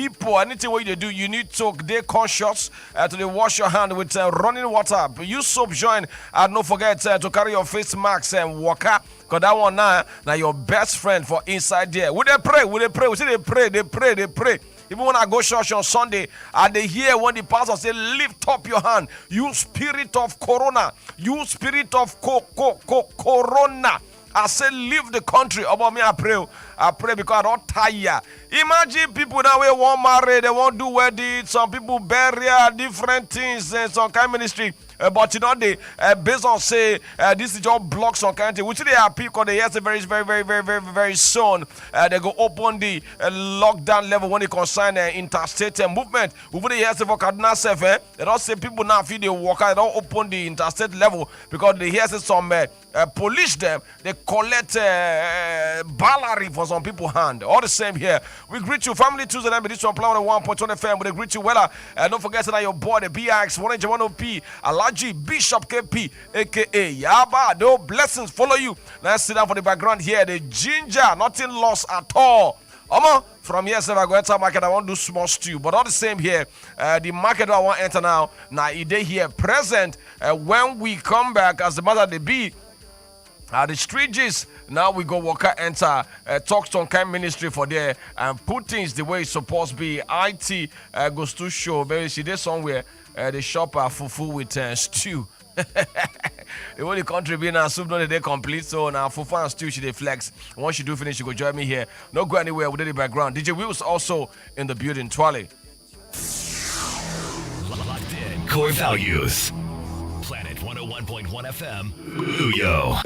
people, anything what you do, you need to stay conscious to wash your hand with running water. Use soap join, and don't forget to carry your face mask and walker. Because that one now your best friend for inside there. We they pray. We see they pray. Even when I go church on Sunday, and they hear when the pastor say, lift up your hand. You spirit of corona. You spirit of corona. I say, leave the country. About me, I pray because I don't tire. Imagine people that way won't marry, they won't do wedding. Some people bury different things in some kind of ministry. But you know, they based on say this is just blocks some kind of thing. Which they are people they hear very soon. They go open the lockdown level when they concern interstate movement. Over the years for Cardinal Self, they don't say people now feel they walk out, they don't open the interstate level because they hear some police them, they collect salary for some people hand. All the same here. We greet you, Family Tuesday night. This one plan on 1.1 FM. But they greet you well. Don't forget that your boy, the BX 1H1OP, Alaji Bishop KP, aka Yaba. No blessings follow you. Let's sit down for the background here. The ginger, nothing lost at all. From here, I go enter market. I want to do small stew, but all the same here, the market I want to enter now. Now, they here present when we come back as the matter they be. The street gist, now we go walk enter talk some kind ministry for there and put things the way it's supposed to be. IT goes to show, baby. See there somewhere the shop fufu with stew. The way the country be now, soup not they complete. So now fufu and stew she they flex. Once you do finish, you go join me here. Not go anywhere within the background. DJ Will's also in the building. Twale. Locked in. Core values. Planet 101.1 FM. Uyo.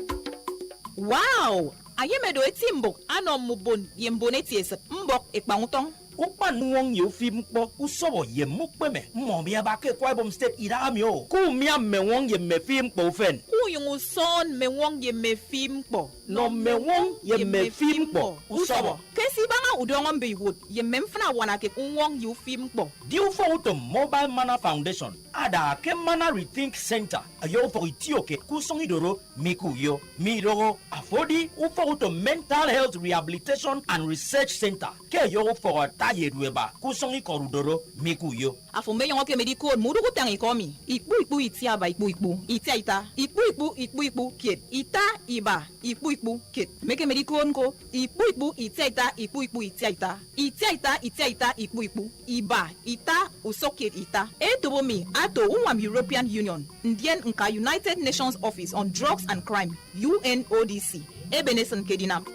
Wow! Ayemedo etimbo anom mubon yembonetiese mbok ekpangutong. Ukpan wong yo fi Mkpo usobo ye mukpe me momi abake kwa bom step irami o ku mia me wong ye me fi Mkpo fen Ku yung son me wong ye me fi Mkpo no me wong ye me fi Mkpo usobo kesi banga udongom be wood ye memfna wana ke wong you fi Mkpo diu for to Mobile Mana Foundation ada ke Mana Rethink Center ayo for itioke ku songi doro miku yo miroro afodi u for to Mental Health Rehabilitation and Research Center ke yo for Yedweba, Kusongi Korudoro, Mikuyo. Afume yon ke medical mudu kutangi komi. Ipu itia ba ipu. Ita. Ipu kid. Ita iba. Ipu kid. Make medical nko. Ipu ita ipu ita. Ita ipu. Iba. Ita usokid ita. Etobomi ato umam European Union. Ndien nka United Nations Office on Drugs and Crime. UNODC. Ebeneson Kedinam.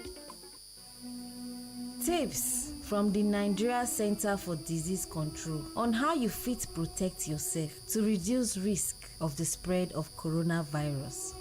Tips from the Nigeria Center for Disease Control on how you fit protect yourself to reduce risk of the spread of coronavirus.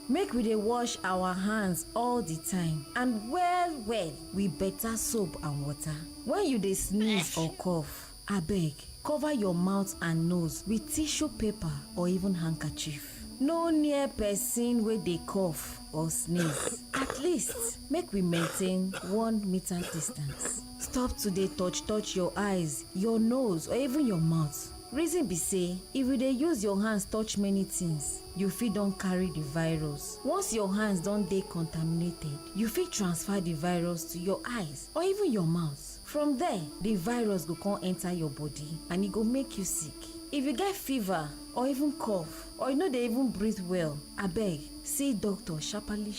Make we dey wash our hands all the time and well with better soap and water. When you dey sneeze or cough, abeg cover your mouth and nose with tissue paper or even handkerchief. No near person wey dey cough or sneeze. At least make we maintain 1 meter distance. Stop to dey touch your eyes, your nose or even your mouth. Reason be say if you dey use your hands touch many things, you fit don carry the virus. Once your hands don dey contaminated, you fit transfer the virus to your eyes or even your mouth. From there, the virus go come enter your body and e go make you sick. If you get fever or even cough or you no dey even breathe well, abeg see doctor sharparly.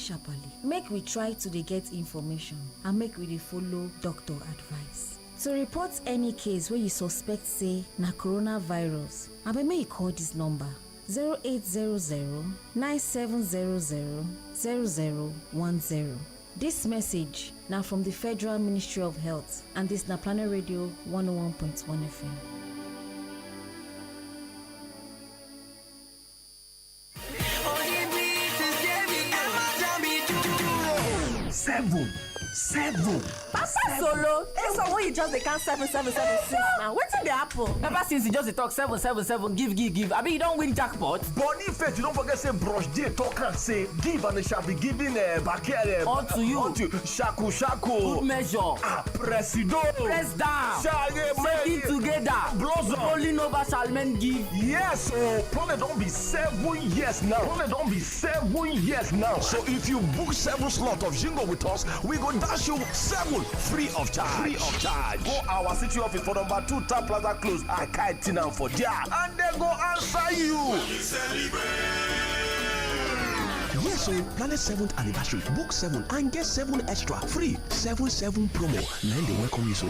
Make we try to dey get information and make we dey follow doctor advice. To report any case wey you suspect say na coronavirus, abeg make you call this number 0800 9700 0010. This message na from the Federal Ministry of Health and this na Planet Radio 101.1 FM. Seven. Papa Solo, this one when you just dey count 7776 now. Wetin dey happen? Ever since you just dey talk 777, give. I mean you don't win jackpot. Boniface, you don't forget say brush dey talk and say give and they shall be given back here. Unto you. Shaku. Good measure. Presido. Press down. Shall Shaking together. Blows up. Rolling over shall payment give? Yes, so Planet don't be 7 years now. Planet don't be 7 years now. So if you book 7 slots of Jingle with us, we go dash you 7 free of charge. Free of charge. Go our city office for number 2 Tap Plaza Close. I can't tinam for there, and they go answer you. Yes, so Planet 7th anniversary. Book 7 and get 7 extra free. 7 promo. Now they welcome you so.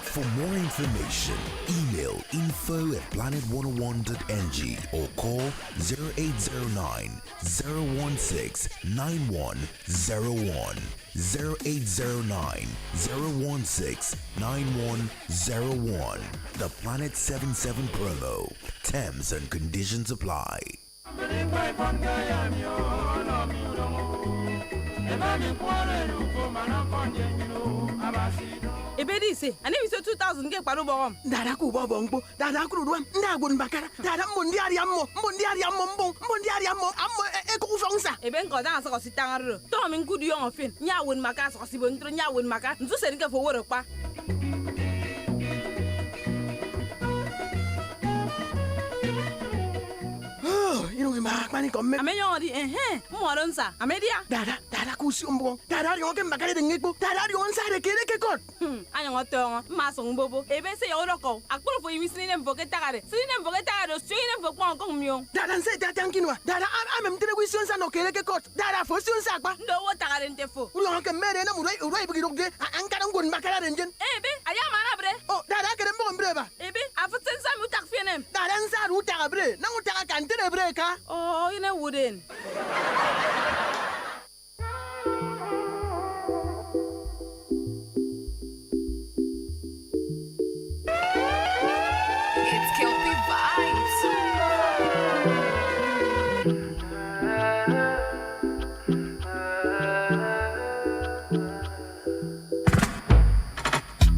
For more information, email info@planet101.ng or call 0809 016 9101. 0809 016 9101. The Planet 77 promo. Terms and conditions apply. Ebedi say, and if you say 2,000 get paro bom. Dada ku bo bongo, dada ku ruam, ndagun bakara, dada mundi ariammo, e ku fongsa. Eben ko dan so si tangaro. To min kudu yo ofin, nya won maka so si bon tro nya won maka. Nzu se nke fo woro pa. You know ma mani komme. Amenyo di mo ron sa. Amedia. Dada ku si umbo. Dada yo ke bakare de ngeko. Dada yo on sa de kere ke kot. Anya ngoto ma so ngbobo. Ebe se yo roko. Akporo fo yimi sini nem voke tagare. Sini nem voke tagare so yini nem voke kon mio. Dada se dada kinwa. Dada amem tere ku si on sa no kere ke kot. Dada fo si on sa pa. Ndo wo tagare ntefo. Yo ke mere na murai bi rogge. Ankara ngon bakara renjen. Ebe aya mana bre. Oh dada kere mo bre ba. Ebe afusen sa mu tak fienem. Dada nsa ru taga bre. Na mu taga kan tere bre ka. Oh, you know wooden. It's Kelpie Vibes.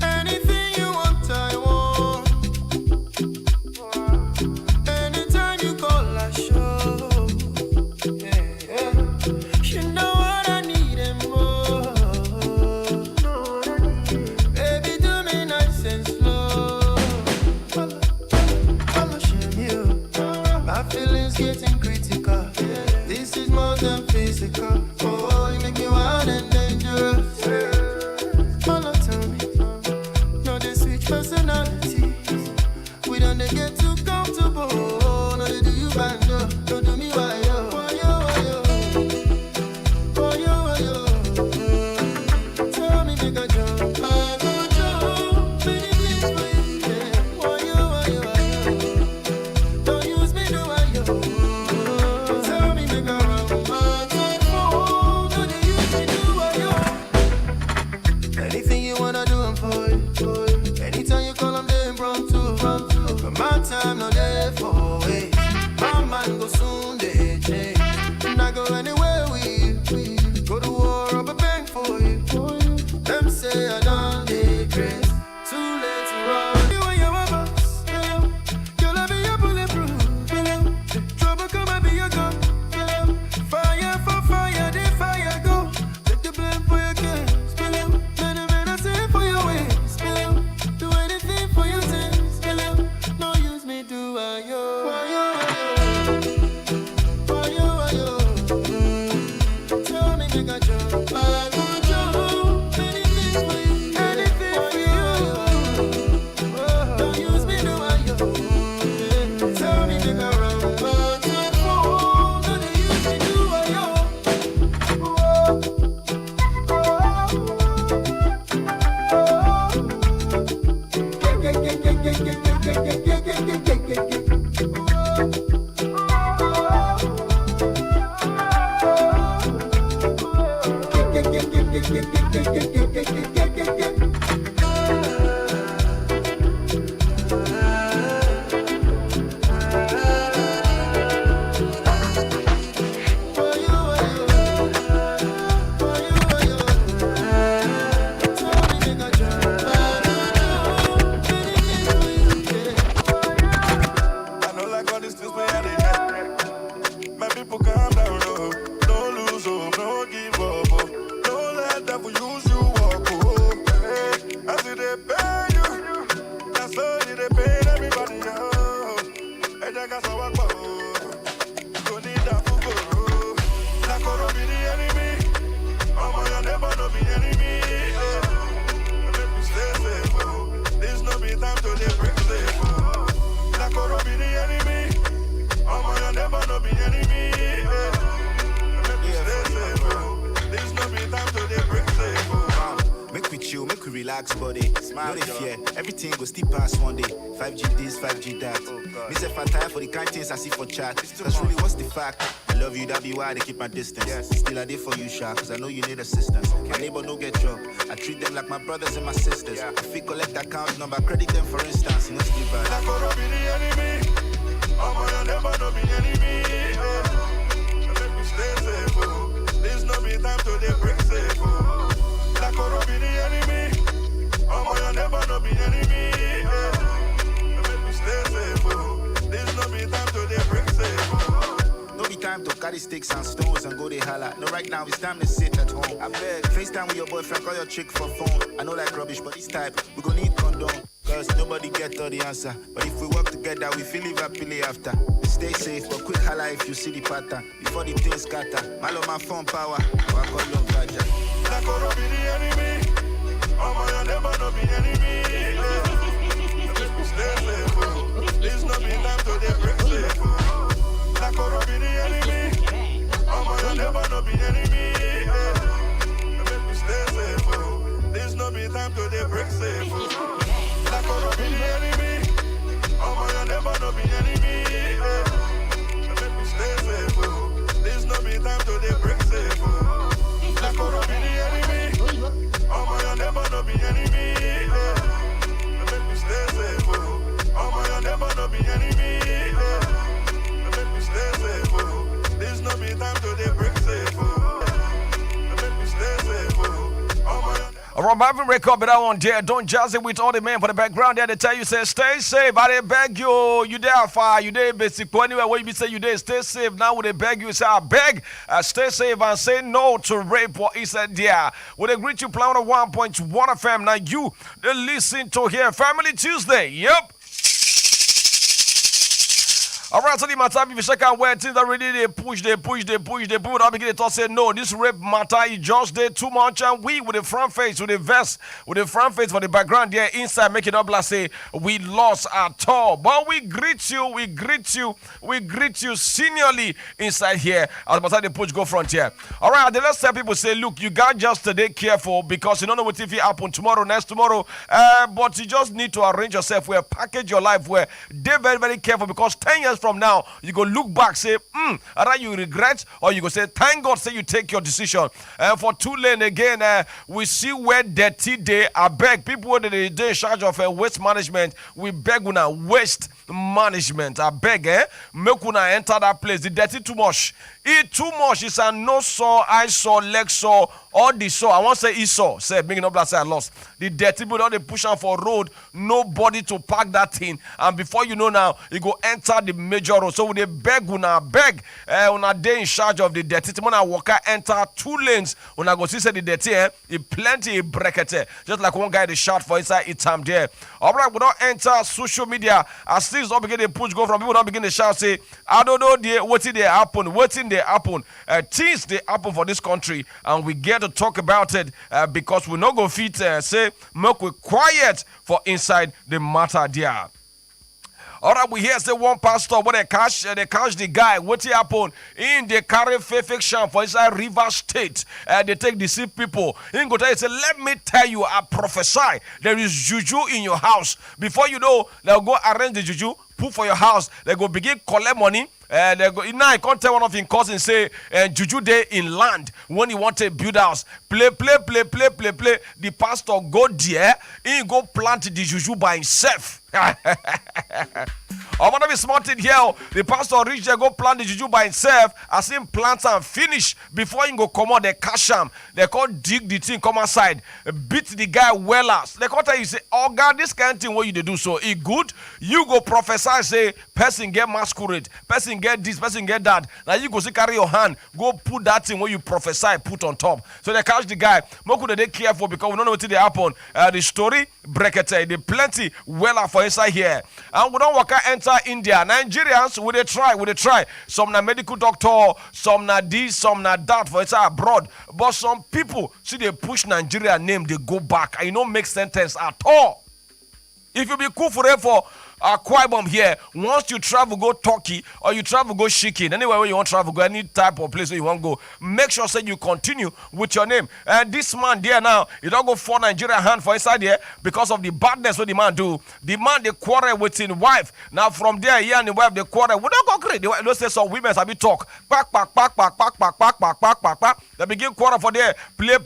Anything you want, I want. Anytime you call, I show. Yeah. You know what I need and more. Baby, do me nice and slow. I'ma shame you. My feelings getting critical. This is more than physical. Oh, you make me wild and dangerous. Follow, tell me. No, they switch personalities. We don't they get too comfortable. No, they do you bad, no. Don't do me why yo. Why yo. Tell me, make a jump. I go jump. Many things for you, yeah. Why yo. Don't use me, do why yo. Tell me, make a run. My time phone. Don't they use me, do why yo. Anything you wanna do, I'm for you. Anytime you call, I'm there impromptu. But my time, no there for it. My mind go soon, they change. And I go anywhere we go to war, up a bank for you. Them say I done the grace. Too late to run. You and your boss, girl, I be your bulletproof. Trouble come, I be your gun. Fire for fire, the fire go. Take the blame for your kids. Man, I say for your ways. Do anything for your sins. No use me, do I yo. Tell me, make a jump. I go jump. Anything for you. Don't use me, do I yo. Tell me, make a run. But don't use me, do I yo. nigga so I go. Go need a fugo. Na koro be the enemy. Oh my never no be enemy. Make me stay safe. This no be time to dey break safe. Na koro be the enemy. Oh my never no be enemy. Make me stay safe. This no be time to dey break safe. Make we chill, make we relax, body. No dey fear, everything go still pass one day. 5G this, 5G that. Me say I'm tired for the kind things I see for chat. That's really what's the fact. I love you, that be why they keep my distance. Still I did for you, Sha, cause I know you need assistance. My neighbor no get job. I treat them like my brothers and my sisters. If we collect account number, credit them for instance. You know still bad. Na koro be the enemy. Oh my never no be enemy. Make me stay safe. This no be time to dey break safe. Na koro be the enemy. Oh my never no be enemy. Make me stay safe. This no be time to dey break safe. No be time to carry sticks and stones and go they holla. No, right now it's time to sit at home. I beg, FaceTime with your boyfriend, call your chick for phone. I know like rubbish, but this type, we gon' need condom. Cause nobody get all the answer. But if we work together, we feel live happily after. Stay safe, but quick holla if you see the pattern. Before the things scatter, my love my phone power. I call you Vaja. Na koro be the enemy. Oh my never no be enemy. Make me stay safe. This no be time to dey break safe. Na koro be the enemy. Oh my never no be enemy. Make me stay safe. This no be time to dey break safe. Na koro be the enemy. Oh my never no be enemy. Make me stay safe. This no be time to dey break safe. Na koro be the enemy. Oh my never no be enemy. Make me stay safe. Oh my never no be enemy. Make me stay safe. This no be time to dey break safe. Make me stay safe. Oh my. All right, Marvin record, but that one there. Don't jazz it with all the men for the background there. They tell you, say, stay safe. I beg you. You there fire. You there basic. Anywhere where you be say you there, stay safe. Now would they beg you, say, I beg, stay safe and say no to rape. What is that there? Would they greet you, plan on 1.1 FM. Now you, they listen to here. Family Tuesday. Yep. All right, so the matter, if you check out where things are really, they push, people now begin to talk, say, no, this rape matter is just there too much, and we, with the front face, with the vest, with the front face for the background there, inside, make it up like, say, we lost at all, but we greet you seniorly inside here, as matter the push go front here. All right, then let's tell people, say, look, you got just today careful, because you don't know what if it happen tomorrow, next tomorrow, but you just need to arrange yourself, where package your life, where they're very, very careful, because 10 years from now, you go look back, say, either you regret, or you go say, thank God, say you take your decision. For Too Lane again, we see where dirty they are beg. People who they in charge of waste management, we beg una waste management. I beg, make una enter that place. The dirty too much. It too much. It's a no saw, I saw, leg saw, all the saw. I want to say he saw. Say, making up that say I lost. The dirty people, they push on for road. Nobody to park that thing. And before you know now, you go enter the major road. So when they beg, una they in charge of the dirty. When I walk out, enter 2 lanes. When I go see say the dirty, it plenty bracket. Just like one guy they shout for inside it time there. All right, we don't enter social media. As things don't begin to push go from people don't begin to shout, say, I don't know what did they happen, they happen. Things they happen for this country, and we get to talk about it because we not go fit say make we quiet for inside the matter there. All right, we hear say one pastor when they catch the guy. What happened? In they carry fake sham for inside River State. They take the sick people. In go tell you say, let me tell you, I prophesy there is juju in your house. Before you know, they'll go arrange the juju, put for your house. They go begin collect money. They go now. I can't tell one of his cousins say juju day in land when he want to build house. Play. The pastor go there. He go plant the juju by himself. I'm gonna be smart in here. The pastor reach there, go plant the juju by himself. As him plant and finish before he go come out, they cash him. They can't dig the thing, come outside, beat the guy well as. They can't tell you say, oh God, this kind of thing what you do so it good. You go prophesy say, person get masquerade, person get this, person get that. Now you go see carry your hand, go put that thing where you prophesy, put on top. So they catch the guy. More could they careful because we don't know what they happen. The story break it. They plenty well for inside here, and we don't walk out enter inside India. Nigerians, we they try. Some na medical doctor, some na this, some na that for inside abroad. But some people see they push Nigeria name, they go back. And it don't make sentence at all. If you be cool for Akwa Ibom here, once you travel go Turkey or you travel go Shikin, anywhere where you want to travel, go any type of place where you want to go, make sure say you continue with your name. And this man there now, you don't go for Nigeria hand for inside here because of the badness what the man do. The man they quarrel with his wife. Now from there, he and the wife they quarrel. We don't go crazy. They don't say some women have be talk. Pack. They begin quarrel for there. Play.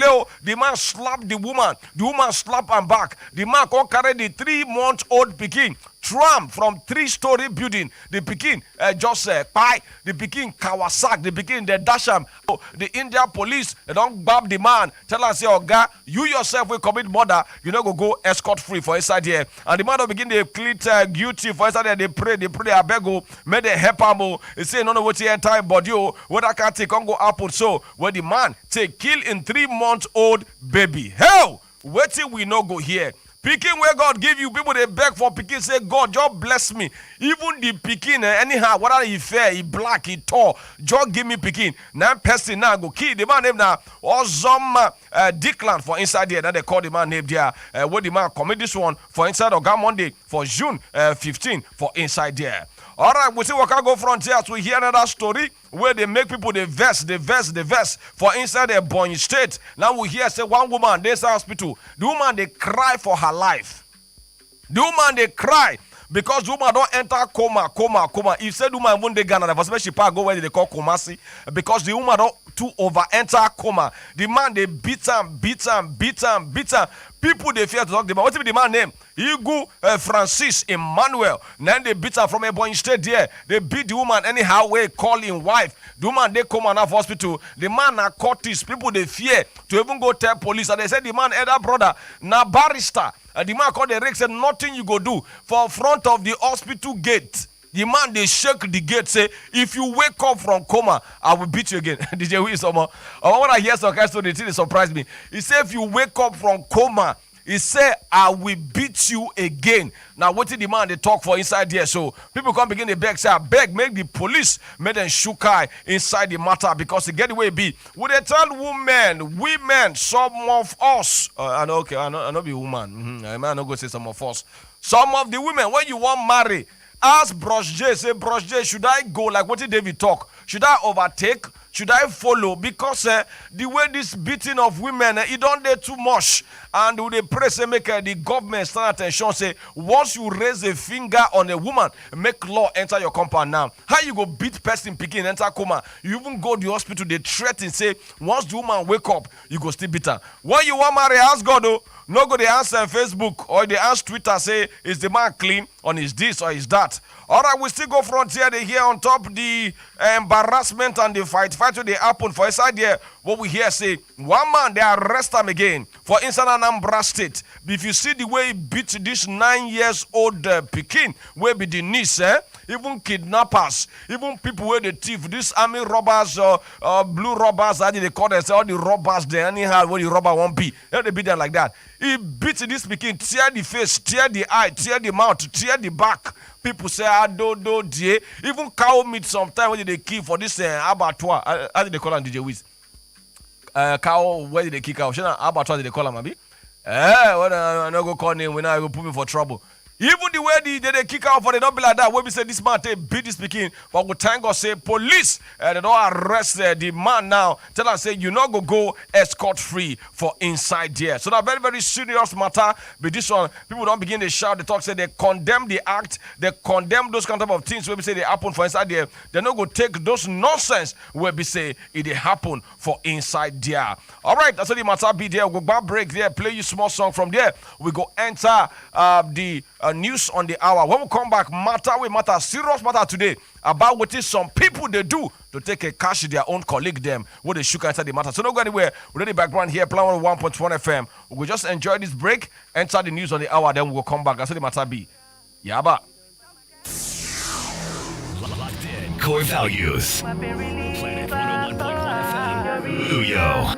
Oh. The man slap the woman. The woman slap him back. The man can carry the 3-month-old pikin tram from 3-story building. The pikin just pie. The pikin kawasak. The pikin they dash him. So, the India police they don't grab the man. Tell us, say, Oga, you yourself will commit murder. You know go escort free for inside here. And the man don't begin they plead guilty for inside there. They pray. I beg you, may they help him. They say no what the entire body. What I can't take on go happen. So where the man take kill in 3-month-old baby. Hell, wait till we no go here. Pikin where God give you, people they beg for pikin, say, God, just bless me. Even the pikin, anyhow, whether he fair, he black, he tall, just give me pikin. Now person now go kill the man name now. Or some Dickland for inside there. Now they call the man name there. Where the man commit this one for inside Oga Monday for June 15 for inside there. All right, we see what can go frontier to hear another story where they make people the vest for inside the Bonny State. Now we hear say one woman this hospital. The woman they cry for her life. The woman they cry because the woman don't enter coma. If said woman won't they Ghana, the first she go where they call Kumasi because the woman don't too over enter coma. The man they beat him. People they fear to talk to him. What's the man name? Igu Francis Emmanuel. Then they beat her from a boy state there. They beat the woman anyhow way call him wife. The woman they come out of hospital. The man na Curtis. People they fear to even go tell police. And they said the man elder brother na barrister. And the man called the Rick said nothing you go do for front of the hospital gate. The man they shake the gate say if you wake up from coma I will beat you again. DJ Wilson. When I hear some kind of story, the thing surprised me. He said if you wake up from coma, he said, I will beat you again. Now, what did the man they talk for inside there? So people come begin to beg, say, I beg, make the police make them shook eye inside the matter because they get the way it be. Would they tell women, some of us, I know be woman. I might not go say some of us. Some of the women, when you want marry, ask Brush J, say, Brush J, should I go like what did David talk? Should I overtake? Should I follow? Because the way this beating of women, it don't do too much. And they pray, say, make the government stand attention, say, once you raise a finger on a woman, make law enter your compound now. How you go beat person picking enter coma? You even go to the hospital, they threaten, say, once the woman wake up, you go still beat her. When you want marry, ask God, oh, no go they answer on Facebook or they ask Twitter, say, is the man clean on his this or his that? All right, we still go frontier. They hear on top the embarrassment and the fight where they happen for inside there. What we hear say, one man, they arrest him again for inside Anambra State. If you see the way he beat this 9-year-old Pekin, where be the niece, even kidnappers, even people where the thief, these army robbers or blue robbers, how do they call them? All the robbers there, anyhow, where the robber won't be. They beat them like that. He beat this Pekin, tear the face, tear the eye, tear the mouth, tear the back. People say, do, dear. Even cow meat sometimes when they kill for this abattoir. How do they call them, DJ Wiz? Cow, where did they kick out? Abattoir, did they call them, maybe? When I no go call name, when I go put me for trouble. Even the way they kick out for, they don't be like that. When we say this man take beat this Pekin, but we thank God say police, they don't arrest the man now. Tell us say you not go escort free for inside there. So that very, very serious matter. But this one, people don't begin to shout, they talk, say they condemn the act, they condemn those kind of things where we say they happen for inside there. They not go take those nonsense where we say it happen for inside there. All right, that's what the matter be there. We'll go back break there, play you small song from there. We go enter the news on the hour. When we come back, serious matter today about what is some people they do to take a cash their own colleague them when they shook inside the matter. So don't go anywhere. We're in the background here, Plan 1.1 FM. We'll just enjoy this break, enter the news on the hour, then we'll come back. That's what the matter be. Yaba. Locked in. Core values. Planet 101.1 FM. Uyo.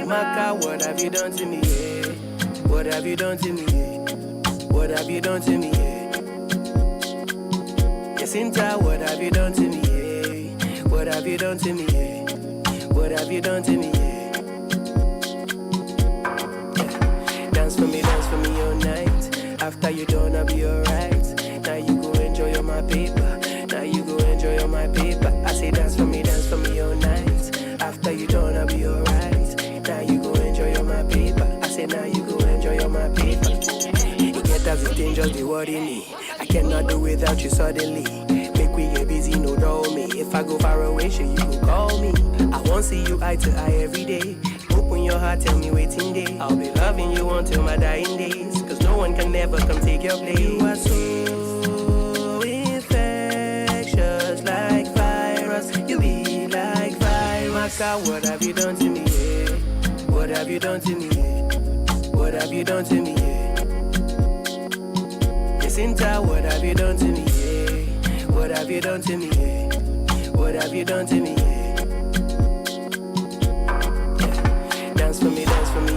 Maka, what have you done to me? Yeah. What have you done to me? What have you done to me? Jacinta, what have you done to me? What have you done to me? What have you done to me? Dance for me all night. After you done, I'll be alright. Now you go enjoy all my paper. Now you go enjoy all my paper. I say dance for me all night. After you done, I'll be alright. Now you go enjoy all my paper. I say now you go enjoy all my paper. You get as it ain't just be worrying me. I cannot do without you suddenly. Make we get busy, no doubt me. If I go far away, sure you go call me. I won't see you eye to eye every day. Open your heart, tell me waiting day. I'll be loving you until my dying days. Cause no one can never come take your place. You are so infectious like virus. You be like virus. What have you done to me? What have you done to me? What have you done to me? Jacinta, what have you done to me? What have you done to me? What have you done to me? Dance for me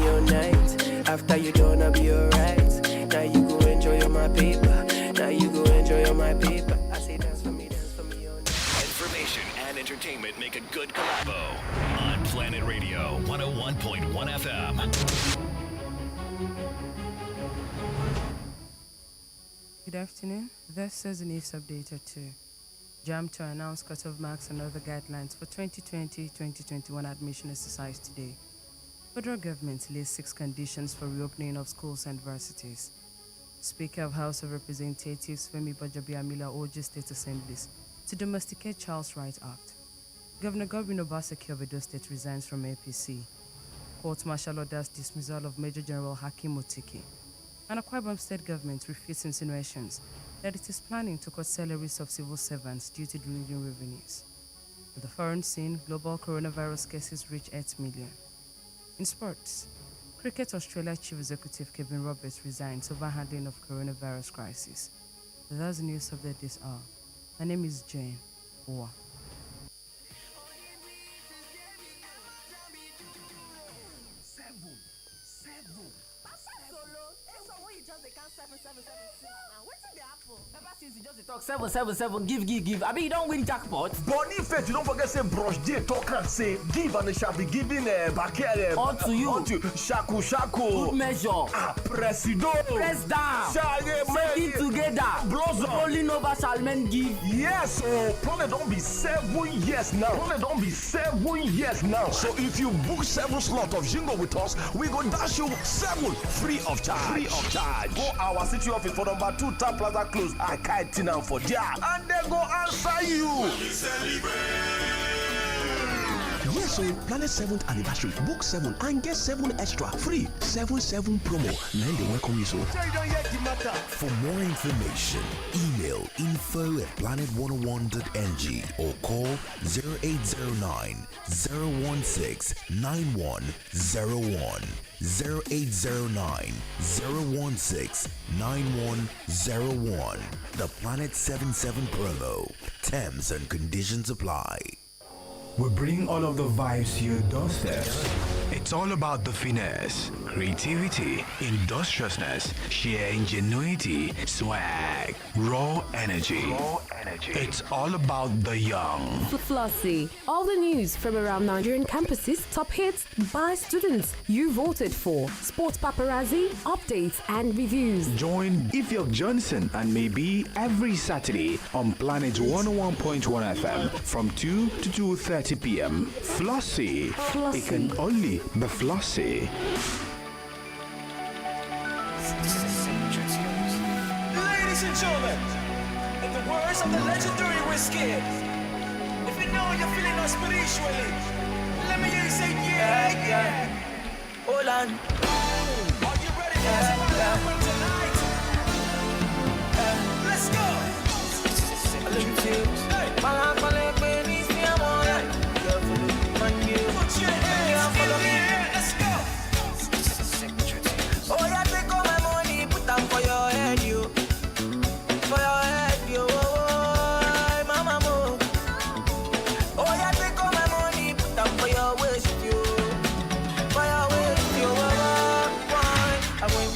all night. After you done, I'll be alright. Now you go enjoy all my paper. Now you go enjoy all my paper. I say dance for me all night. Information and entertainment make a good collabo on Planet Radio 101.1 FM. Good afternoon. This is the news update at 2. JAM to announce cut-off marks and other guidelines for 2020-2021 admission exercise today. Federal government lays 6 conditions for reopening of schools and universities. Speaker of House of Representatives Femi Bajabiamila urges state assemblies to domesticate Child's Rights Act. Governor Godwin Obaseki of Edo State resigns from APC. Court martial orders dismissal of Major General Hakim Otiki. And Akwa Ibom State government refutes insinuations that it is planning to cut salaries of civil servants due to dwindling revenues. On the foreign scene, global coronavirus cases reach 8 million. In sports, Cricket Australia Chief Executive Kevin Roberts resigns over handling of coronavirus crisis. That's the news of this hour. My name is Jane Owa. Ever since you just talk 777, give. I mean, you don't win jackpot. But if you don't forget, say brush day talk and say give and they shall be giving back On to you. On to shaku. Good measure. Presido. Press down. Second together. Blossom. Rolling over shall men give. Yes, so Planet don't be 7 years now. Planet don't be 7 years now. So if you book 7 slots of Jingle with us, we go dash you 7 free of charge. Go our city office for number 2 Town Plaza Close. I can't now for there. And they go answer you. Yes, so Planet 7th anniversary. Book 7 and get 7 extra free. 7 promo. Now they welcome you so. For more information, email info@planet101.ng or call 0809 016 9101. 0809 016 9101. The Planet 77 promo. Terms and conditions apply. We bring all of the vibes to your doorstep. It's all about the finesse, creativity, industriousness, sheer ingenuity, swag, raw energy. It's all about the young. Flossy. All the news from around Nigerian campuses, top hits by students you voted for, sports paparazzi, updates and reviews. Join Ifyok Johnson and maybe every Saturday on Planet 101.1 FM from 2 to 2:30 p.m. Flossy. It can only be Flossy. Ladies and gentlemen, in the words of the legendary Whiskey, if you know you're feeling us spiritually, let me hear you say yeah. Hold on. Are you ready for this party tonight? Let's go. Put your hands in the air. Let's go. Oh yeah, take all my money, put them for your head, you. For your head, you. Oh, mama mo. Oh yeah, take all my money, put them for your waist, you. For your waist, you. Why? I'm going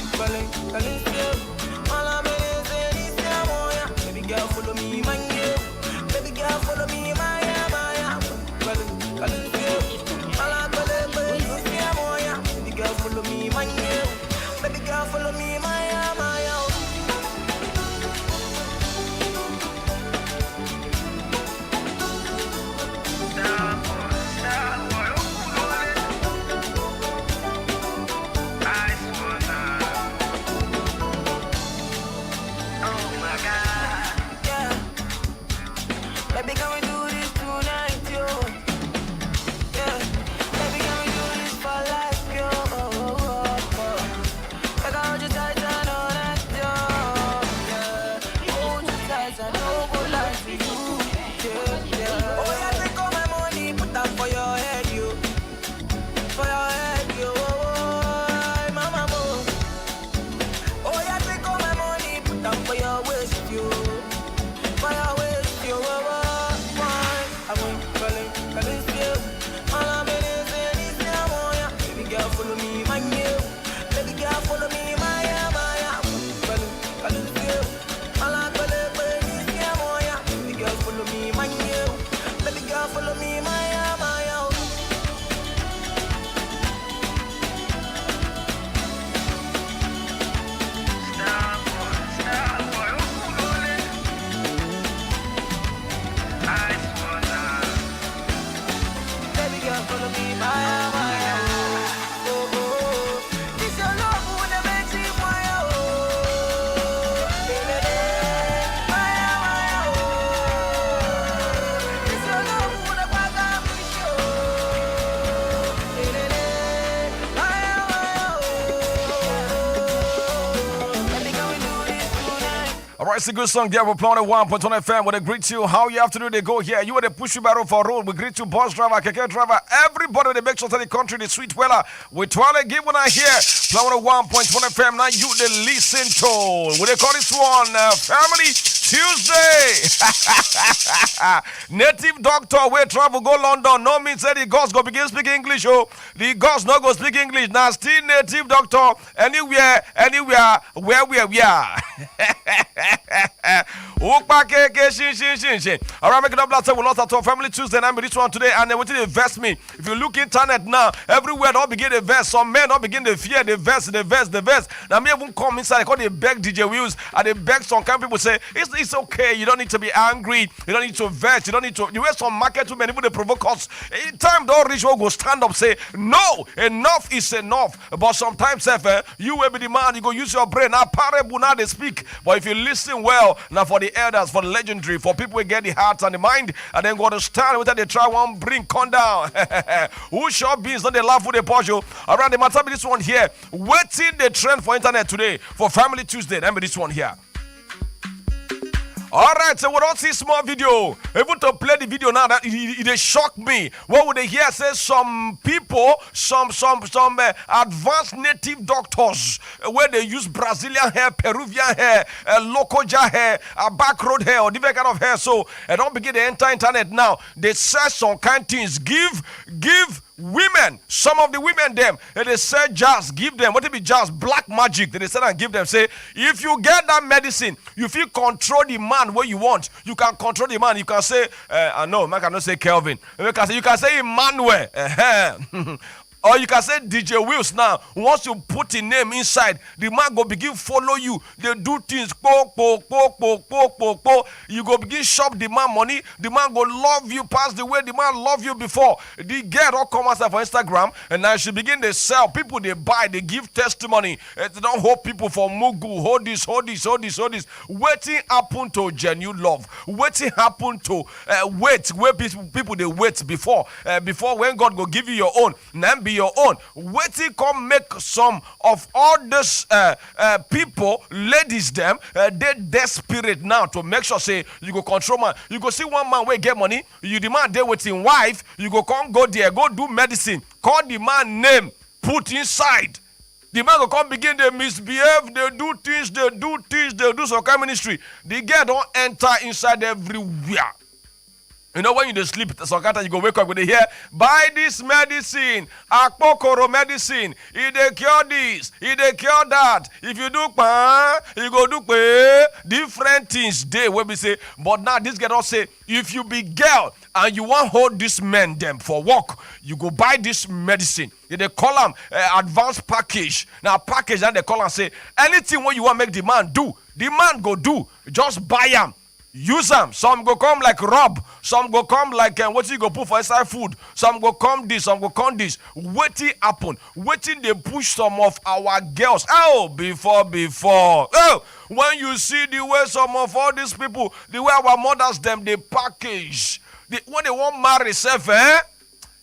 All right, it's a good song there. We're playing 1.1 FM. We greet you. How you have to do? They go here. You are the push you barrel for road. We greet you, bus driver, keke driver, everybody that makes us to the country, the sweet weather. We try to give when I hear. Playing 1.1 FM. Now you the listen to. What they call this one? Family Tuesday. Native doctor, we travel go London. No means say the gods go begin speak English. Oh, the gods not go speak English. Now still native doctor. Anywhere, where we are. All right, make it up. Last time we lost our Family Tuesday. And I'm with this one today. And they want to invest me. If you look internet now, everywhere don't begin the verse. Some men don't begin to fear the verse. Now me won't come inside. I call they beg DJ Wills and they beg some kind of people say it's okay. You don't need to be angry. You don't need to vex. You don't need to. You wear some market women even they provoke us. Time don't reach will go stand up say no. Enough is enough. But sometimes you will be the man. You go use your brain. Now parable now they speak. But if you listen well, now for the elders, for the legendary, for people who get the heart and the mind, and then go to stand whether they try one bring con down. Who sure beans not they laugh with the pojo. Around the matter with this one here. Waiting the trend for internet today for Family Tuesday. Remember this one here. All right, so we don't see small video. Even to play the video now, that it shocked me. What would they hear? Say some people, some advanced native doctors where they use Brazilian hair, Peruvian hair, Lokoja hair, back road hair, or different kind of hair. So I don't begin to enter internet now. They say some kind of things. Give women, some of the women them, and they say just give them, what it be just black magic, they said and give them, say, if you get that medicine, you feel control the man where you want, you can control the man, you can say, I know, man cannot say Kelvin, you can say Emmanuel, or you can say DJ Wills now. Once you put a name inside, the man go begin follow you. They do things, you go begin shop the man money. The man go love you past the way the man love you before. The girl don't come outside for Instagram, and now she begin to sell. People they buy, they give testimony. They don't hold people for mugu. Hold this. Waiting happen to genuine love. Waiting happen to wait where people they wait before when God go give you your own. Now be your own. Waiting come make some of all these people, ladies them, they desperate now to make sure say you go control man. You go see one man where get money, you demand they with him wife, you go come go there, go do medicine, call the man name, put inside. The man go come begin they misbehave, they do things, they do some kind of ministry. The girl don't enter inside everywhere. You know, when you just sleep, sometimes you go wake up with the hair. Buy this medicine, Akpokoro medicine. It cure this, it cure that. If you do you go do different things. They will be say, but now this girl don't say, if you be girl and you want hold this men them for work, you go buy this medicine. They call them advanced package. Now package and they call and say anything what you want make the man do, the man go do. Just buy them. Use them. Some go come like Rob. Some go come like what you go put for inside food. Some go come this. Some go come this. Waiting happen. Waiting they push some of our girls. Oh, before. Oh, when you see the way some of all these people, the way our mothers them they package. When they want marry self,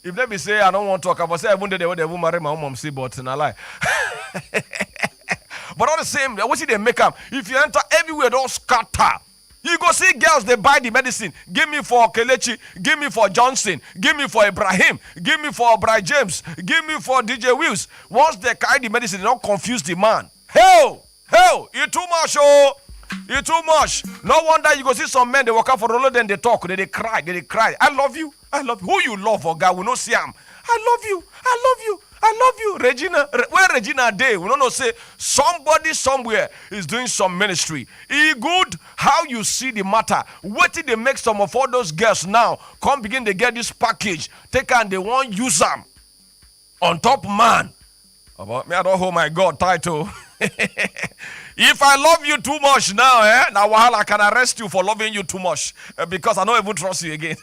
if they be say I don't want to talk about say even they won't marry my own mom see but in a lie. But all the same, what see they make up? If you enter everywhere, don't scatter. You go see girls, they buy the medicine. Give me for Kelechi, give me for Johnson, give me for Ibrahim, give me for Brian James, give me for DJ Wills. Once they carry the medicine, they don't confuse the man. Hell, you too much, oh. You too much. No wonder you go see some men, they walk out for roller, then they talk, they cry. I love you. Who you love, oh God, we don't see him. I love you. Regina. Where Regina day? We don't know. Say somebody somewhere is doing some ministry. It good how you see the matter. What did they make some of all those girls now come begin to get this package? Take and they won't use them on top man. About me, I don't hold my God title. If I love you too much now, now I can arrest you for loving you too much because I don't even trust you again.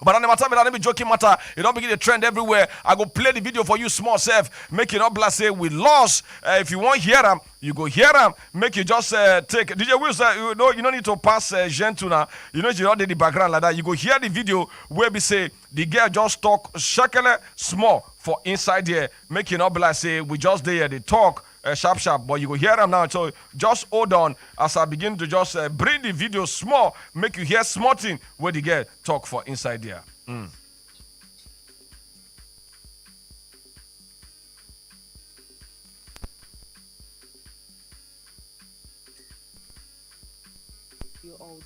But on the matter, let me joking matter. You don't begin to trend everywhere. I go play the video for you, small self. Make it up, blast say we lost. If you want hear them, you go hear them. Make you just take DJ Wills. You don't need to pass gentle now. You know you don't need the background like that. You go hear the video where we say the girl just talk shekele small for inside here. Make it up, blast say we just there they talk. sharp, but you will hear them now. So just hold on as I begin to just bring the video small, make you hear small thing where the girl talk for inside there.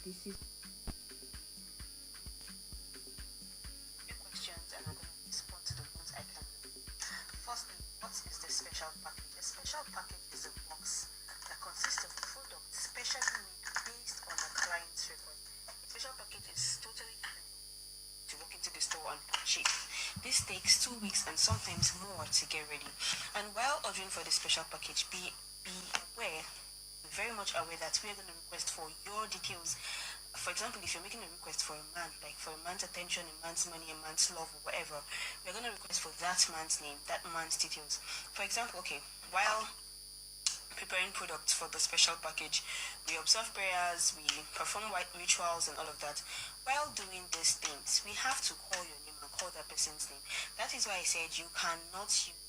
This is questions and I'm going to respond to the ones I can. Firstly, what is the special package? A special package is a box that consists of products specially made based on a client's request. A special package is totally to walk into the store and purchase. This takes 2 weeks and sometimes more to get ready. And while ordering for the special package, be aware, very much aware that we are going to request for your details. For example, if you're making a request for a man, like for a man's attention, a man's money, a man's love, or whatever, we're going to request for that man's name, that man's details. For example, okay, while preparing products for the special package, we observe prayers, we perform white rituals and all of that. While doing these things, we have to call your name and call that person's name. That is why I said you cannot use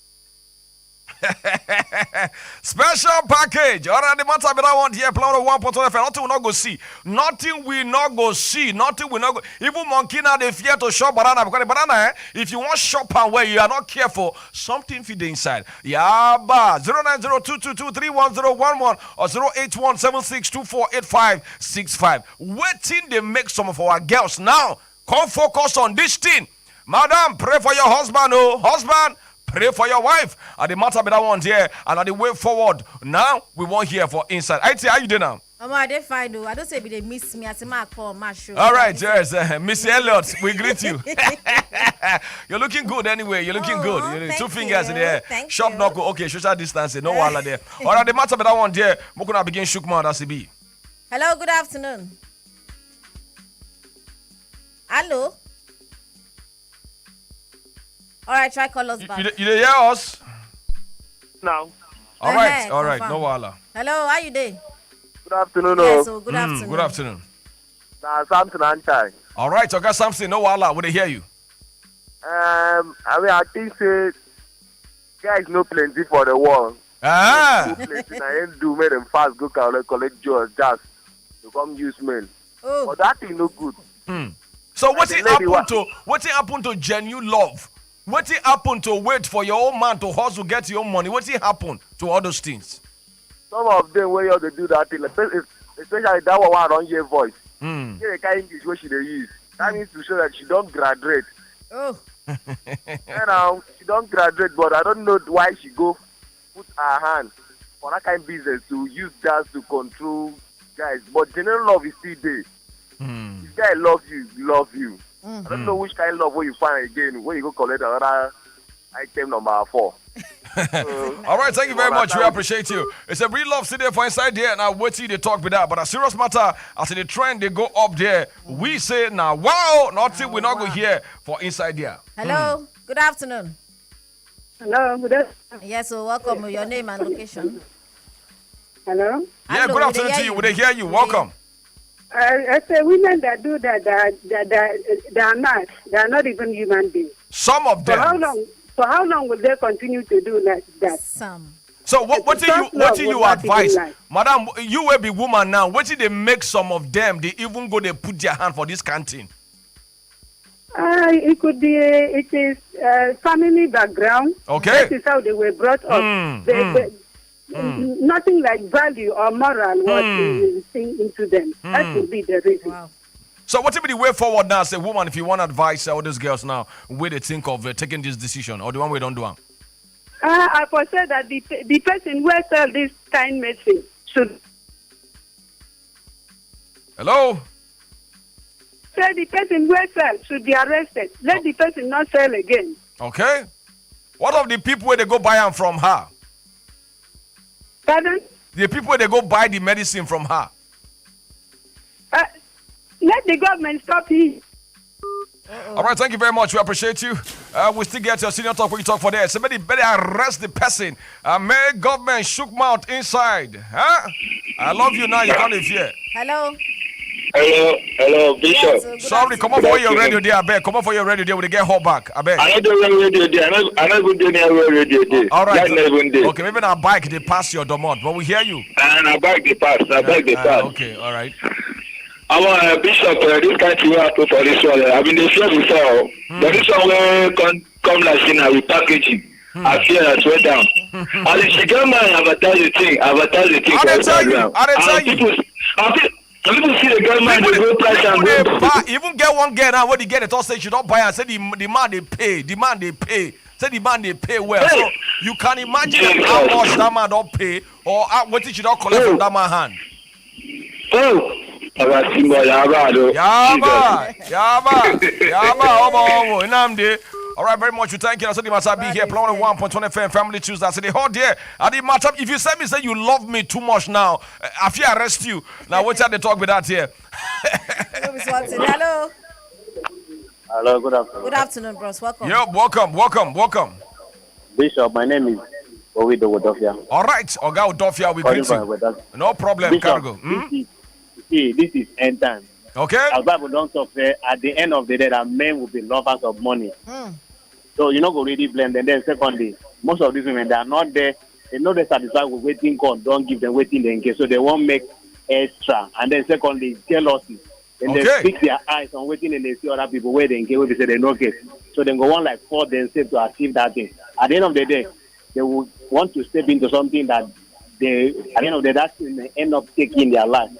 Special package. All right, the matter that I want here, plan of 1.1 nothing we not go see. Nothing we not go see. Nothing we not go. Even monkey now they fear to shop banana because the banana, if you want shop and where you are not careful, something feed the inside. Yaba 09022231011 or 08176248565. Waiting they make some of our girls now. Come focus on this thing. Madam, pray for your husband, oh husband. Pray for your wife. And the matter be that one here. And on the way forward, now we want here for inside. IT, how you doing now? I dey fine though. I don't say they miss me. I say my call, my show. All right, yes, Miss Elliot, we greet you. You're looking good anyway. You're looking good. Two fingers in the air. Shop knuckle. Okay, social distancing. No wala there. All right, the matter be that one here. We're gonna begin Shukman ACB. Hello, good afternoon. Hello. All right, try call us back. You hear us? Now. All right, no wala. Hello, how you doing? Good afternoon. Yes, so good afternoon. Good afternoon. Nah, Samson Antai. All right, okay, Samson, no wala. Would they hear you? I mean, I think guys no plenty for the war. Ah. No plenty. I ain't do make them fast go collect jobs just to come use men. Oh. But that thing no good. So what happened to genuine love? What happened to wait for your own man to hustle get your own money? What happened to all those things? Some of them where they do that thing, especially that one around your voice. Hear the kind of English where she they use. That means to show that she don't graduate. Oh. She don't graduate, but I don't know why she go put her hand for that kind of business to use that to control guys. But general love is still there. If guy loves you, love you. I don't know which kind of love where you find again when you go collect another item number 4. All right, thank you very much. We appreciate you. It's a real love city for inside there. Now, wait till they talk with that. But a serious matter, as the trend they go up there, we say now, wow, nothing we're not going to hear for inside there. Hello, good afternoon. Hello, good afternoon. Yes, so welcome. Your name and location. Hello? Yeah, good afternoon to you. Would they hear you? Welcome. I say women that do that, they are not. They are not even human beings. Some of them. For how long will they continue to do like that? Some. So what do you advise? Madam, you will be woman now. What did they make some of them? They even go, they put their hand for this canteen. It could be, it is family background. Okay. That is how they were brought up. Nothing like value or moral was seen into them. That would be the reason. Wow. So what will be the way forward now as a woman if you want advice all these girls now, where they think of taking this decision or the one we don't do them? I foresee that the person who sell this kind medicine should. Hello? Say the person who sell should be arrested. Let the person not sell again. Okay. What of the people where they go buy them from her? Pardon? The people where they go buy the medicine from her. Let the government stop it. All right, thank you very much. We appreciate you. We still get your senior talk when you talk for there. Somebody better arrest the person. May government shook mouth inside. Huh? I love you now. You can't live here. Hello. Hello, Bishop. Sorry, come on for your radio there, I beg. Come on for your radio there. We get hold back, I beg. I don't do radio there. I don't go do radio there. All right. Okay, okay, maybe our bike they pass your domot, but we hear you. And I bike the pass. Okay, all right. I want Bishop. This country will happen for this one. I mean, they fear before, but this one will come like in a packaging. I fear I swear down. And if she get mine, advertise the thing. I tell you. People see the government, they go price and go. Even get one girl now, when they get it, all say she don't buy and say the man they pay. Say the man they pay well. So you can imagine how much that man don't pay or what she don't collect from that man hand. Yaba. All right, very much. You thank you. I said the matter be here. Plan 1.1 FM Family Tuesday. I said the hot there. I did matter. If you say you love me too much now, I fear arrest you. Now what's the talk with that here? Hello. Hello. Good afternoon. Good afternoon, bros. Welcome. Yeah, welcome. Bishop, my name is Owido Wodofia. All right, Oga Wodofia, we greet you. No problem, Bishop, Cargo. This is end time. Okay. As Bible don't talk, at the end of the day, that men will be lovers of money. So you know, go really blend. And then secondly, most of these women, they are not there. They're not satisfied with waiting God. Don't give them waiting then so they won't make extra. And then secondly, jealousy. And they fix their eyes on waiting and they see other people where they get where they say they don't get. So they go on like for themselves to achieve that thing. At the end of the day, they will want to step into something that they, at the end of the day, that's they end up taking their life.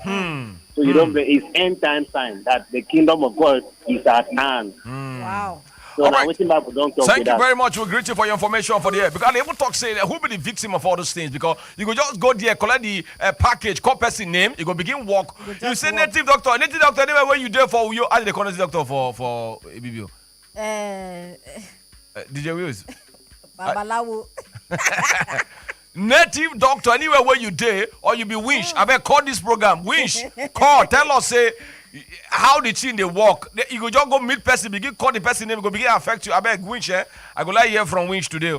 So you don't. It's end time sign that the kingdom of God is at hand. Wow. So now waiting Bible don't talk. Thank you very much. We greet you for your information for the air. Because they even talk say who be the victim of all those things. Because you go just go there, collect the package, call person name, you go begin work. You say native doctor anywhere where you there for you. How they call native doctor for ABBO? DJ Wills. Babalawo. Native doctor anywhere where you there or you be winch. I beg call this program. Winch. Call. Tell us say how the thing they work. You go just go meet person, begin call the person name, go begin affect you. I beg winch, I go like hear from winch today.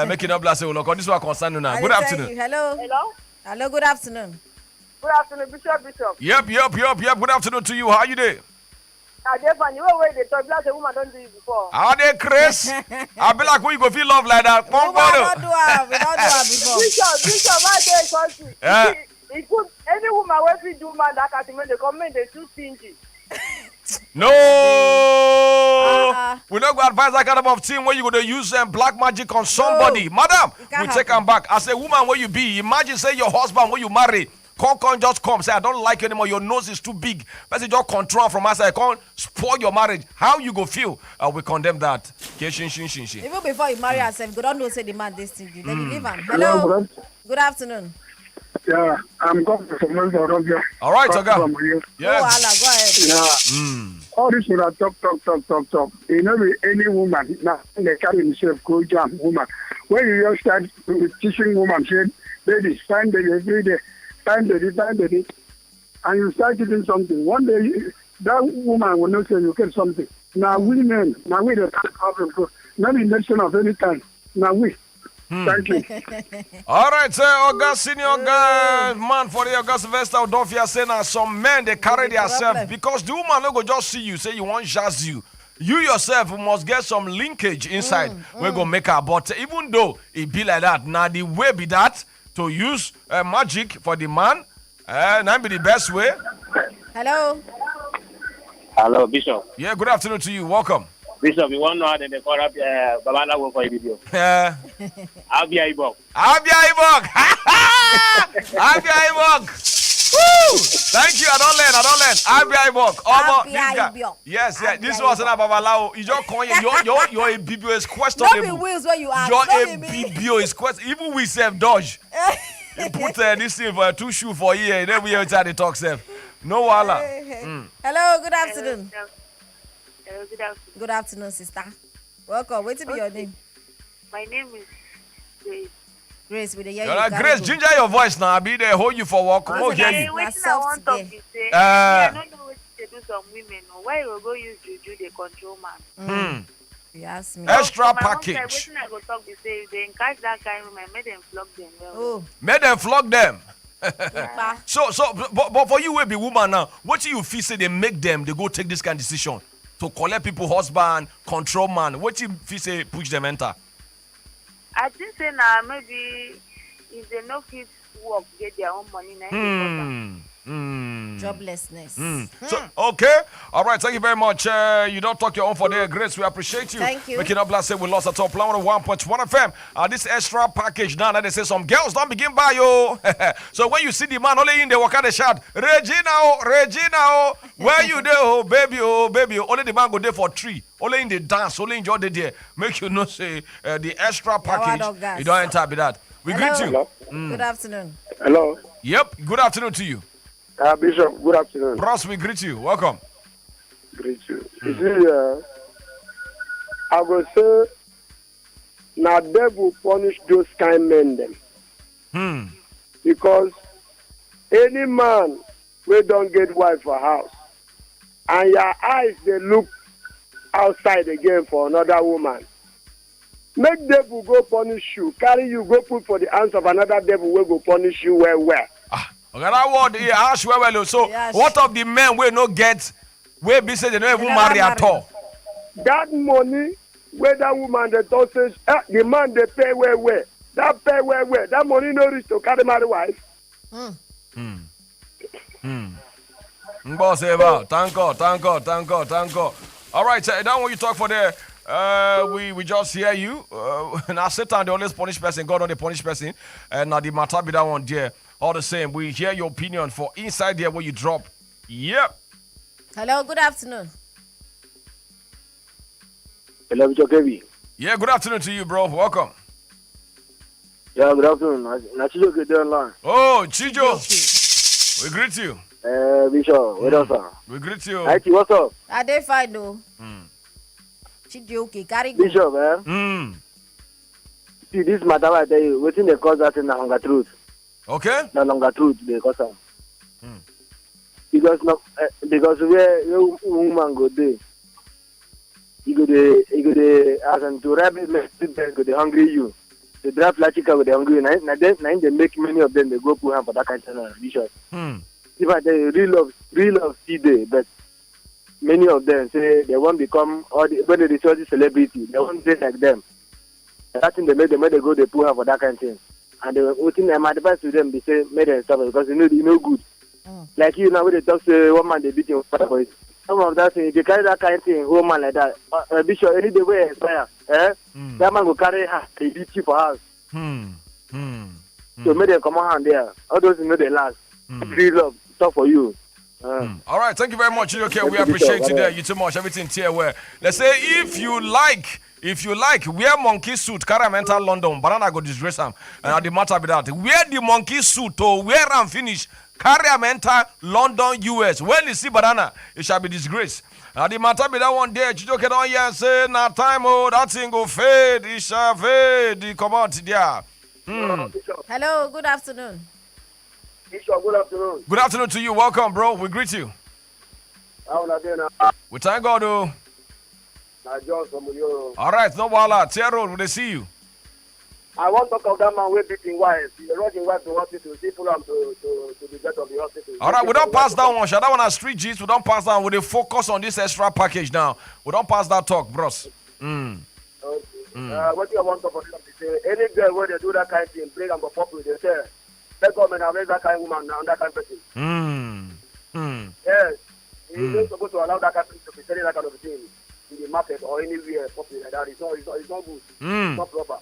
Making up last look. This one concern you now. Good afternoon. Hello, good afternoon. Good afternoon, Bishop. Yep. Good afternoon to you. How you doing? They talk like a woman don't do it before. How they Chris? I be like we go feel love like that. We don't do it before. Bishop, I tell you something. It could any woman when we do man that can make the comment they too stingy. No, we not go advise that kind of thing where you go to use black magic on somebody. Madam, we take them back. As a woman where you be, imagine say your husband where you marry. Can't just come say I don't like you anymore. Your nose is too big. Person just control from us. I can't spoil your marriage. How you go feel? We condemn that. Even before you marry yourself, you don't know say the man this thing. Then you leave him. Hello. Good afternoon. Yeah, I'm going from Monrovia. All right, Oga. Yes. Go ahead. Yeah. All this will talk. You know, any woman now they carry himself go jam woman. When you just start teaching woman, say, ladies, find baby every day. Find baby, and you start getting something. One day, that woman will not say you get something. Now we men, now we the problem. Not in nation of any kind. Now we. Thank you. All right, sir. August senior guy, man for the August Vesta Odofia saying that some men they carry themselves because the woman no go just see you say you want jazz you. You yourself must get some linkage inside. We go make her, but even though it be like that, now the way be that. To use magic for the man, that be the best way. Hello, Bishop. Yeah, good afternoon to you. Welcome. Bishop, you want to know how they call up Babalawo for a video? Yeah. Abia Ibok. Woo! Thank you. I don't learn. Abia Ibok. Yes. This was an Babalawo. You just call your BBO is questionable. Not be wheels where you are. Your BBO is questionable. Even we self dodge. You put this thing for 2 shoe for a year. Then we try to talk self. No wala. Hello. Good afternoon. Hello, good afternoon. Good afternoon, sister. Welcome. Wait to be your name. My name is Grace. Grace, with the Grace, ginger your voice now. I'll be there, hold you for walk. Come on, hear you. Wait, I want to say. I don't know what to do some women. Why you go use juju the control man? You ask me. Extra package. I go talk to say they catch that kind of woman, make them flog them well. Make them flog them. But for you, will be woman now. What do you feel say they make them? They go take this kind of decision to collect people husband, control man. What do you feel say push them enter? I think say now maybe if they no fit work, get their own money now. Joblessness. So, okay. All right. Thank you very much. You don't talk your own for their grace. We appreciate you. Thank you. Making up last say we lost at all. Plan 1.1 FM. This extra package now that they say some girls don't begin by you. So when you see the man only in the walk they shout, Regina, oh, Regina, oh, where you there, oh baby, oh baby. Only the man go there for 3. Only in the dance, only enjoy the day. Make you know say the extra package. You don't enter with that. We greet you. Good afternoon. Hello. Yep. Good afternoon to you. Bishop, good afternoon. Bros, we greet you. Welcome. Greet you. You see, I will say, now devil punish those kind men them. Because any man we don't get wife for house, and your eyes they look outside again for another woman. Make devil go punish you, carry you go put for the hands of another devil will go punish you well. Okay, that word here, ash well. So, what of the men we no get, we be say they don't even marry at all? That money, where that woman that does say, the man they pay well. That pay well. That money no reach to carry my wife. Boss, thank God. All right, that one you talk for there. We just hear you. Now Satan they always punish person, God don't they punish person. And now the matter be that one there. All the same, we hear your opinion for inside there where you drop. Yep. Hello, good afternoon. Hello, Mr. Kevin. Yeah, good afternoon to you, bro. Welcome. Yeah, good afternoon. Chijo get there online. Oh, Chijo. We greet you. Bishop, what else, sir? We greet you. Hi, what's up? I dey fine though. Chijoke, carry go. Bishop, See, this matter I tell you, waiting the cause that in the hunger truth. Okay. No longer truth, because because where woman go there, you go there as and to rabbit go they hungry you. They draft like chicken with the hungry. Now they make many of them they go put hand for that kind of Bishop. If I tell you real love see there, but many of them say they won't become when they reach the celebrity, they won't be like them. That's thing they go they put hand for that kind of thing. And my advice to them, they say, make them stop because you know good. Like you now, when they talk to one man, they beat him. Some of that thing, if you carry that kind of thing, home man like that, Bishop, any day way expire, that man will carry her, they beat you for house. So make them come on there. All those know they last. Free love, talk for you. All right, thank you very much. Okay, we appreciate you there. You too much. Everything here where let's say if you like, wear monkey suit, carry mental London, banana go disgrace him. And the matter be that. Wear the monkey suit to wear and finish, carry a mental London, US. When you see banana, it shall be disgrace. And the matter be that one day, you can on here say, now time, that thing go fade, it shall fade, the commodity there. Hello, good afternoon. Bishop, good afternoon. Good afternoon to you. Welcome, bro. We greet you. How are you? We thank God, oh. All right, no wala. Tear road, will they see you? I want to talk of that man who beat his wife. He rush his wife to hospital. See, pull him to the death of the hospital. All right, we don't pass that one. Shall that one as street G's? We don't pass that one. We focus on this extra package now. We don't pass that talk, bros. Okay. What you want to talk about? Any girl where they do that kind of thing, bring them for popular, they say, let government arrest that kind of woman now, that kind of person. Yes. You're not supposed to allow that kind of person to be selling that kind of thing in the market or anywhere popular like that. It's not good. It's not proper.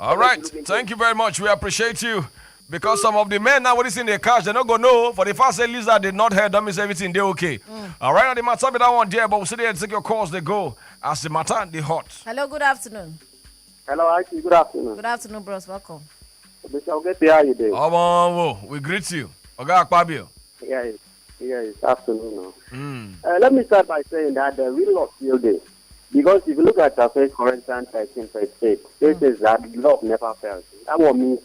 All right. Thank you very much. We appreciate you. Because some of the men now, what is in their cash, they're not going to know. For the first at least that did not hear, that means everything, they're okay. All right. Now, the matter be that one there, but we'll sit there and take your calls, they go. As the matter, they hot. Hello, good afternoon. Hello, Auntie. Good afternoon. Good afternoon, bros. Welcome. We greet you. Okay, Akpabio. Yes, afternoon. Let me start by saying that the real love still there. Because if you look at 1 Corinthians 13, verse 8, it says that love never fails. That one means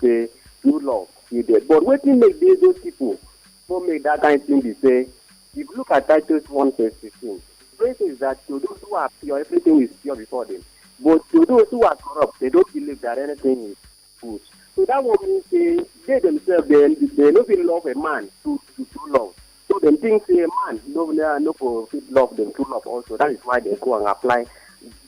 true love still there. But what make those people who make that kind of thing be say, if you look at Titus 1, verse 15, it says that to those who are pure, everything is pure before them. But to those who are corrupt, they don't believe that anything is food. So that one means they themselves, they no fit love a man to love. So them think say a man no go fit love them to love also. That is why they go and apply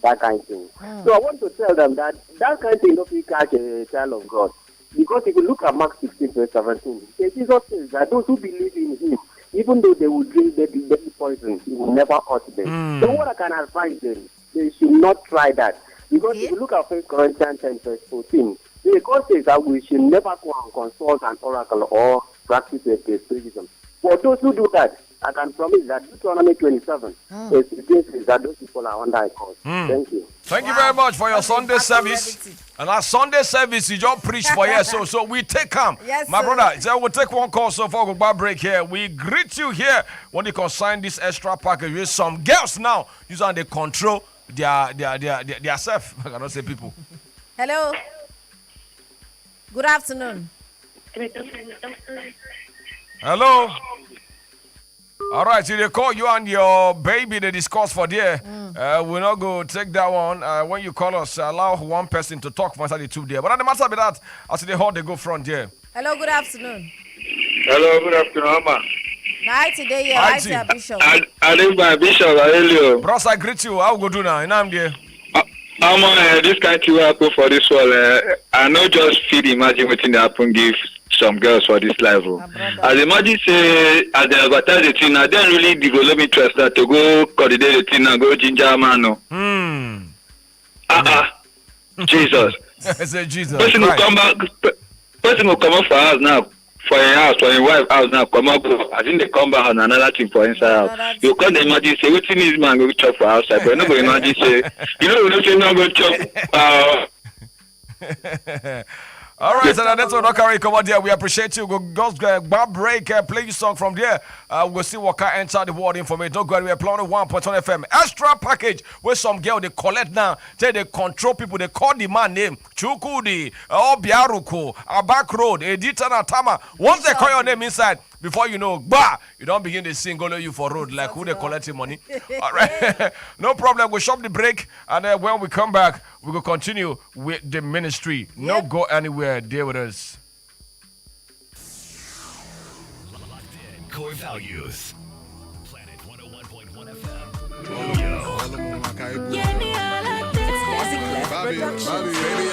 that kind of thing. So I want to tell them that kind of thing no fit catch a child of God. Because if you look at Mark 16 verse 17, Jesus says that those who believe in him, even though they will drink deadly poison, he will never hurt them. So what I can advise them, they should not try that. Because if you look at 1 Corinthians 10 verse 14, the God says that we should never go and consult an oracle or practice a spiritism. For those who do that, I can promise that Deuteronomy 27 is that those people are under a curse. Thank you. Thank you very much for your Sunday service. And our Sunday service, you just preach for you. So we take calm. Yes, my sir. brother, so we'll take one call so far we go break here. We greet you here when you consign this extra package with some girls now. Use and they control their self. I cannot say people. Hello. Good afternoon. Hello. All right, so they call you and your baby, they discuss for there. We're not going to take that one. When you call us, allow one person to talk for inside the two there. But on the matter of that, as they hold, they go front there. Hello, good afternoon. Hello, good afternoon, Mama. Night today, yeah. Night to Bishop. I live by Bishop, Aurelio. Bros, I greet you. How go do now? And I'm there. This kind of thing happen for this one. I know just feel imagine what thing happen give some girls for this level. As imagine say as they advertise the thing, I don't really develop interest that to go coordinate the thing and go ginger man. Jesus. I said Jesus. Person will come back. Person will come up for house now. For a house, for a wife house now, come up. I think they come back on another thing for inside house. You can't imagine say what thing is man go chop for outside, but nobody imagine say we don't say no go chop. All right, so that's what Kukere come out there. We appreciate you. Go grab break, play your song from there. We'll see what can enter the world information. Don't go. We are playing 1.1 FM extra package where some girl they collect now. They control people. They call the man name Chukudi, Obiaruko, Abak Road, Edita Natama. Once they call your name inside, before you know, you don't begin to sing all you for road like who they collecting money. All right, no problem. We'll shop the break, and then when we come back, we will continue with the ministry. No go anywhere. Deal with us. Core values. Planet 101.1 FM. Baby,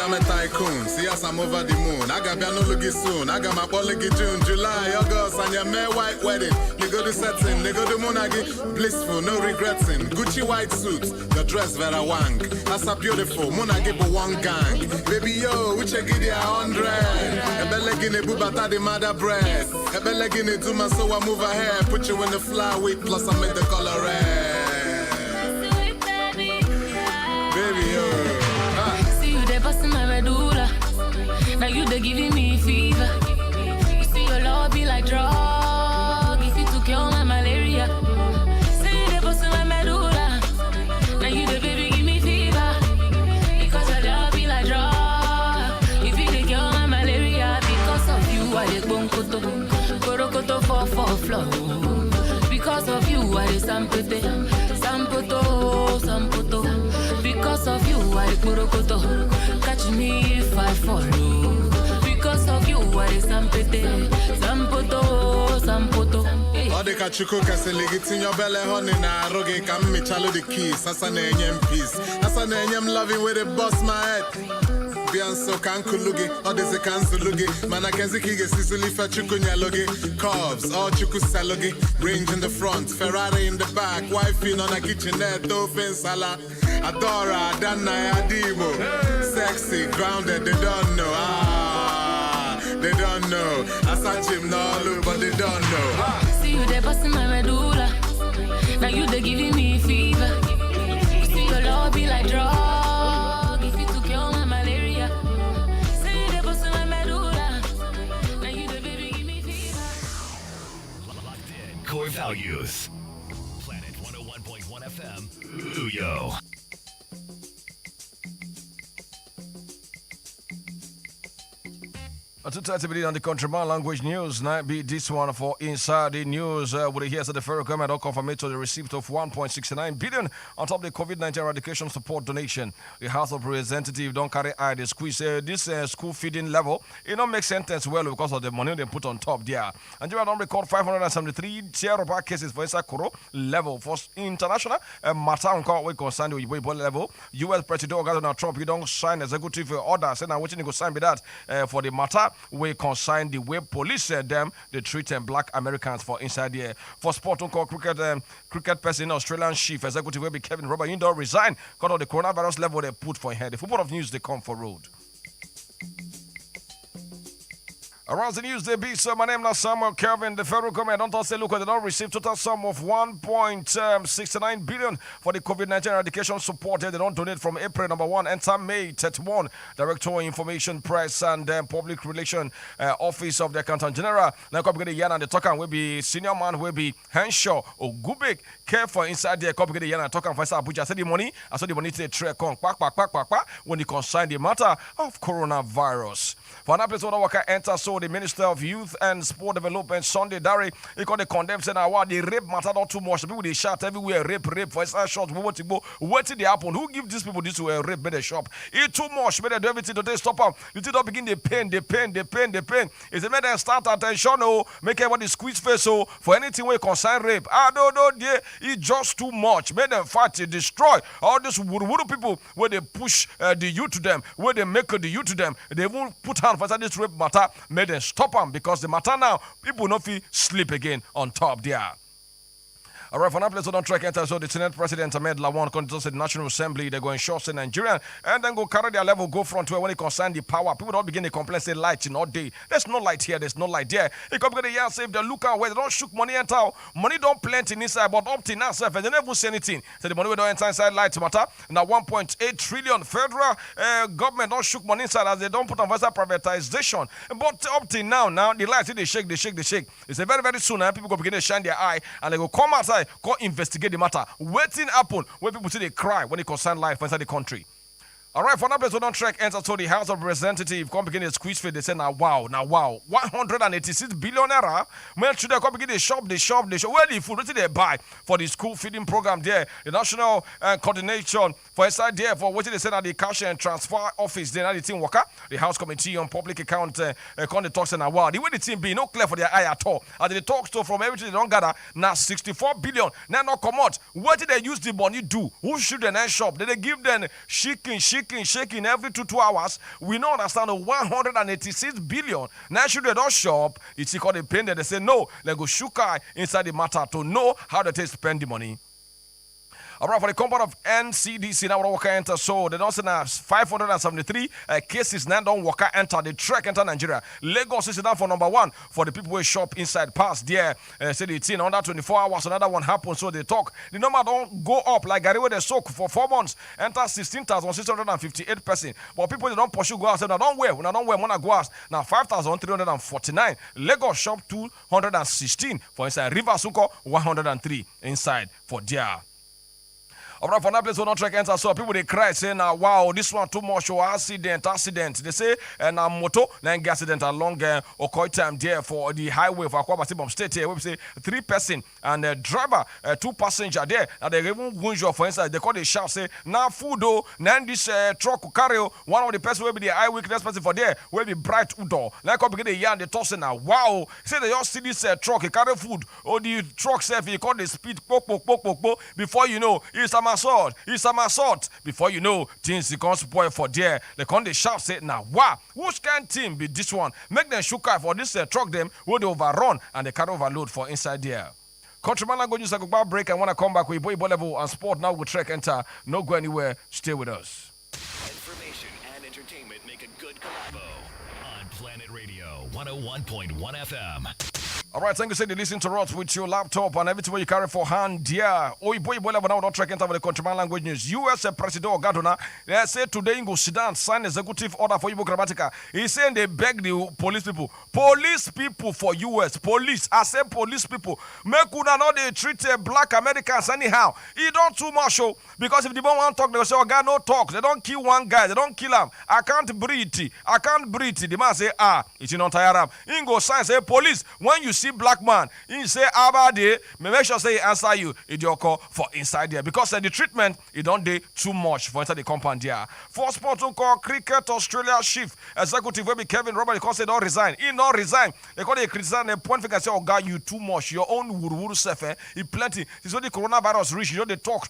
I'm a tycoon. See us, I'm over the moon. I got piano looking soon. I got my ball looking June, July, August, and your May white wedding. They go to setting, they go to Monagi. Blissful, no regretting. Gucci white suits, your dress very wank. That's a beautiful Monagi for one gang. Baby, yo, which I give you 100. A belleg in a bubata the mother bread. A belleg in a tuma, so I move ahead. Put you in the flyweight, plus I make the color red. Baby, yo. Busting my medulla. Now you they giving me fever. You see your love be like drug. If you to kill my malaria. Say you they busting my medulla. Now you the baby give me fever. Because your love be like drug. If you they kill my malaria. Because of you I dey bonkoto. Korokoto for flow. Because of you I dey sampote. Sampoto. Because of you I dey korokoto. Catch me if I follow. Because of you, I is Sampoto. All the kachuko kaseligit in your belly, honey, na roge kam me chalo the keys. As an enyem peace. As an enyem loving with it bust my head. Bianso can kulugi, or there's a canculugi. Manakenzi kige sisuli fa chukunyalogi. Cubs, all chuku salogi. Range in the front, Ferrari in the back. Wifey on a kitchenette, dolphin sala. Adora, Dana, Adimo. Sexy, grounded, they don't know. They don't know. I saw him no, but they don't know. See you they busting my medulla. Now you they giving me fever. You see your love be like drug. If you to kill my malaria. See you they busting my medulla. Now you the baby give me fever. Locked in. Core values. Planet 101.1 FM. Uyo. To 30 minutes on the Countryman Language News. Now be this one for Inside the News. With the the federal government will confirm to the receipt of 1.69 billion on top of the COVID-19 eradication support donation. The House of Representatives don't carry eye the squeeze. This school feeding level, it don't make sentence well because of the money they put on top there. Nigeria don't record 573 zero cases for inside Koro level. For international matter on call we concerned with Weibo level. U.S. President Donald Trump, you don't sign executive order. Saying now waiting to go sign with that for the matter. We consign the way police them they treat black Americans for inside there. For sport on call cricket person Australian chief executive will be Kevin Robert Indo resign because of the coronavirus level they put for him. The football of news they come for road. Around the news, they be so my name is Samuel Kelvin. The federal government don't say look, they don't receive total sum of 1.69 billion for the COVID-19 eradication support. They don't donate from April number 1 enter May 31. Director Information Press and Public Relation Office of the Accountant General. Now come get the yarn and the talker will be senior man will be Henshaw or Gubik. Care for inside there. Come get the yarn and talker for Abuja. I said the money. I saw the money to the tray con when they consign the matter of coronavirus. For another place, Waka enter so the Minister of Youth and Sport Development, Sunday Dari, he called the condemn saying, the rape matter not too much. People they shout everywhere, rape for inside shots. What did they happen? Who give these people this rape by the shop? It's too much. Better do everything today. Stop up. You did not begin the pain. It's a matter start attention. Oh, make everybody squeeze face. Oh, for anything we concern rape. I don't know, dear. It's just too much. Make them fight to destroy all these wuru people where they push the youth to them, where they make the youth to them. They won't put hand for this rape matter. Make them stop them because the matter now, people no feel sleep again on top there. All right, for now, please don't track enter. So the Senate President Ahmed Lawan conducts the National Assembly. They go ensure say Nigerian and then go carry their level, go front where when it concern the power. People don't begin to complain, say light in all day. There's no light here, there's no light there. It come get the year save the look out where they don't shook money enter. Money don't plenty inside, but up to now, sir, they never say anything. So the money we don't enter inside light matter. Now 1.8 trillion federal government don't shook money inside as they don't put on visa privatization. But up to now, the lights they shake. It's a very, very soon people go begin to shine their eye and they go come outside. Go investigate the matter. Waiting happen when people see they cry when they concern life inside the country. All right, for now, please don't track enter to the House of Representatives. Come begin the squeeze fit. They say now wow. 186 billion naira. When should they come begin the shop? Where the food? What did they buy for the school feeding program there? The national coordination for inside there for what they say at the cash and transfer office. Then the team worker, the House Committee on Public Account, the talks and wow. The way the team be no clear for their eye at all. And the talks to from everything they don't gather now 64 billion. Now not come out. What did they use the money do? Who should the next shop? Did they give them shaking every 2 hours? We don't understand the 186 billion. Now should they don't shop? It's called a pain that they say no. They go shook eye inside the matter to know how they spend the money. All right, for the compound of NCDC, now worker enter. So they don't say now 573 cases now don't worker enter. The trek enter Nigeria. Lagos is down for number 1 for the people who shop inside past there. Say the thing under 24 hours, another one happens. So they talk. The number don't go up like Gary where they soak for 4 months. Enter 16,658 person. But people they don't pursue go out. Say, don't wear. Wanna go out. Now 5,349. Lagos shop 216 for inside. River Suko 103 inside for there. All right, for that place, we don't track enter. So people they cry saying, wow, this one too much or accident. They say, and moto, then accident along Okoi time there for the highway for Akwa Batim State here. We say 3 person and a driver, 2 passenger there. And they even wound for instance. They call the shout say, now food though, now this truck carry one of the person will be the eyewitness person for there will be bright udo. Like up begin the yarn they toss now. Wow, say they just see this truck, he carry food or the truck self he call the speed pok before you know it's a assault. Before you know, things become spoil for there. They come the shout say, now wow, which kind team be this one? Make them shook out for this truck them will they overrun and they carry overload for inside there. Countryman language news, I go back break and when I come back with Boy level and sport now we'll trek enter. No go anywhere, stay with us. Information and entertainment make a good collabo on Planet Radio 101.1 FM. All right, thank you. Say they listen to us with your laptop and everything you carry for hand. Yeah. Oh, boy, level now. Don't track into the countryman language news. U.S. President Ogadona, they say today in go Sudan sign executive order for Igbo Grammatica. He's saying they beg the police people for U.S. police. I say police people. Make una not they treat black Americans anyhow. He don't too much show because if the one want talk, they will say, "Oh, God, no talk." They don't kill one guy. They don't kill him. I can't breathe. The man say, it's not tired. He go sign say police when you see black man, he say abade, make sure say he answer you in your call for inside there because the treatment it don't do too much for inside the compound there. For sports call cricket Australia chief executive will be Kevin Robert because they don't resign. He not resign. They call they criticize and point finger say, "Oh God, you too much. Your own wuru self, he plenty." It's when the coronavirus reach, you know they talk.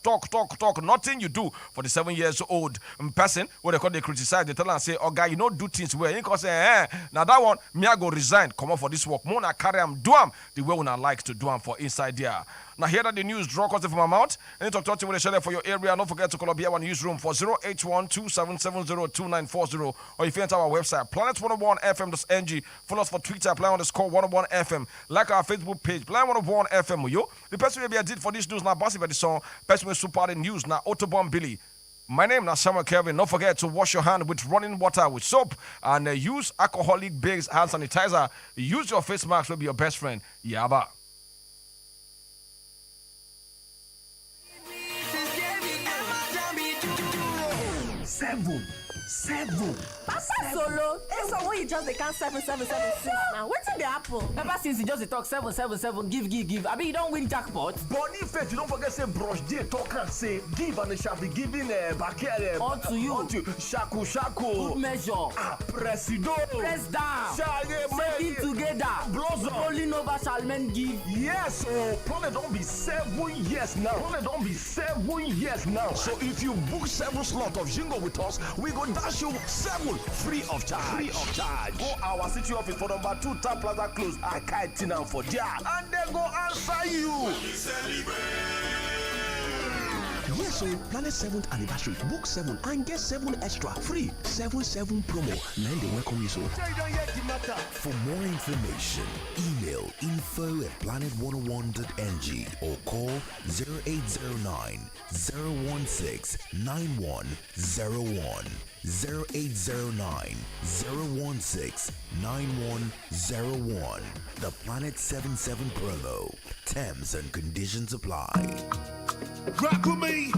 Nothing you do for the 7 years old person. What they call they criticize, they tell and say, "Oh God, you don't do things well." He can say, now that one me I go resign. Come on for this work. Mona carry am do am the way we like to do am for inside there. Now here that the news draw cause from my mouth. And talk to you share for your area. Don't forget to call up here one newsroom for 08127702940 or if you enter our website planet101fm.ng. Follow us for Twitter planet_101fm. Like our Facebook page planet101fm. Yo, the person will be a did for this news now. Bossy by the song. Person will super the news now. Autobomb Billy. My name is Samuel Kelvin. Don't forget to wash your hand with running water with soap and use alcoholic-based hand sanitizer. Use your face mask will be your best friend. Yaba. Seven. Papa Solo, it's when you just can't 7776 now. What's in the apple? Ever since you just talk 777, give. I mean, you don't win jackpot. Bonnie Fetch, you don't forget say brush day talk and say give and they shall be giving back here. On to you. Shaku. Good measure. Presido. Press down. Shaking together. Blossom. Rolling over shall men give. Yes, so Planet don't be 7 years now. So if you book 7 slots of Jingle with us, we go dash you 7 free of charge. Go our city office for number 2 Town Plaza Close. I can't now for there. And they go answer you. Yes, so Planet 7th anniversary. Book 7 and get 7 extra free. 7 promo. Now they welcome you so. For more information, email info@planet101.ng or call 0809 016 9101. 0809 016 9101. The Planet 77 promo. Terms and conditions apply. Rock with me.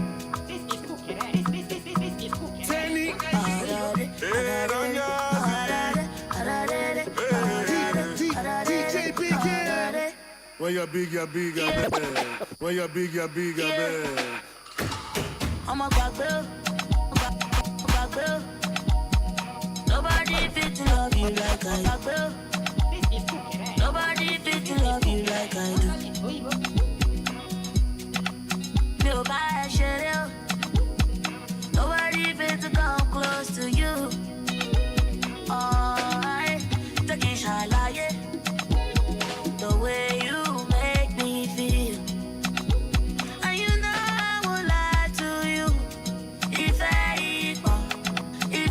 This is Kukere. Tenny. DJ Big. When you're big, I beg. When you're big, I beg. I'm a back bill. Nobody fit to love you like I do. Nobody fit to love you like I do. Nobody fit to come close to you. Taking shalaye, the way you make me feel. And you know I won't lie to you. If I equal you.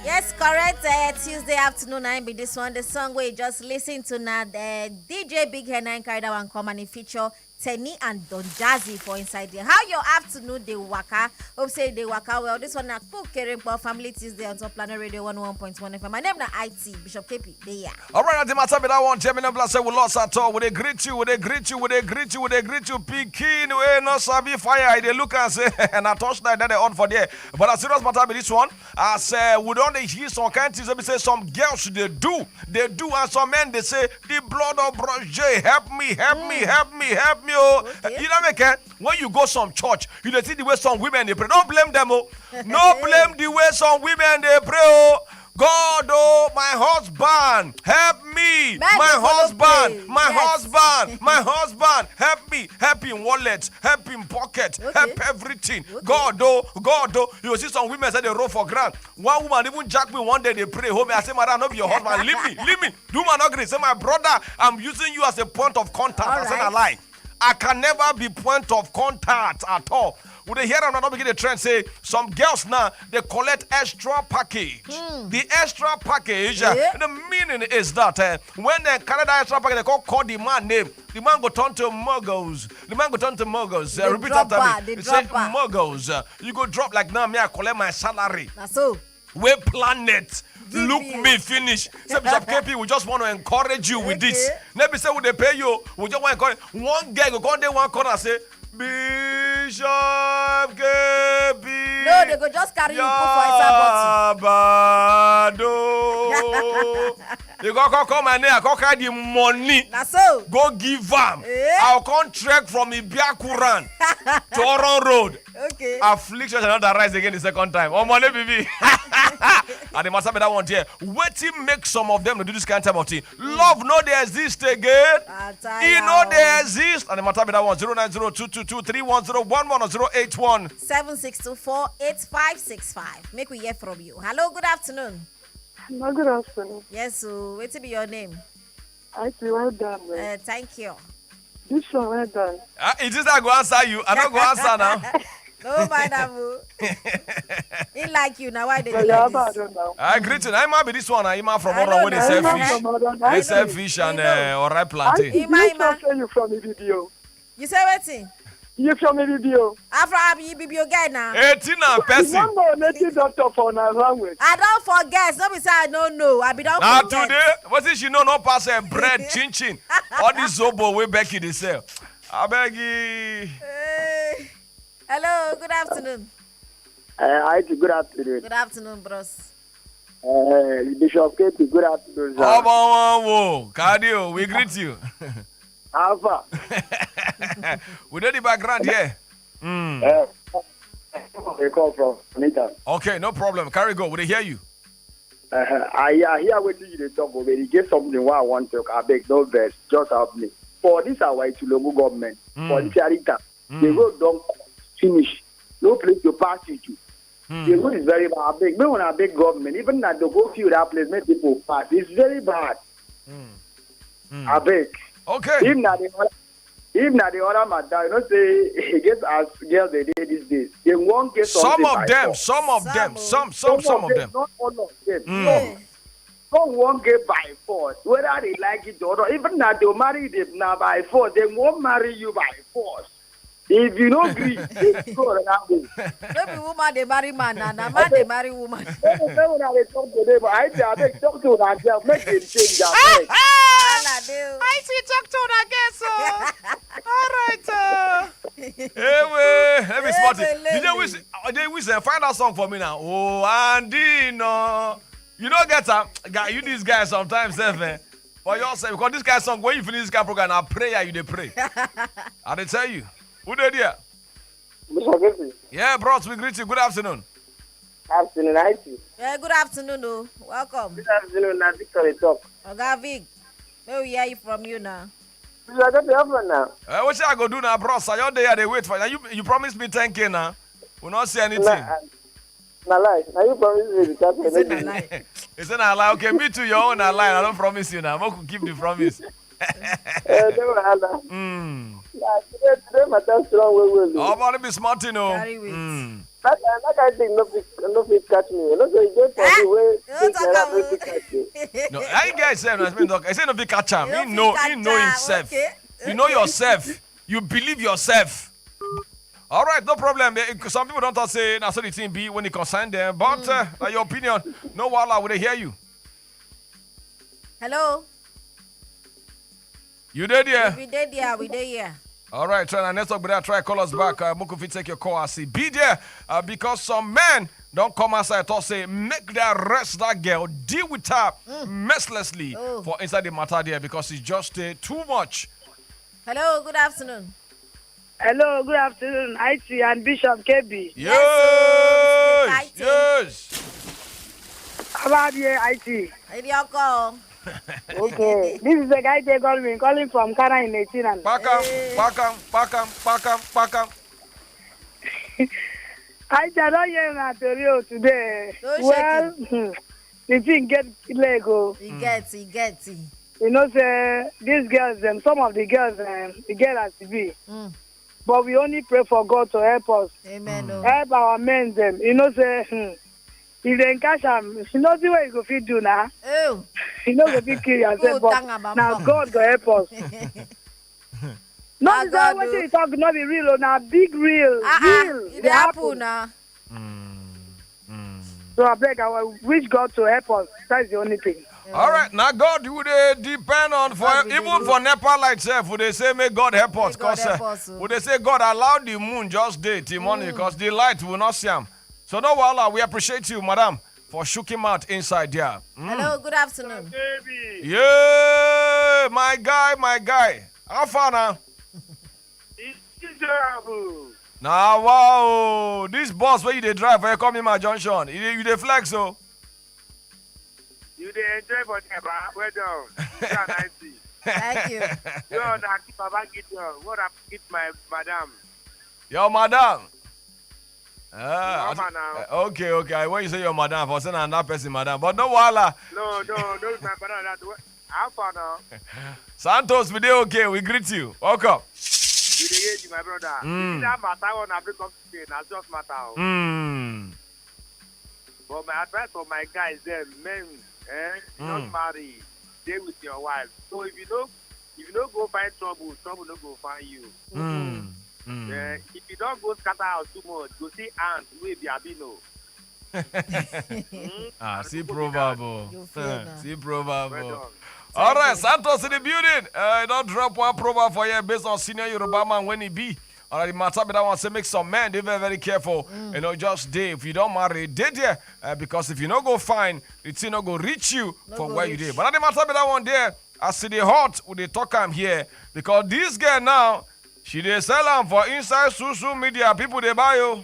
Yes, correct. Tuesday afternoon, I be this one. The song we just listened to now. DJ Big Hen and carried that one come and it feature Tenny and Don Jazzy for inside there. How your afternoon they waka? Hope say they waka well. This one na Kukere Mkpo Family Tuesday on Top Planet Radio 101.1 FM. My name na IT Bishop KP. There. All right, the matter that one, Gemini Blast, we lost at all. Would they greet you? Would they greet you? Would they greet you? Would they greet you? Peking, we no sabi fire. They look and say, and I touch that they on for there. But a serious matter with this one, as we don't hear some kind of things. They say some girls they do, and some men they say the blood of Bro J, help me, help me, help me, help me. Oh, okay. You know what I mean? When you go some church, you see the way some women they pray. Don't blame them. Oh, no blame the way some women they pray. Oh. God, oh, my husband, help me. My husband, my husband, help me. Help in wallet, help in pocket, help everything. Okay. God, oh, you see some women say they roll for ground. One woman even jack me one day, they pray home. I say, madam, not be your husband, leave me. Do man agree? Say, my brother, I'm using you as a point of contact. I said, I lie. I can never be point of contact at all. Would they hear another begin the trend say some girls now they collect extra package. The extra package, the meaning is that when they carry that extra package, they call the man name. The man go turn to muggles. Repeat after me. They say muggles. You go drop like now. Me I collect my salary. That's so. We planet. Look me finish. Say Bishop KP, we just want to encourage you with this. Maybe say we they pay you. We just want to encourage. One guy go come there one corner say Bishop KP. No, they go just carry you put for a bottle. You go call my name. I go carry the money. That's so. Go give them. I'll come trek from Ibiakuran to Oron Road. Okay. Affliction shall not arise again the second time. Oh, money, baby. And the master that one here. Waiting make some of them to do this kind of thing. Love no they exist again. You know they exist. And the matter that one 09022231011 or 081 76248565. Make we hear from you. Hello, good afternoon. No, good afternoon. Yes, so wait to be your name. I see, well done. Thank you. This one, well done. It is not go answer you. I don't go answer now. No, madam. He like you now. Why they do this? I greet you. I might be this one. I am from Oron where they sell fish. They sell fish and alright plantain. I say you from the video. You say what? You from the video. I'm from the video guy now. 18 and person. You don't know native doctor for our language. I don't forget. Don't be say I don't know. I be don't forget. Now today, what is she know no pass bread, chin. All this zobo way back in the sell. I beg you. Hello, good afternoon. Good afternoon. Good afternoon, bros. Bishop Katie, good afternoon, sir. Whoa, Cardio, we greet you. Alpha. We know the background here. They call from Anita. Okay, no problem. Carry go. Will they hear you? I hear what you talk about. He get something what I want to. I beg no verse. Just help me. For this our Tulomu government, for the charity, the road don't finish. No place to pass it to. The road is very bad. I beg. Me when I beg government, even at the go field that place, make people pass. It's very bad. I beg. Okay. If not the other matter, you know, say he gets as girls they did these days. They won't get some of them. Some of them. Not all of them. No. Some won't get by force. Whether they like it or not. Even now they'll marry them now by force. They won't marry you by force. If you don't agree, they go that way. Maybe woman they marry man and a man they marry woman. When I talk to them, I say I beg talk to themselves, make them change their mind. I see talk to them again, so. All right. Anyway, let me spot it. They wish find that song for me now. Oh, Andy, no. You don't get that. You these guys sometimes, for yourself, because this guy's song, when you finish this guy program, I pray you they pray. I they tell you. Who did here? Yeah, bros, we greet you. Good afternoon. Afternoon, I see. Yeah, good afternoon, oh. Welcome. Good afternoon, now Victor talk. Oga Vic, may we hear you from you now. You are going to have one now. What shall I go do now, bros? I all day they wait for you. You promised me 10K now. We'll not see anything. Na lie. Now you promise me the lie. It's not a lie. Okay, me too. Your own a lie. I don't promise you now. I'm going to keep the promise. Today matter strong way. Oh, but be smart, you know. That kind of thing no fit catch me. You know, so you get for the way catch me. No, I guys say I say no fit catch him. He know himself. Okay. You know yourself. You believe yourself. All right, no problem. Some people don't talk say that's what the thing be when it concern them. But your opinion, no wala, would they hear you? Hello. You did, yeah? We did, yeah. We did, yeah. All right, try and next up with that. Try call us back. Moko fit take your call. I see. Be there because some men don't come outside to say make that rest that girl deal with her mercilessly for inside the matter there because it's just too much. Hello. Good afternoon. Hello, good afternoon. IT and Bishop KB. Yes. Yes. How about you, IT? It's your call. Okay. This is the guy they call me, calling from Kara in 18. Pakam. I don't hear that today. Well, the thing get Lego. He gets it. You know, say, these girls, some of the girls, the girl has to be. But we only pray for God to help us. Amen. Help our men, them. You know, say, if they catch them, you know the way you go fit do now. Oh. You know the big kill yourself, but now God go help us. Not that what you talk, not be real, now big real. Real. It happen now. So I beg, I wish God to help us. That's the only thing. All right, now God would depend on even for Nepal itself. Would they say may God help us? Because would they say God allow the moon just day till morning because the light will not see him. So no wala, we appreciate you, madam, for shooking out inside there. Hello, good afternoon. Yeah, my guy. How far now? Now wow, this bus where you dey drive for you come in my junction. You dey flex so. You dey enjoy for them, well done. Thank you. Yo, na keep Baba Gideon. What up, keep my madam? Your madam. Now. Okay. When you say your madam, for saying another person madam, but no wala. No, it's my madam. How far now? Santos, we dey okay. We greet you. Welcome. You dey hear you, my brother. That matter on a break up today, na just matter. But my advice for my guys, men, don't marry, stay with your wife. So if you don't go find trouble no go find you. If you don't go scatter house too much, go see ants wey be abino. See proverb. See proverb. All right, Santos in the building. Don't drop one proverb for you based on senior Yoruba man when he be. All right, the matter but I want to make some men they very very careful. You know, just day if you don't marry, day there because if you not go find, it's not go reach you from where you did. But the matter but I want there, I see the hot with the talk I'm here because this girl now she they sell them for inside social media. People they buy you.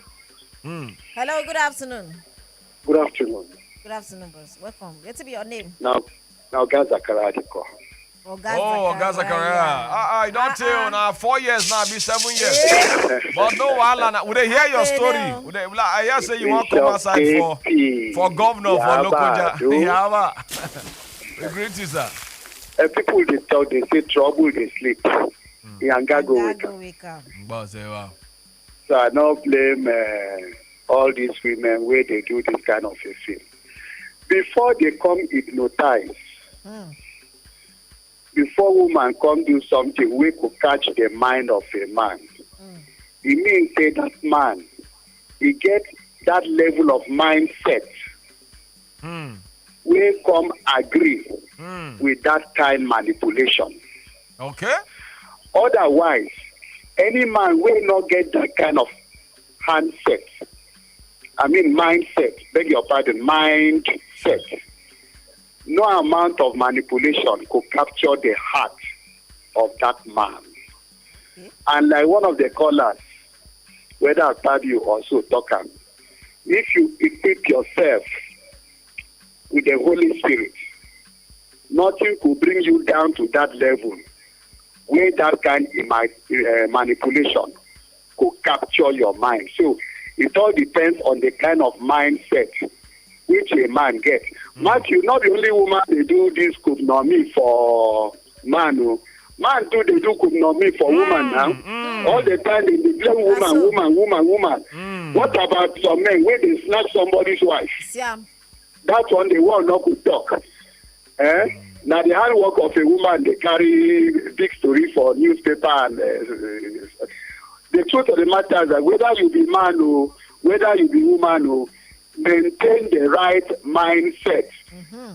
Hello, good afternoon. Good afternoon. Good afternoon, bros. Welcome. What's be your name? Now Gaza Karadiko. Gaza Korea. I don't tell you now. 4 years now, be 7 years. But no, Alan, would they hear your story? I hear say you want to come outside for governor for local. Yeah, we greet you, sir. People they talk, they say trouble, they sleep. Yanga go wake up. So I don't blame all these women where they do this kind of a thing. Before they come hypnotize. Before woman come do something, we could catch the mind of a man. It means say that man, he get that level of mindset. We come agree with that kind manipulation. Okay. Otherwise, any man will not get that kind of mindset. Beg your pardon, mindset. No amount of manipulation could capture the heart of that man. And like one of the callers, whether I tell you also talking, if you equip yourself with the Holy Spirit, nothing could bring you down to that level where that kind of manipulation could capture your mind. So it all depends on the kind of mindset which a man gets. Matthew, not the only woman they do this could not me for man. Oh. Man too, they do could not me for woman now. All the time they blame woman. What about some men where they snatch somebody's wife? Yeah. That's one they want not to talk. Now the hard work of a woman, they carry big story for newspaper and the truth of the matter is that whether you be man or whether you be woman or maintain the right mindset.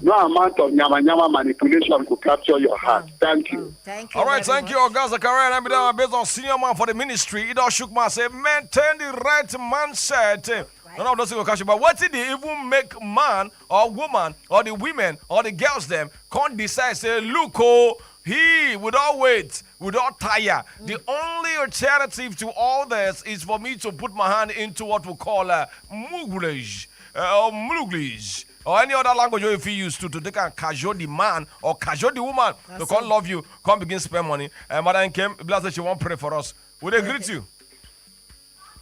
No amount of nyama manipulation could capture your heart. Thank you. Thank you. All right, thank you, Augusta Karen. I'm based on senior man for the ministry. It all shook man say maintain the right mindset. None of those things will catch you. But what did they even make man or woman or the women or the girls them can't decide say look he without wait, without tire. The only alternative to all this is for me to put my hand into what we call Muglish or Muglish. Or any other language if you use to they can casual the man or casual the woman to come love you, come begin spend money. And Madam Kim, bless that she won't pray for us. Would they greet you?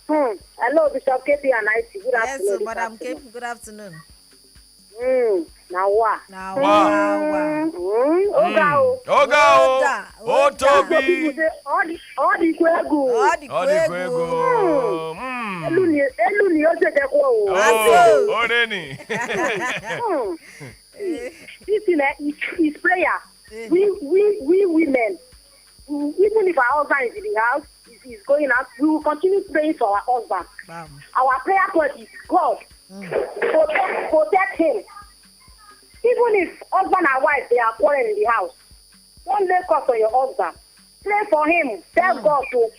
Hello, Bishop KP and I. Good Yes, afternoon. Madam Kim. Good afternoon. Now what? Oga Toby. All the kwegu. Eluni Ojekeko. Oreni. This is prayer. We women, even if our husband is in the house, is going out, we will continue praying for our husband. Our prayer point is God, protect him. Even if husband and wife they are quarreling in the house, don't lay curse on your husband. Pray for him. Tell God to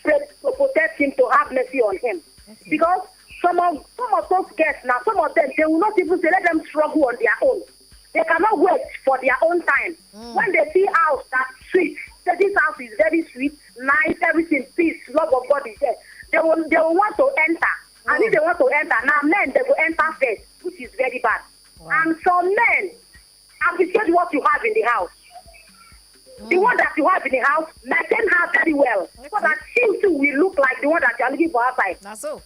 protect him, to have mercy on him. Because some of those guests now, some of them they will not even say let them struggle on their own. They cannot wait for their own time. When they see house that's sweet, say this house is very sweet, nice, everything, peace, love of God is there. They will want to enter. And if they want to enter, now men they will enter first, which is very bad. And some men appreciate what you have in the house. The one that you have in the house, maintain her very well. So that she too will look like the one that you are looking for outside. That's so.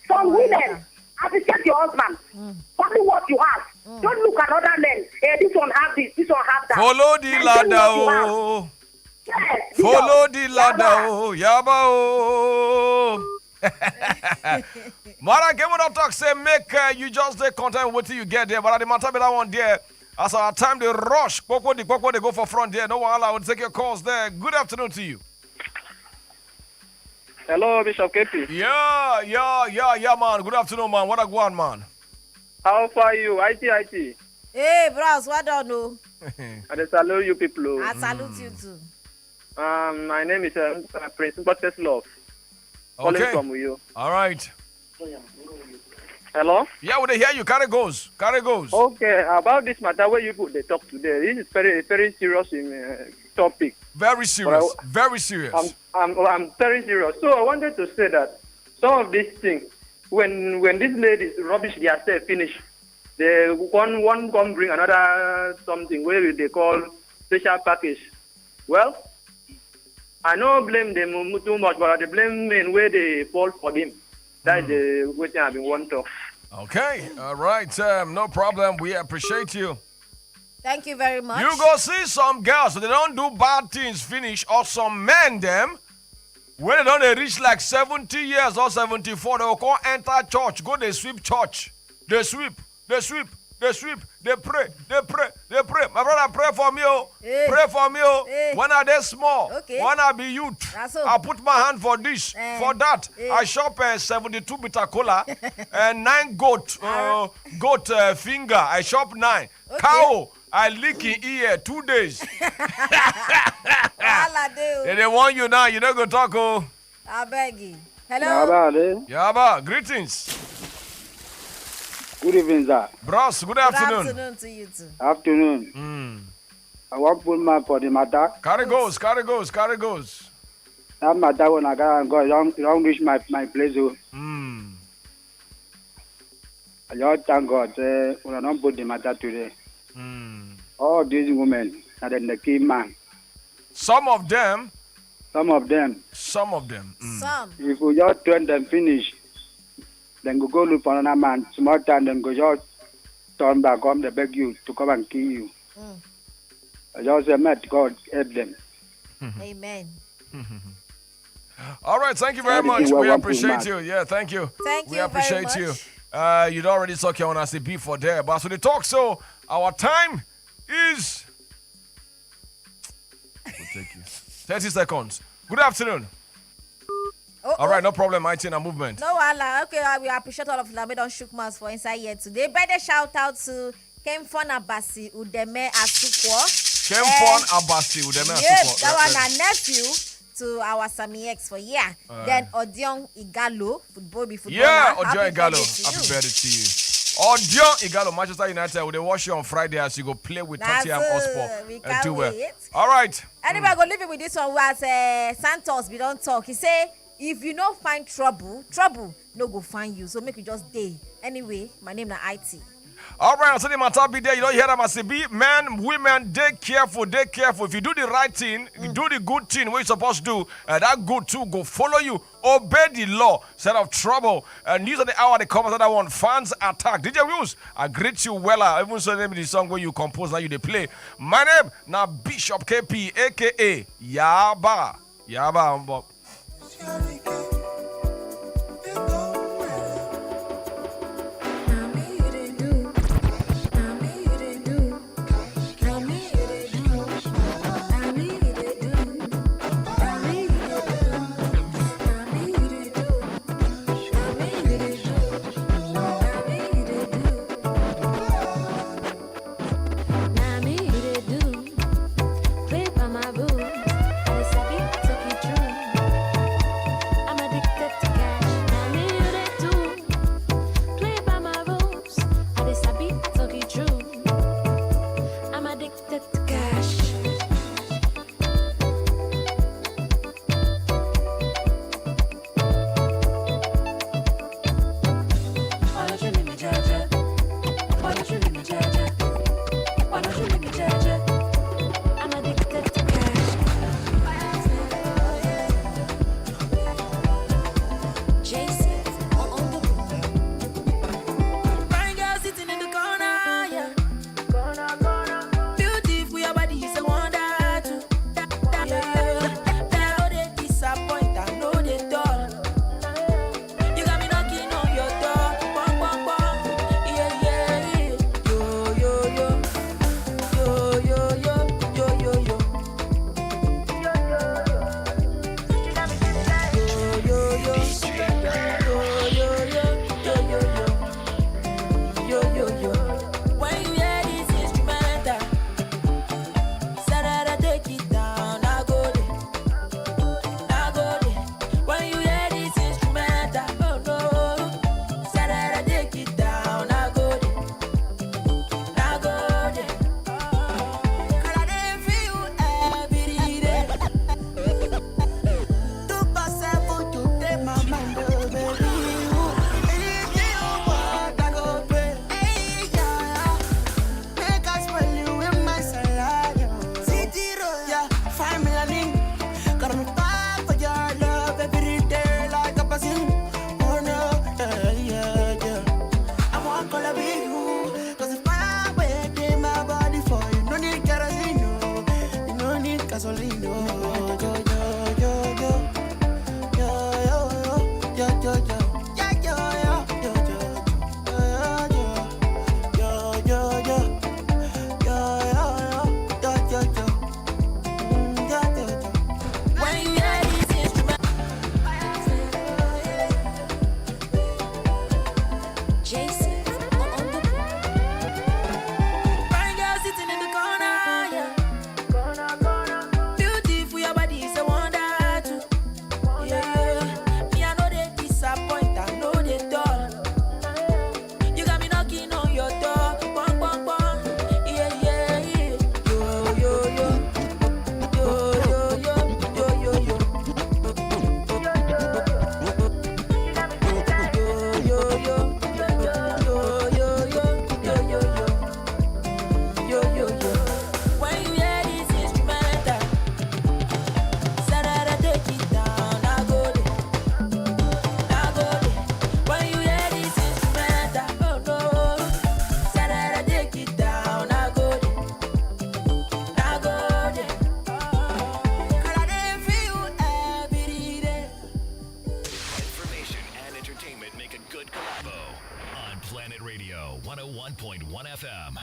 Some women appreciate your husband. Only what you have. Don't look at other men. Hey, this one have this one have that. Follow the ladder. Yes, follow the ladder. Yaba. Mara came on talk say make you just the content what you get there, but at the matter be that one there. As our time they rush, they go for front there. No one allowed to take your calls there. Good afternoon to you. Hello, Bishop KP. Yeah, man. Good afternoon, man. What a go on, man. How far are you? IT. Hey, bros, what don't know? I salute you people. I salute you too. My name is Prince Baptist Love. Calling from you. All right. Hello? Yeah, we hear you. Carry goes. Okay, about this matter where you put the talk today, this is very, very serious topic. Very serious. Very serious. I'm very serious. So I wanted to say that some of these things, when these ladies rubbish themselves finish, they one come bring another something where they call special package. Well, I don't blame them too much, but I blame men where they fall for them. That's the way I've been wanting to. Okay, all right, no problem. We appreciate you. Thank you very much. You go see some girls, so they don't do bad things finish, or some men them, when they don't reach like 70 years or 74, they will go enter church, go they sweep church. They sweep, they pray. My brother, pray for me, Pray for me, When are they small? When I be youth, I put my hand for this, for that. I shop 72 bitter cola and 9 goat finger. I shop 9. Cow, I lick in ear 2 days. They want you now. You don't go talk, I beg you. Hello. Yaba, greetings. Good evening, sir. Bros, good afternoon. Good afternoon to you too. Afternoon. I want to put my for the matter. Carry goes. That matter when I don't reach my place. I just thank God when I don't put the matter today. All these women are the key man. Some of them. Some of them. Some of them. Some. If we just turn them finish, then go look for another man. Small time, then go just turn back home. They beg you to come and kill you. I just say, "May God help them." Amen. All right, thank you very much. We appreciate you. Yeah, thank you. Thank we you appreciate very you. much. You'd already talk here on us before there, but so the talk. So our time is. We'll take you. 30 seconds. Good afternoon. All right, no problem. I a movement. No, Allah. Okay, we appreciate all of them. We don't shook mouths for inside here today. Better shout out to Kemfon Abasi Udeme Asukwo. Kemfon Abasi Udeme Asukwo. Yes, that one our nephew to our Sami X for Then Odion Igalo, footballer. Yeah, Odion Igalo. Happy birthday to you. Odion Igalo, Manchester United. Will they watch you on Friday as you go play with Tottenham Hotspur? We can't wait. All right. Anyway, I go leave it with this one. Was Santos? We don't talk. He say, if you don't find trouble no go find you. So make you just day. Anyway, my name na IT. All right, so the matter be there. You don't hear them as be men, women. They careful. If you do the right thing, you do the good thing. What you supposed to do, that good too go follow you. Obey the law. Set of trouble. And news of the hour. The comments that one fans attack. DJ Wills, I greet you well. Even so, name the song where you compose now you they play. My name now Bishop KP, aka Yaba. 101.1 FM.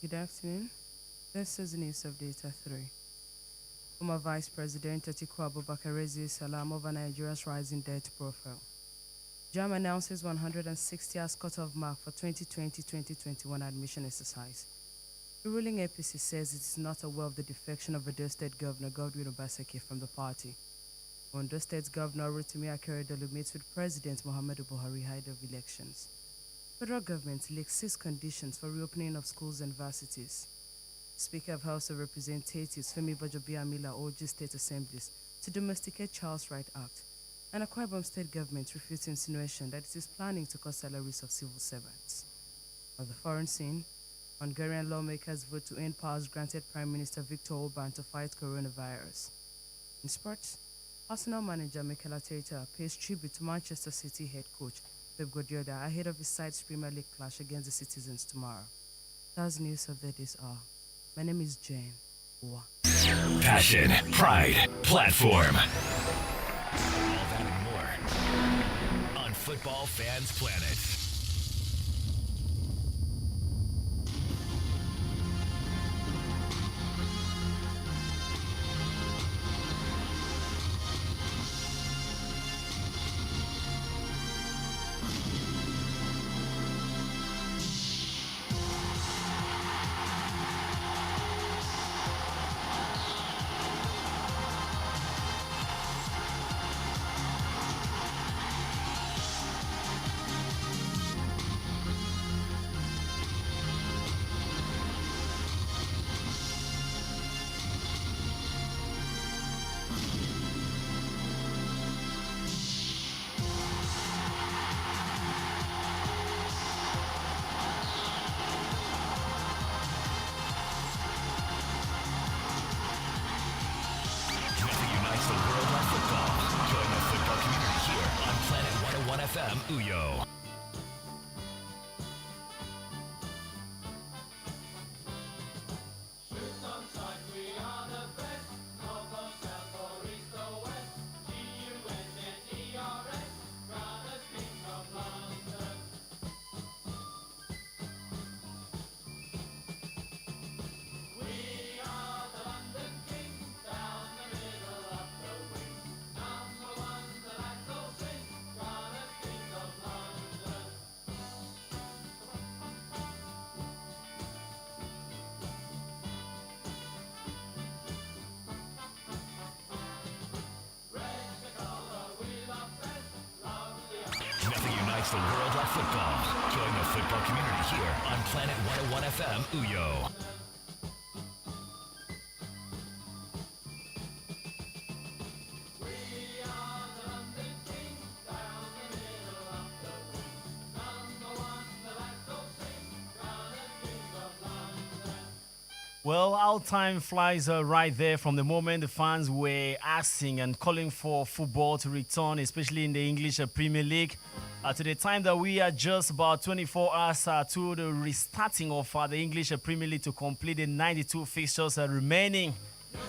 Good afternoon. This is the news of Data 3. Former Vice President Atiku Abubakar raises salam over Nigeria's rising debt profile. JAM announces 160 as cut-off mark for 2020-2021 admission exercise. The ruling APC says it is not aware of the defection of Edo State Governor Godwin Obaseki from the party. Ondo State Governor Rotimi Akeredolu meets with President Muhammadu Buhari ahead of elections. Federal government leaks 6 conditions for reopening of schools and universities. Speaker of House of Representatives Femi Bajobiamila urges state assemblies to domesticate Child's Right Act. And Akwa Ibom State government refutes insinuation that it is planning to cut salaries of civil servants. On the foreign scene, Hungarian lawmakers vote to end powers granted Prime Minister Viktor Orban to fight coronavirus. In sports, Arsenal manager Mikel Arteta pays tribute to Manchester City head coach Pep Guardiola ahead of his side's Premier League clash against the Citizens tomorrow. That's news of the this hour. My name is Jane. Passion, pride, platform. All that and more on Football Fans Planet. Uyo. The world of football. Join the football community here on Planet 101 FM Uyo. Well, our time flies right there from the moment the fans were asking and calling for football to return, especially in the English Premier League. To the time that we are just about 24 hours to the restarting of the English Premier League to complete the 92 fixtures remaining.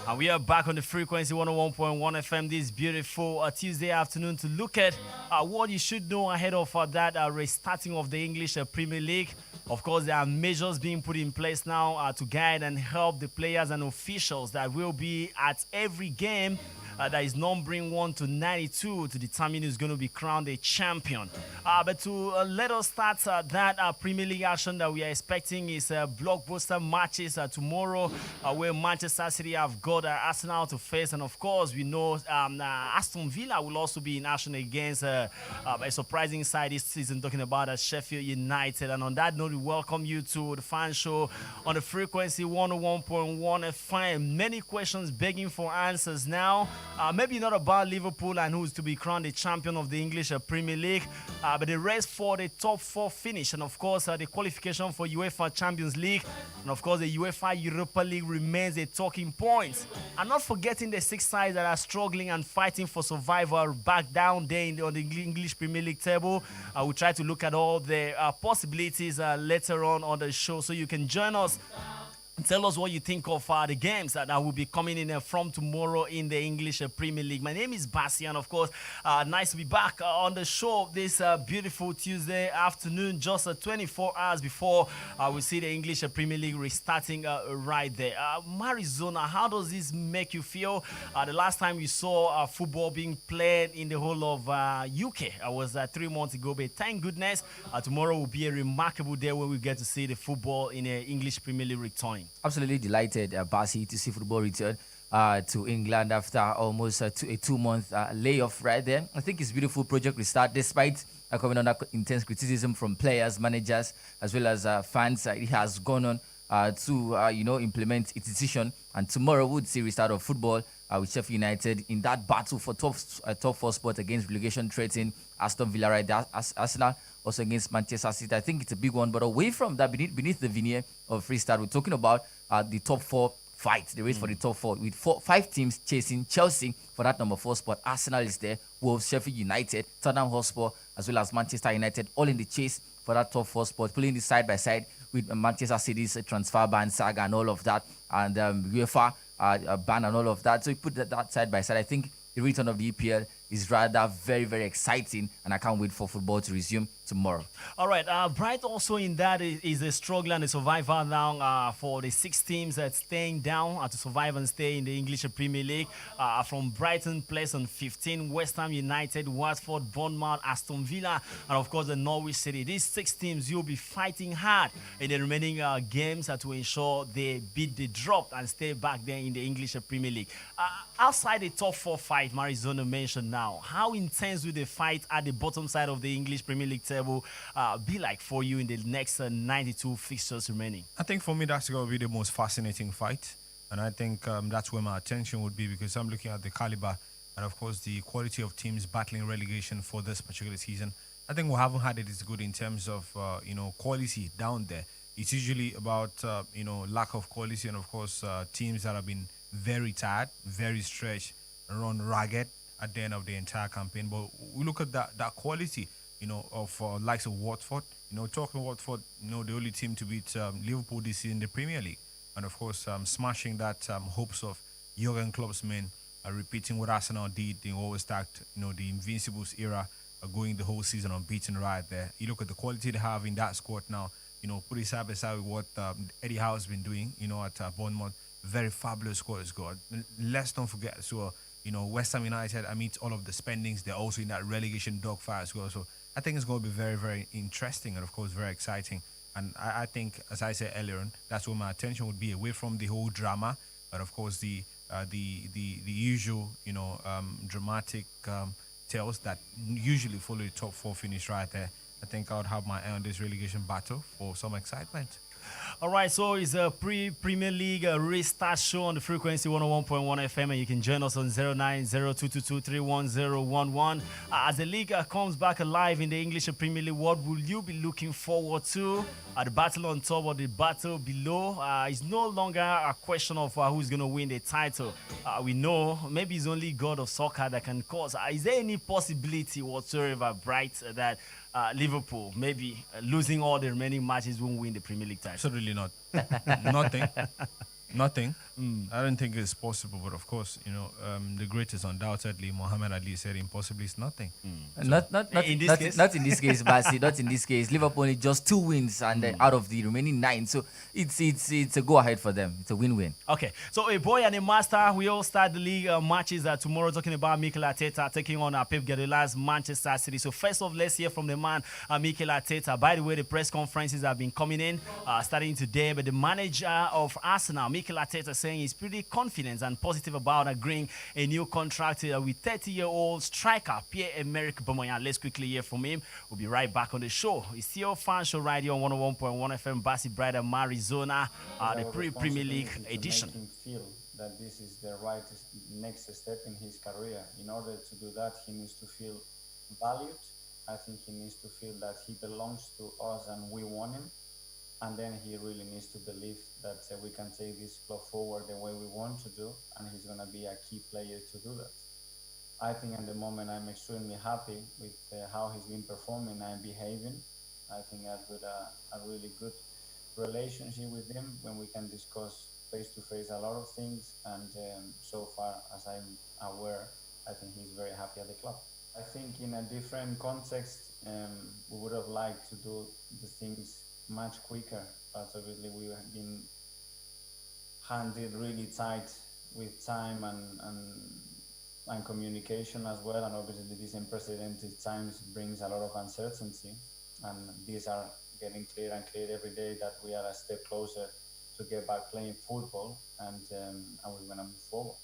And we are back on the frequency 101.1 FM this beautiful Tuesday afternoon to look at what you should know ahead of that restarting of the English Premier League. Of course, there are measures being put in place now to guide and help the players and officials that will be at every game that is numbering 1 to 92 to determine who's going to be crowned a champion. But to let us start that Premier League action that we are expecting is blockbuster matches tomorrow where Manchester City have got Arsenal to face. And of course, we know Aston Villa will also be in action against a surprising side this season, talking about Sheffield United. And on that note, we welcome you to the fan show on the frequency 101.1 FM. Many questions begging for answers now. Maybe not about Liverpool and who's to be crowned the champion of the English Premier League, but the race for the top 4 finish, and of course the qualification for UEFA Champions League, and of course the UEFA Europa League remains a talking point. And not forgetting the 6 sides that are struggling and fighting for survival back down there on the English Premier League table. We'll try to look at all the possibilities later on the show, so you can join us Tell us what you think of the games that will be coming in from tomorrow in the English Premier League. My name is Basi, and of course, nice to be back on the show this beautiful Tuesday afternoon, just 24 hours before we see the English Premier League restarting right there. Marizona, how does this make you feel? The last time you saw football being played in the whole of UK was 3 months ago, but thank goodness tomorrow will be a remarkable day when we get to see the football in the English Premier League returning. Absolutely delighted, Basi, to see football return to England after almost a 2-month layoff right there. I think it's a beautiful project restart, despite coming under intense criticism from players, managers, as well as fans. It has gone on to implement its decision. And tomorrow we'll see restart of football with Sheffield United in that battle for top 4 spot against relegation threatening Aston Villa right there. Arsenal also against Manchester City. I think it's a big one. But away from that, beneath the veneer of restart, we're talking about the top 4 fight, the race for the top 4, with 5 teams chasing Chelsea for that number 4 spot. Arsenal is there, Wolves, Sheffield United, Tottenham Hotspur, as well as Manchester United, all in the chase for that top 4 spot, pulling this side by side with Manchester City's transfer ban saga and all of that, and UEFA ban and all of that. So you put that side by side. I think the return of the EPL is rather very, very exciting, and I can't wait for football to resume tomorrow. All right, Bright also in that is a struggle and a survivor now for the 6 teams that staying down to survive and stay in the English Premier League. From Brighton place on 15, West Ham United, Watford, Bournemouth, Aston Villa, and of course the Norwich City. These 6 teams you'll be fighting hard in the remaining games to ensure they beat the drop and stay back there in the English Premier League. Outside the top 4 fight Marizona mentioned now, how intense will the fight at the bottom side of the English Premier League table be like for you in the next 92 fixtures remaining? I think for me that's going to be the most fascinating fight, and I think that's where my attention would be, because I'm looking at the caliber and of course the quality of teams battling relegation for this particular season. I think we haven't had it as good in terms of quality down there. It's usually about lack of quality, and of course teams that have been very tired, very stretched, and run ragged at the end of the entire campaign. But we look at that quality, of likes of Watford. Talking Watford, the only team to beat Liverpool this season in the Premier League, and of course smashing that hopes of Jurgen Klopp's men, repeating what Arsenal did in what was stacked, the Invincibles era, going the whole season unbeaten right there. You look at the quality they have in that squad now. Put it side by side with what Eddie Howe has been doing, at Bournemouth. Very fabulous squad has got. Let's not forget, so West Ham United, amidst all of the spendings, they're also in that relegation dogfight as well. So I think it's going to be very, very interesting and of course very exciting. And I think, as I said earlier on, that's where my attention would be, away from the whole drama, but of course the usual dramatic tales that usually follow the top 4 finish right there. I think I would have my eye on this relegation battle for some excitement. All right, so it's a pre-Premier League restart show on the frequency 101.1 FM, and you can join us on 09022231011. As the league comes back alive in the English Premier League, what will you be looking forward to? The battle on top or the battle below? It's no longer a question of who's going to win the title. We know maybe it's only God of soccer that can cause. Is there any possibility whatsoever, Bright, that Liverpool, maybe losing all the remaining matches, won't win the Premier League title? Absolutely not. Nothing. I don't think it's possible, but of course, the greatest, undoubtedly, Muhammad Ali said, impossible is nothing. So, not in this case. Not in this case, Basi. Not in this case. Liverpool only just 2 wins and out of the remaining 9. So it's a go ahead for them. It's a win-win. Okay. So a boy and a master. We all start the league matches tomorrow. Talking about Mikel Arteta taking on Pep Guardiola's Manchester City. So first off, let's hear from the man Mikel Arteta. By the way, the press conferences have been coming in starting today. But the manager of Arsenal, Mikel Arteta, saying he's pretty confident and positive about agreeing a new contract with 30-year-old striker Pierre-Emerick Aubameyang. Let's quickly hear from him. We'll be right back on the show. It's still Fan Show right here on 101.1 FM, Basi Bright and Marizona, the pre-Premier League edition. Make him feel that this is the right next step in his career. In order to do that, he needs to feel valued. I think he needs to feel that he belongs to us and we want him. And then he really needs to believe that we can take this club forward the way we want to do, and he's going to be a key player to do that. I think at the moment I'm extremely happy with how he's been performing and behaving. I think I've got a really good relationship with him when we can discuss face to face a lot of things. And so far, as I'm aware, I think he's very happy at the club. I think in a different context, we would have liked to do the things much quicker, but obviously we have been handed really tight with time and communication as well. And obviously these unprecedented times brings a lot of uncertainty, and these are getting clearer and clearer every day that we are a step closer to get back playing football, and we're going to move forward.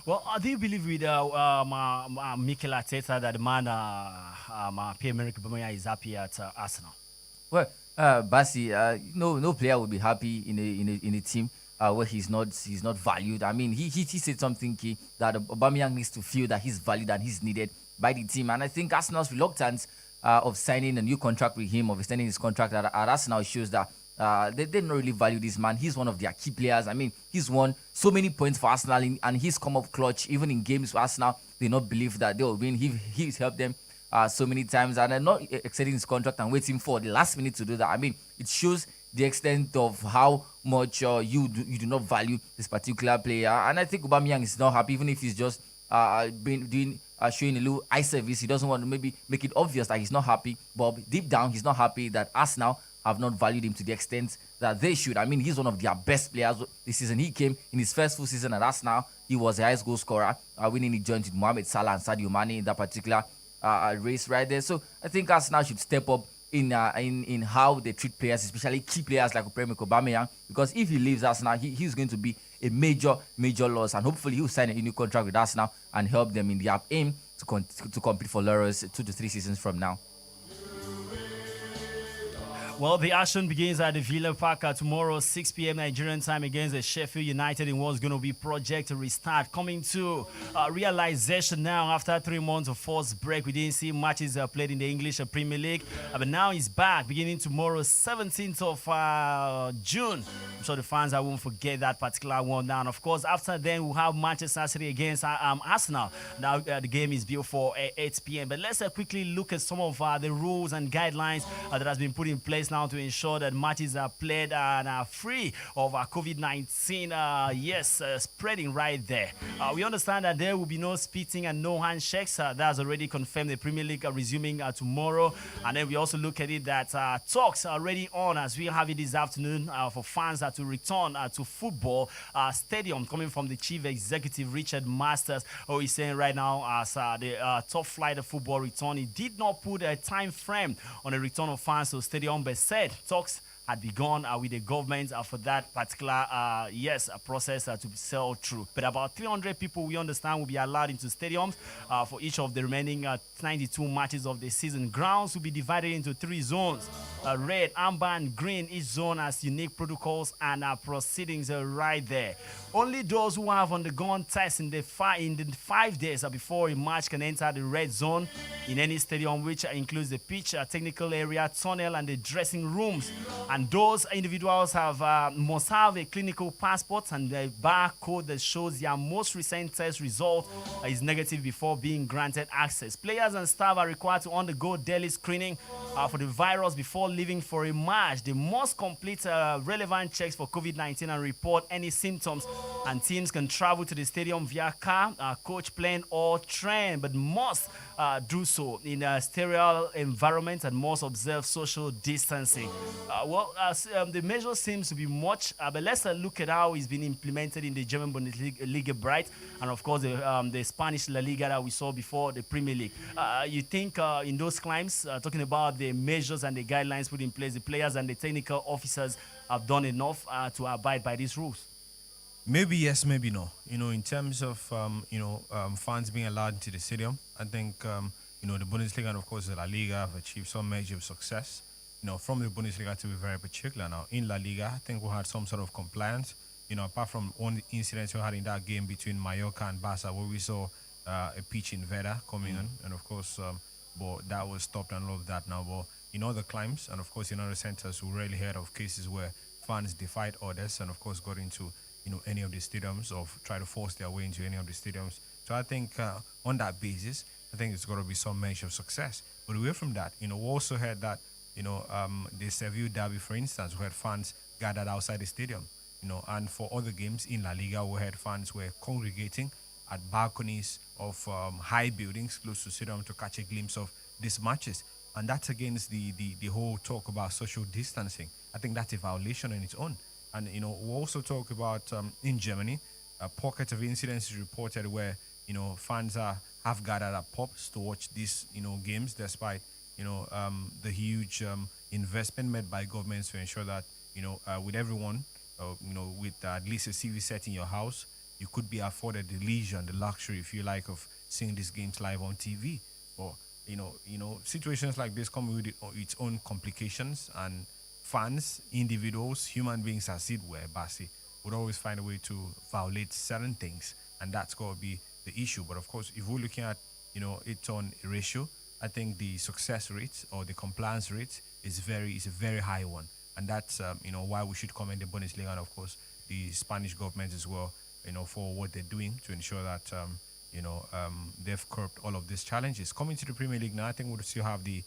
Well, do you believe with Mikel Arteta that the man, Pierre-Emerick Aubameyang, is happy at Arsenal? Well, Basi, no player would be happy in a team where he's not valued. I mean, he said something key that Aubameyang needs to feel that he's valued and he's needed by the team. And I think Arsenal's reluctance of signing a new contract with him, of extending his contract at Arsenal, shows that they don't really value this man. He's one of their key players. I mean, he's won so many points for Arsenal, and he's come up clutch even in games for Arsenal. They not believe that they will win. He's helped them so many times, and not extending his contract and waiting for the last minute to do that. I mean, it shows the extent of how much you do not value this particular player. And I think Aubameyang is not happy, even if he's just showing a little eye service. He doesn't want to maybe make it obvious that he's not happy, but deep down he's not happy that Arsenal have not valued him to the extent that they should. I mean, he's one of their best players this season. He came in his first full season at Arsenal. He was the highest goal scorer, winning the joint with Mohamed Salah and Sadio Mane in that particular race right there. So I think Arsenal should step up in how they treat players, especially key players like Pierre-Emerick Aubameyang, because if he leaves Arsenal, he's going to be a major loss, and hopefully he'll sign a new contract with Arsenal and help them in their aim to compete for laurels 2 to 3 seasons from now. Well, the action begins at the Villa Park tomorrow, 6 p.m. Nigerian time, against the Sheffield United in what's going to be Project Restart. Coming to realization now after 3 months of forced break. We didn't see matches played in the English Premier League, but now he's back beginning tomorrow, 17th of June. I'm sure the fans won't forget that particular one now. And of course, after then, we'll have Manchester City against Arsenal. Now, the game is built for 8 p.m. But let's quickly look at some of the rules and guidelines that has been put in place now to ensure that matches are played and are free of COVID-19 spreading right there. We understand that there will be no spitting and no handshakes. That's already confirmed. The Premier League are resuming tomorrow. And then we also look at it that talks are already on as we have it this afternoon for fans to return to football stadium, coming from the Chief Executive Richard Masters, who is saying right now as the top flight of football return. He did not put a time frame on the return of fans to stadium, but said talks had begun with the government for that particular process to be sailed through. But about 300 people, we understand, will be allowed into stadiums for each of the remaining 92 matches of the season. Grounds will be divided into 3 zones: red, amber, and green. Each zone has unique protocols and proceedings right there. Only those who have undergone tests in the 5 days before a match can enter the red zone in any stadium, which includes the pitch, technical area, tunnel, and the dressing rooms. And those individuals must have a clinical passport and a barcode that shows their most recent test result is negative before being granted access. Players and staff are required to undergo daily screening for the virus before leaving for a match. They must complete relevant checks for COVID-19 and report any symptoms. And teams can travel to the stadium via car, coach, plane, or train, but must do so in a sterile environment and must observe social distancing. The measure seems to be much, but let's look at how it's been implemented in the German Bundesliga, Bright, and of course the Spanish La Liga that we saw before the Premier League. You think in those climes, talking about the measures and the guidelines put in place, the players and the technical officers have done enough to abide by these rules? Maybe yes, maybe no. In terms of fans being allowed into the stadium, I think the Bundesliga and of course the La Liga have achieved some measure of success. From the Bundesliga, to be very particular now, in La Liga, I think we had some sort of compliance. Apart from one incident we had in that game between Mallorca and Barca, where we saw a pitch invader coming in, and of course, but that was stopped and all of that now. But in other climes, and of course in other centers, we rarely heard of cases where fans defied orders and of course got into any of the stadiums or try to force their way into any of the stadiums. So I think on that basis, I think it's got to be some measure of success. But away from that, we also heard that the Seville derby, for instance, we had fans gathered outside the stadium. And for other games in La Liga, we had fans were congregating at balconies of high buildings close to stadium to catch a glimpse of these matches. And that's against the whole talk about social distancing. I think that's a violation on its own. And, we also talk about in Germany, a pocket of incidents is reported where, fans have gathered at pubs to watch these, games despite, the huge investment made by governments to ensure that, with everyone, with at least a CV set in your house, you could be afforded the leisure and the luxury, if you like, of seeing these games live on TV. But, situations like this come with its own complications, and fans, individuals, human beings as it were, Basi, would always find a way to violate certain things, and that's got to be the issue. But of course, if we're looking at, it on a ratio, I think the success rate or the compliance rate is a very high one. And that's, why we should commend the Bundesliga and, of course, the Spanish government as well, for what they're doing to ensure that, they've curbed all of these challenges. Coming to the Premier League now, I think we'll still have the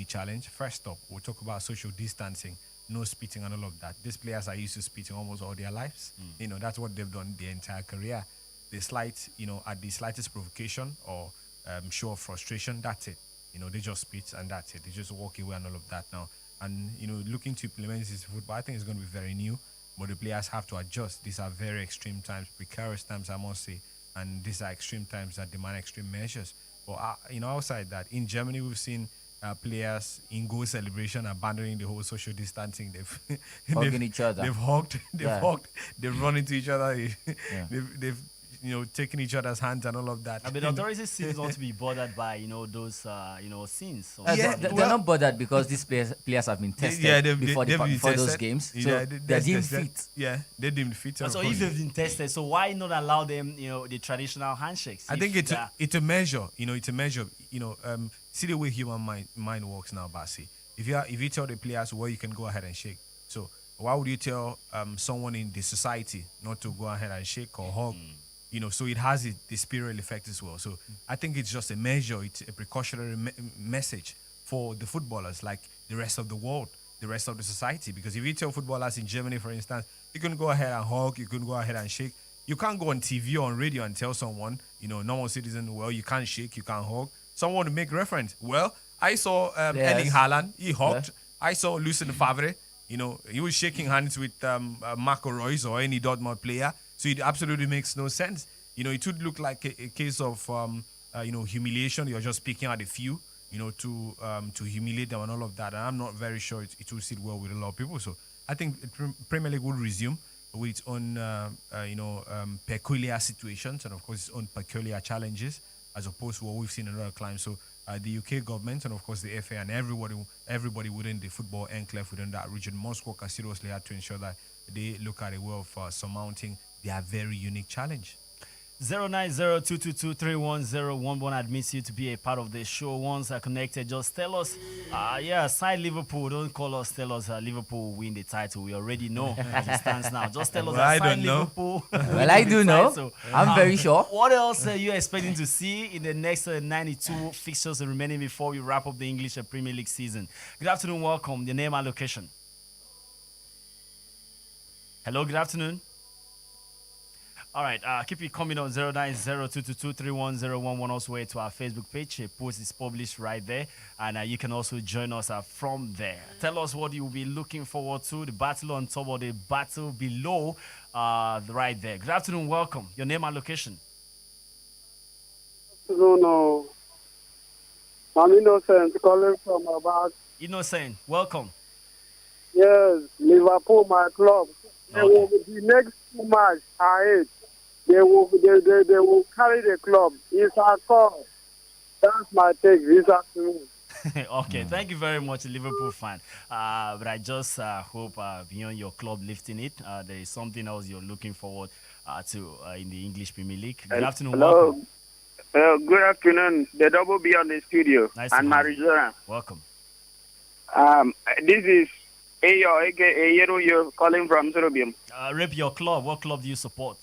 challenge. First up, we'll talk about social distancing, no spitting and all of that. These players are used to spitting almost all their lives. That's what they've done their entire career. At the slightest provocation or show of frustration, that's it. They just spit and that's it. They just walk away and all of that now. And, looking to implement this football, I think it's going to be very new, but the players have to adjust. These are very extreme times, precarious times, I must say, and these are extreme times that demand extreme measures. But, outside that, in Germany, we've seen players in goal celebration abandoning the whole social distancing. They've hugging each other. They've hugged. They've run into each other. They've taking each other's hands and all of that. I mean, the authorities seem not to be bothered by, those, scenes. So they're not bothered because these players have been tested before those games. So they're deemed fit. Yeah, they're deemed fit. So if they've been tested, so why not allow them, the traditional handshakes? I think it's a measure. It's a measure. See the way human mind works now, Basi. If you tell the players where you can go ahead and shake, so why would you tell someone in the society not to go ahead and shake or hug? So it has the spiritual effect as well. So I think it's just a measure, it's a precautionary message for the footballers, like the rest of the world, the rest of the society. Because if you tell footballers in Germany, for instance, you can go ahead and hug, you can go ahead and shake. You can't go on TV or on radio and tell someone, normal citizen, well, you can't shake, you can't hug. Someone to make reference. Well, I saw Erling Haaland, he hugged. I saw Lucien Favre, he was shaking hands with Marco Reus or any Dortmund player. So it absolutely makes no sense. It would look like a case of, humiliation. You're just picking out a few, to humiliate them and all of that. And I'm not very sure it will sit well with a lot of people. So I think Premier League will resume with its own, peculiar situations and, of course, its own peculiar challenges as opposed to what we've seen in other climes. So the UK government and, of course, the FA and everybody within the football enclave within that region must work seriously hard to ensure that they look at a way of surmounting their very unique challenge. 09022231011 admits you to be a part of the show. Once connected, just tell us, side Liverpool. Don't call us, tell us Liverpool will win the title. We already know as it stands now. Just tell us side Liverpool. Well, I do know. So, I'm very sure. What else are you expecting to see in the next 92 fixtures remaining before we wrap up the English Premier League season? Good afternoon, welcome. Your name and location. Hello, good afternoon. All right, keep it coming on 09022231011. Also, way to our Facebook page. A post is published right there, and you can also join us from there. Tell us what you'll be looking forward to, the battle on top or the battle below, right there. Good afternoon, welcome. Your name and location. No. I'm Innocent, calling from about. Innocent, welcome. Yes, Liverpool, my club. They will be the next 2 matches ahead. They will carry the club. It's our call. That's my take this afternoon. Okay, thank you very much, Liverpool fan. But I just hope beyond your club lifting it, there is something else you're looking forward to in the English Premier League. Good afternoon. Hello. Welcome. Good afternoon. The double B on the studio. Nice and Arizona. Welcome. This is Ayo, aka Yeruyo, calling from Serubium. Rep your club. What club do you support?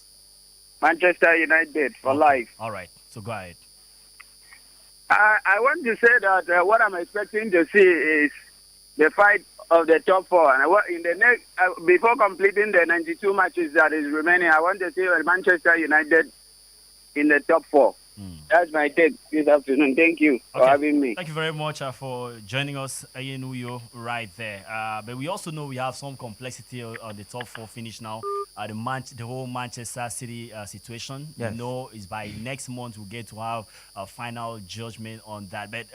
Manchester United for life. All right, so go ahead. I want to say that what I'm expecting to see is the fight of the top four. And in the next, before completing the 92 matches that is remaining, I want to see Manchester United in the top four. That's my take this afternoon. Thank you for having me. Thank you very much for joining us, Ayenuyo, right there. But we also know we have some complexity on the top four finish now. The whole Manchester City situation. Yes. You know, is by next month we'll get to have a final judgment on that. But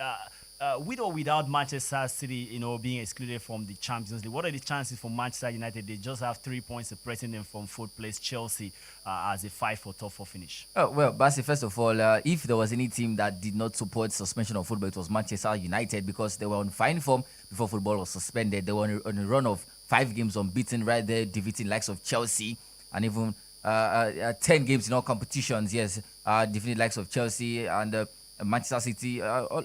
with or without Manchester City, you know, being excluded from the Champions League, what are the chances for Manchester United? They just have 3 points separating them from fourth place Chelsea as a fight for top four finish. Oh, well, Basi, first of all, if there was any team that did not support suspension of football, it was Manchester United because they were on fine form before football was suspended. They were on a run of 5 games unbeaten right there, defeating likes of Chelsea and even 10 games in all competitions, yes, defeating likes of Chelsea and Manchester City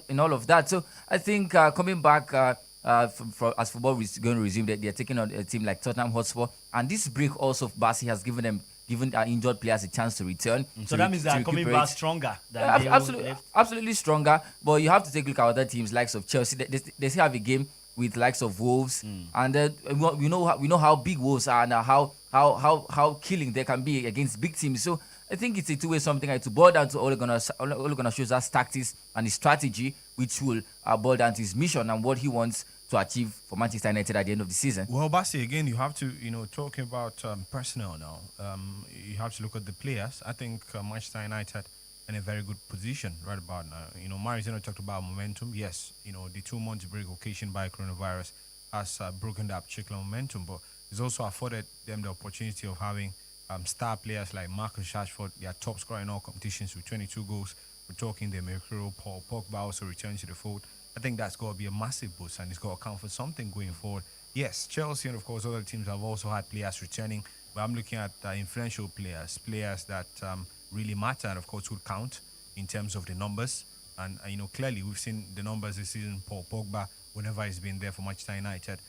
in all of that. So I think coming back as football is going to resume, they're taking on a team like Tottenham Hotspur, and this break also Basi has given injured players a chance to return. So that means they're coming back stronger than they absolutely stronger. But you have to take a look at other teams, likes of Chelsea. They still have a game with likes of Wolves, and we know how big Wolves are and how killing they can be against big teams. So I think it's a two-way something. To boil down to Ole Gunnar Solskjaer's tactics and his strategy, which will boil down to his mission and what he wants to achieve for Manchester United at the end of the season. Well, Basi, again, you have to, talking about personnel now, you have to look at the players. I think Manchester United in a very good position right about now. Marizano talked about momentum. Yes, the 2 months break occasioned by coronavirus has broken that particular momentum, but it's also afforded them the opportunity of having star players like Marcus Rashford, their top scorer in all competitions with 22 goals. We're talking the Mkpo, Paul Pogba also returns to the fold. I think that's got to be a massive boost, and it's got to count for something going forward. Yes, Chelsea and, of course, other teams have also had players returning, but I'm looking at influential players that really matter and, of course, would count in terms of the numbers. And, clearly we've seen the numbers this season. Paul Pogba, whenever he's been there for Manchester United,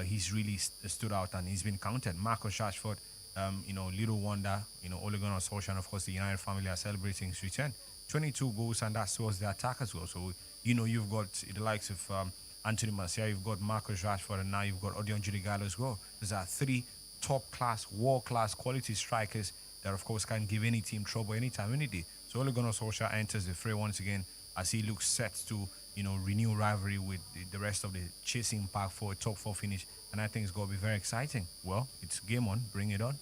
he's really stood out and he's been counted. Marcus Rashford, little wonder, Ole Gunnar Solskjaer and, of course, the United family are celebrating his return. 22 goals, and that was the attack as well. So, you've got the likes of Anthony Martial, you've got Marcus Rashford, and now you've got Odion Judigallo as well. These are 3 top-class, world-class quality strikers that, of course, can give any team trouble anytime, any day. So Ole Gunnar Solskjaer enters the fray once again as he looks set to, renew rivalry with the rest of the chasing pack for a top 4 finish. And I think it's going to be very exciting. Well, it's game on. Bring it on.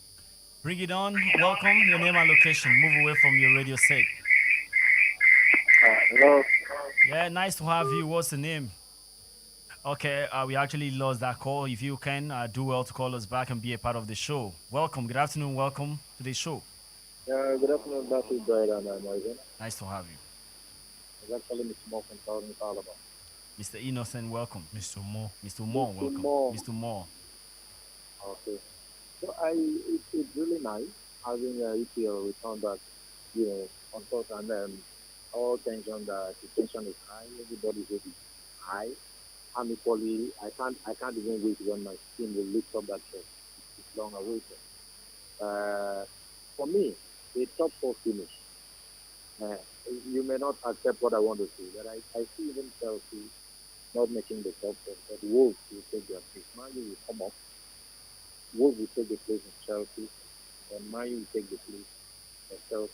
Bring it on. Welcome. Your name and location. Move away from your radio set. Hello. Yeah, nice to have you. What's the name? Okay, we actually lost that call. If you can, do well to call us back and be a part of the show. Welcome. Good afternoon. Welcome to the show. Good afternoon, Dr. Brian and Morgan. Nice to have you. It's actually Mr. Moore from Southern Calabar. Mr. Innocent, welcome. Mr. Moore. Mr. Moore, welcome. Mr. Moore. Okay. So it's really nice having EPL return back, on top, and all tension, the tension is high, everybody's ready high. I'm equally, I can't even wait when my team will lift up that chest. It's long awaited. For me, a top 4 finish. You may not accept what I want to say, but I see even Chelsea not making the top 4, but Wolves will take their place. Man U will come up. Wolves will take the place of Chelsea, and Man U will take the place of Chelsea.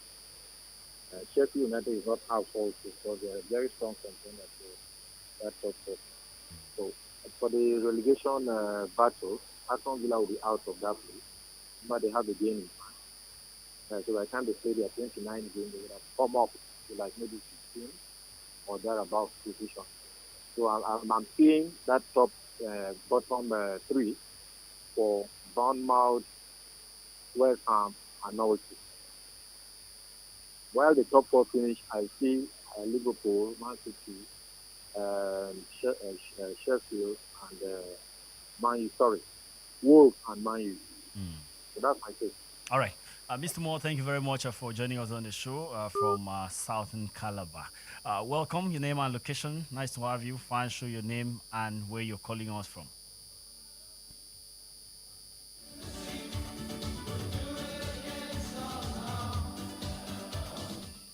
Sheffield United is not half also, because they are a very strong contender to that top 4. So for the relegation battle, Aston Villa will be out of that place, but they have a game in hand. So by the time they play their 29 games, they will have come up to like maybe 16 or thereabouts position. So I'm seeing that top bottom 3 for Bournemouth, West Ham, and Norwich. While the top 4 finish, I see Liverpool, Man City, Sheffield, and Wolves and Man U. So that's my take. All right. Mr. Moore, thank you very much for joining us on the show from Southern Calabar. Welcome, your name and location. Nice to have you. Fine, show your name and where you're calling us from.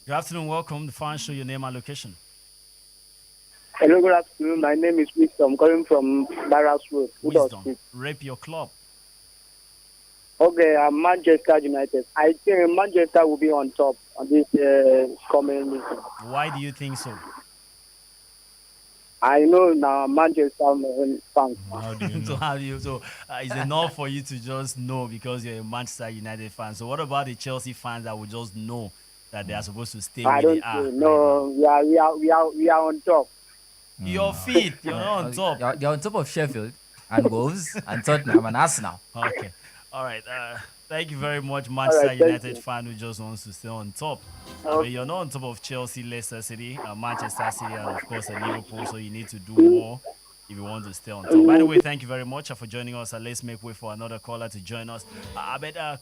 Good afternoon, welcome. The fine, show your name and location. Hello, good afternoon. My name is Wisdom, calling from Barras Road. Wisdom, rep your club. Okay, Manchester United. I think Manchester will be on top on this coming meeting. Why do you think so? I know now Manchester fans. How do you know? So it's enough for you to just know because you're a Manchester United fan. So what about the Chelsea fans that will just know that they are supposed to stay I where don't they are? know. We are on top. Your feet, you're not on top. You're on top of Sheffield and Wolves and Tottenham and Arsenal. Okay. All right. Thank you very much, Manchester United fan who just wants to stay on top. But you're not on top of Chelsea, Leicester City, Manchester City, and of course Liverpool. So you need to do more if you want to stay on top. By the way, thank you very much for joining us. Let's make way for another caller to join us.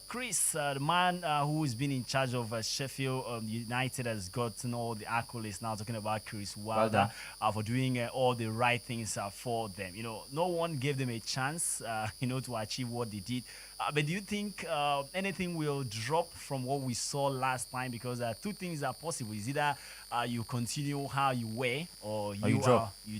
Chris, the man who's been in charge of Sheffield United, has gotten all the accolades now. Talking about Chris Wilder for doing all the right things for them. No one gave them a chance, to achieve what they did. But do you think anything will drop from what we saw last time? Because two things are possible. Is either you continue how you were, or you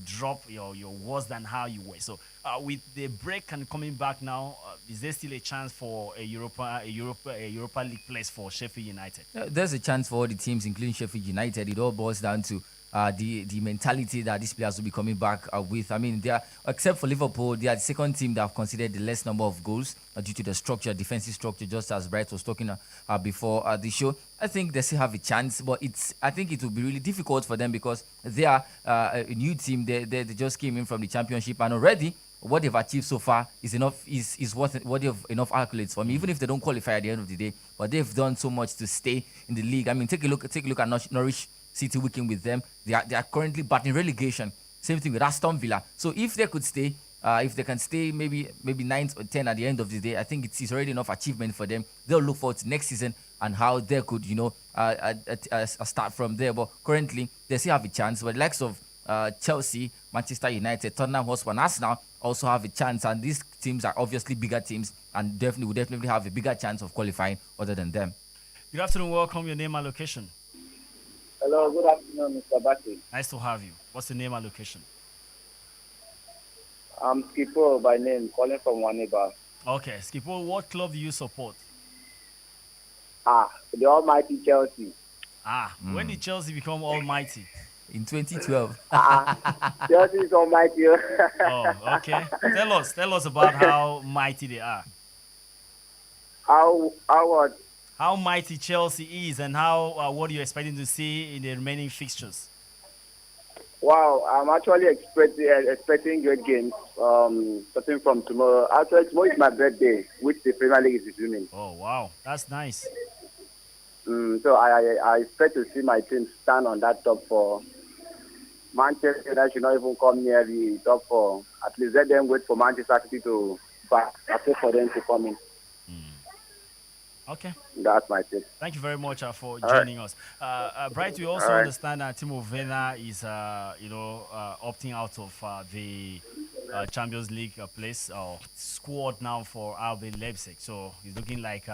drop. You're worse than how you were. So with the break and coming back now, is there still a chance for a Europa League place for Sheffield United? There's a chance for all the teams, including Sheffield United. It all boils down to the mentality that these players will be coming back with. I mean, they are, except for Liverpool, they are the second team that have considered the less number of goals due to the defensive structure, just as Bright was talking before the show. I think they still have a chance, but I think it will be really difficult for them because they are a new team. They just came in from the championship, and already what they've achieved so far is enough. Is worthy of enough accolades for me, even if they don't qualify at the end of the day. But they've done so much to stay in the league. I mean, take a look at Norwich City working with them. They are currently battling relegation. Same thing with Aston Villa. So if they could stay, if they can stay maybe 9 or 10 at the end of the day, I think it's already enough achievement for them. They'll look forward to next season and how they could, start from there. But currently, they still have a chance. But the likes of Chelsea, Manchester United, Tottenham Hotspur, and Arsenal also have a chance. And these teams are obviously bigger teams and will definitely have a bigger chance of qualifying other than them. Good afternoon. Welcome. Your name and location. Hello, good afternoon, Mr. Bati. Nice to have you. What's the name and location? I'm Mkpo by name, calling from Waneba. Okay, Mkpo, what club do you support? The almighty Chelsea. When did Chelsea become almighty? In 2012. Chelsea is almighty. Okay. Tell us about how mighty they are. How what? How mighty Chelsea is, and how what are you expecting to see in the remaining fixtures? Wow, I'm actually expecting great games starting from tomorrow. Actually, tomorrow is my birthday, which the Premier League is resuming. Oh, wow. That's nice. So I expect to see my team stand on that top four. Manchester United should not even come near the top four. At least let them wait for Manchester City to back. I wait for them to come in. Okay. That's my take. Thank you very much for joining us. Bright, we also understand that Timo Werner is, opting out of the Champions League place or squad now for RB Leipzig. So it's looking like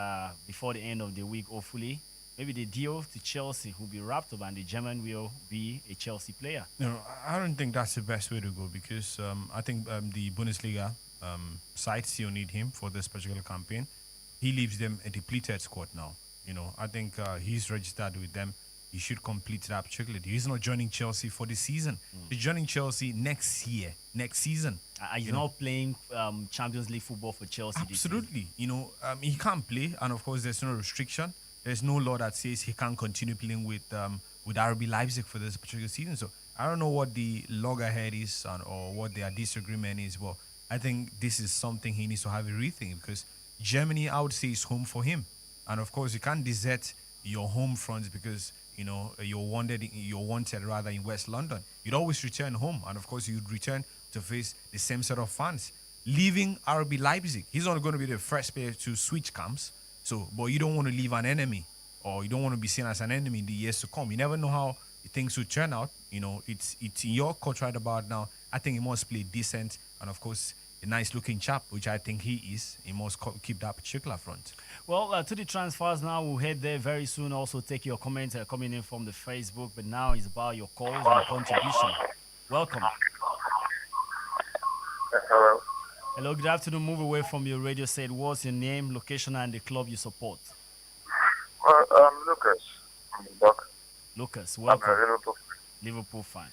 before the end of the week, hopefully, maybe the deal to Chelsea will be wrapped up and the German will be a Chelsea player. No, I don't think that's the best way to go because I think the Bundesliga side still need him for this particular campaign. He leaves them a depleted squad now. I think he's registered with them. He should complete that particular deal. He's not joining Chelsea for this season. He's joining Chelsea next season. He's not playing Champions League football for Chelsea. Absolutely. He can't play, and of course, there's no restriction. There's no law that says he can't continue playing with RB Leipzig for this particular season. So I don't know what the loggerhead is or what their disagreement is, but I think this is something he needs to have a rethink because Germany, I would say, is home for him. And of course, you can't desert your home front because, you're wanted in West London. You'd always return home. And of course, you'd return to face the same set of fans. Leaving RB Leipzig, he's not going to be the first player to switch camps. But you don't want to leave an enemy or you don't want to be seen as an enemy in the years to come. You never know how things will turn out. It's in your court right about now. I think he must play decent and, of course, a nice-looking chap, which I think he is. He must keep that particular front. Well, to the transfers now, we'll head there very soon. Also, take your comments coming in from the Facebook. But now it's about your calls and contribution. Welcome. Hello. Hello, good afternoon. Move away from your radio set. What's your name, location, and the club you support? Lucas from Doc. Lucas, I'm welcome. a Liverpool. Liverpool fan.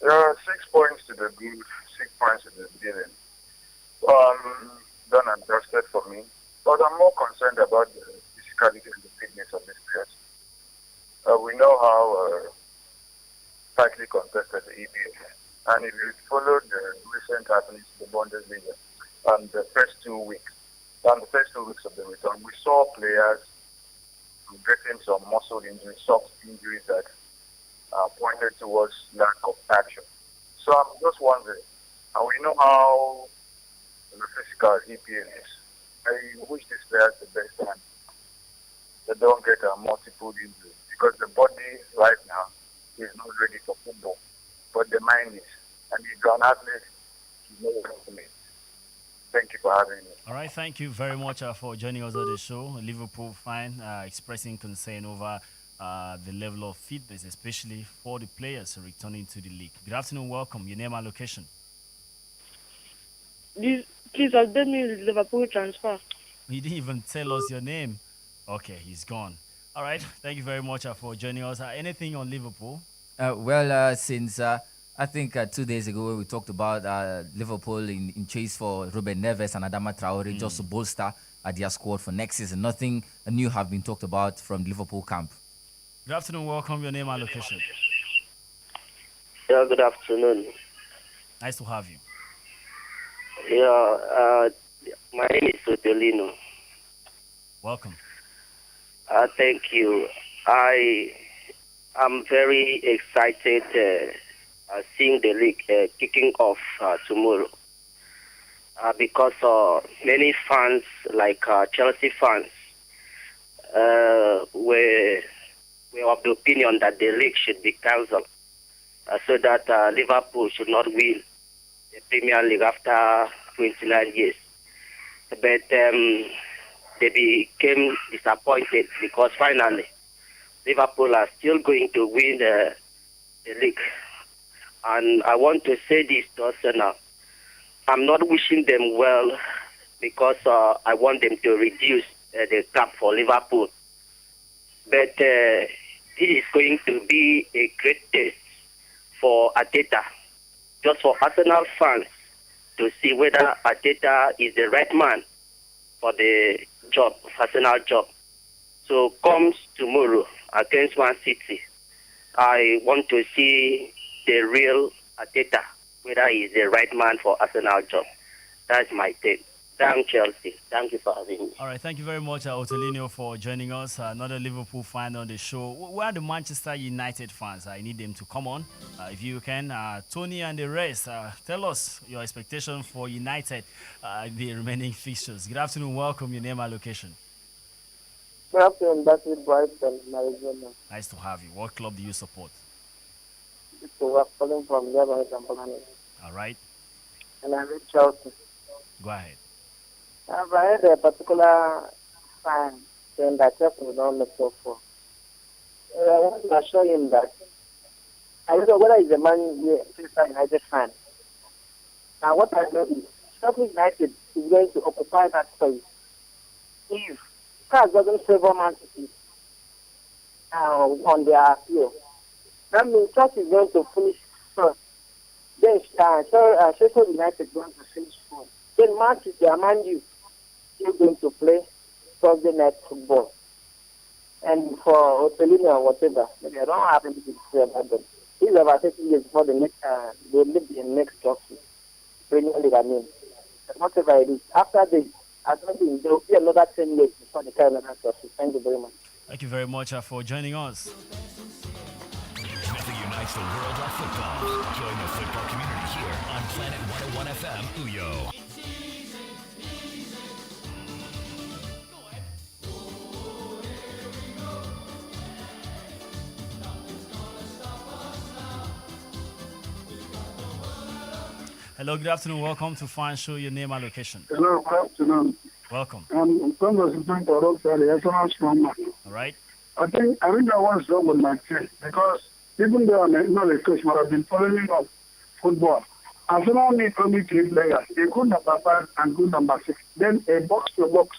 There are 6 points to the good, 6 points to the beginning. Done and dusted for me. But I'm more concerned about the physicality and the fitness of these players. We know how tightly contested the EPL is. And if you follow the recent happenings in the Bundesliga and the first 2 weeks, of the return, we saw players getting some muscle injuries, soft injuries that pointed towards lack of action. So I'm just wondering, and we know how the physical EPL is. I wish these players the best and they don't get multiple injuries because the body right now is not ready for football, but the mind is. And if you're an athlete, you know what I mean. Thank you for having me. All right, thank you very much for joining us on the show. A Liverpool fan expressing concern over the level of fitness, especially for the players returning to the league. Good afternoon, welcome. Your name and location. Please update me with Liverpool transfer. He didn't even tell us your name. Okay, he's gone. All right, thank you very much for joining us. Anything on Liverpool? Since I think 2 days ago we talked about Liverpool in chase for Ruben Neves and Adama Traore just to bolster their squad for next season. Nothing new have been talked about from the Liverpool camp. Good afternoon, welcome. Your name and location. Yeah, good afternoon. Nice to have you. Yeah, my name is Sotelino. Welcome. Thank you. I am very excited seeing the league kicking off tomorrow because many fans, like Chelsea fans, were of the opinion that the league should be cancelled so that Liverpool should not win the Premier League after 29 years. But they became disappointed because finally Liverpool are still going to win the league. And I want to say this to Arsenal. I'm not wishing them well because I want them to reduce the cap for Liverpool. But this is going to be a great test for Arteta, just for Arsenal fans to see whether Arteta is the right man for the job, Arsenal job. So comes tomorrow against Man City, I want to see the real Arteta, whether he is the right man for Arsenal job. That's my take. Thank Chelsea. Thank you for having me. All right, thank you very much, Otolino, for joining us. Another Liverpool fan on the show. Where are the Manchester United fans? I need them to come on. If you can, Tony and the rest, tell us your expectation for United, the remaining fixtures. Good afternoon, welcome, your name and location. Good afternoon, that's it, Brighton, Arizona. Nice to have you. What club do you support? So we're calling from Lebanon and Bangladesh. All right. And I'm in Chelsea. Go ahead. I've heard a particular fan saying that Chelsea will not make top four. I want to assure him that I don't know whether he's a Manchester United fan. Now, what I know is Chelsea United is going to occupy that space. If Cars doesn't favor Man City on their field, that means Chelsea is going to finish first. Then Sheffield United is going to finish fourth. Then Man City and Man U still going to play Thursday night football. And for Otelino or whatever, maybe I don't have anything to say about them. These are about 30 years before the next, they live the next trophy. Premier League, I mean. But whatever it is, after this, I don't think there will be another 10 years before the carry another trophy. Thank you very much. Thank you very much for joining us. Nothing unites the world like football. Join the football community here on Planet 101 FM, Uyo. Hello, good afternoon. Welcome to Fan Show. Your name and location. Hello, good afternoon. Welcome. I'm representing for Rock Valley, All right. I think that was wrong with my team because Even though I'm not a coach, but I've been following up football. Arsenal need only 3 players, a good number 5 and good number 6. Then a box-to-box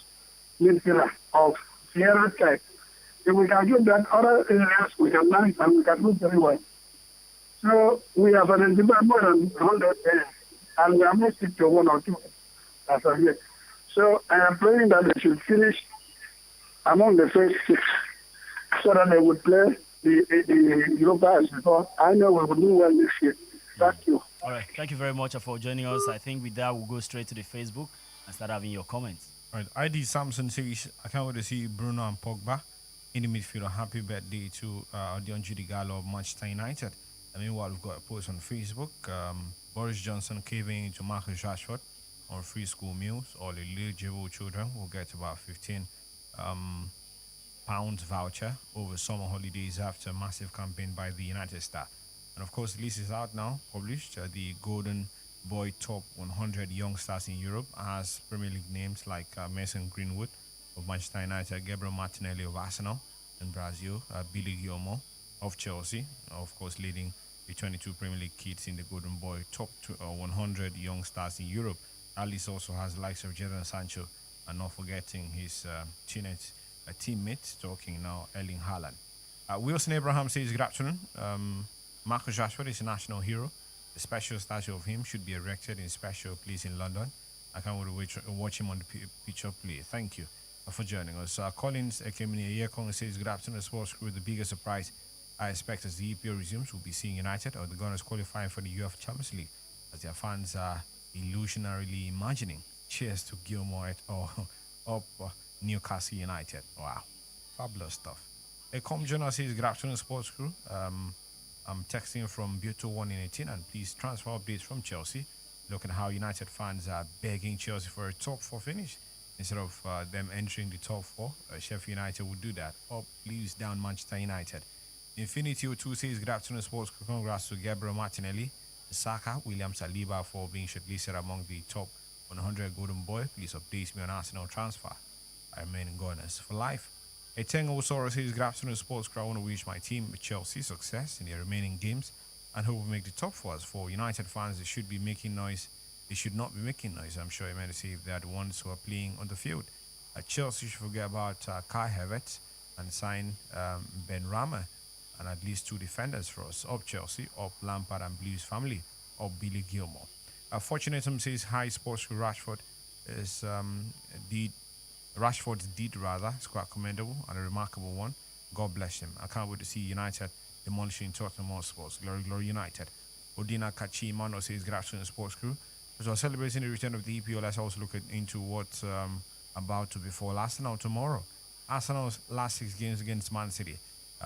midfielder of Sierra type. If we can do that, other areas we can manage and we can do very well. So we have identified more than 100 players, and we are not stick to 1 or 2 as of yet. So I am praying that they should finish among the first 6 so that they would play the Europa as before. I know we will do well this year. Thank you. All right. Thank you very much for joining us. I think with that, we'll go straight to the Facebook and start having your comments. All right. ID Samson says, I can't wait to see Bruno and Pogba in the midfield. Happy birthday to Dion Judy Gallo of Manchester United. And meanwhile, we've got a post on Facebook. Boris Johnson caving into Marcus Rashford on free school meals. All eligible children will get about 15 pounds voucher over summer holidays after a massive campaign by the United Star. And of course, the list is out now, published. The Golden Boy Top 100 Young Stars in Europe has Premier League names like Mason Greenwood of Manchester United, Gabriel Martinelli of Arsenal in Brazil, Billy Gilmore of Chelsea, of course, leading the 22 Premier League kids in the Golden Boy Top 100 Young Stars in Europe. That list also has the likes of Jadon Sancho, and not forgetting his teenage teammate, talking now, Erling Haaland. Wilson Abraham says, good afternoon. Marcus Rashford is a national hero. A special statue of him should be erected in a special place in London. I can't wait to watch him on the pitch of play. Thank you for joining us. Collins Ekemini Yekong says, good afternoon, sports crew. The biggest surprise I expect as the EPL resumes will be seeing United or the Gunners qualifying for the UEFA Champions League, as their fans are illusionarily imagining. Cheers to Gilmore of Newcastle United. Wow, fabulous stuff. Ecom Jonas says, good afternoon, sports crew. I'm texting from Buto 1 in 18, and please transfer updates from Chelsea. Look at how United fans are begging Chelsea for a top 4 finish. Instead of them entering the top 4, Sheffield United would do that. Up, leaves down Manchester United. Infinity 02 says, good afternoon, sports crew. Congrats to Gabriel Martinelli, Saka, William Saliba for being shortlisted among the top 100 Golden Boy. Please update me on Arsenal transfer. I remain in Gunners for life. Etengo Soro says, good afternoon, sports crew. I want to wish my team Chelsea success in their remaining games and hope we make the top 4. As for United fans, they should be making noise. They should not be making noise. I'm sure you meant to say if they are the ones who are playing on the field. Chelsea should forget about Kai Havertz and sign Ben Rama and at least 2 defenders for us. Up Chelsea, up Lampard and Blues family, up Billy Gilmore. Fortunatum says, hi, sports crew. Rashford is Rashford's deed rather is quite commendable and a remarkable one. God bless him. I can't wait to see United demolishing Tottenham Hotspur. Glory, glory, United. Odina Kachi Mano says, good afternoon, sports crew. As we're celebrating the return of the EPL, let's also look into what's about to befall Arsenal tomorrow. Arsenal's last 6 games against Man City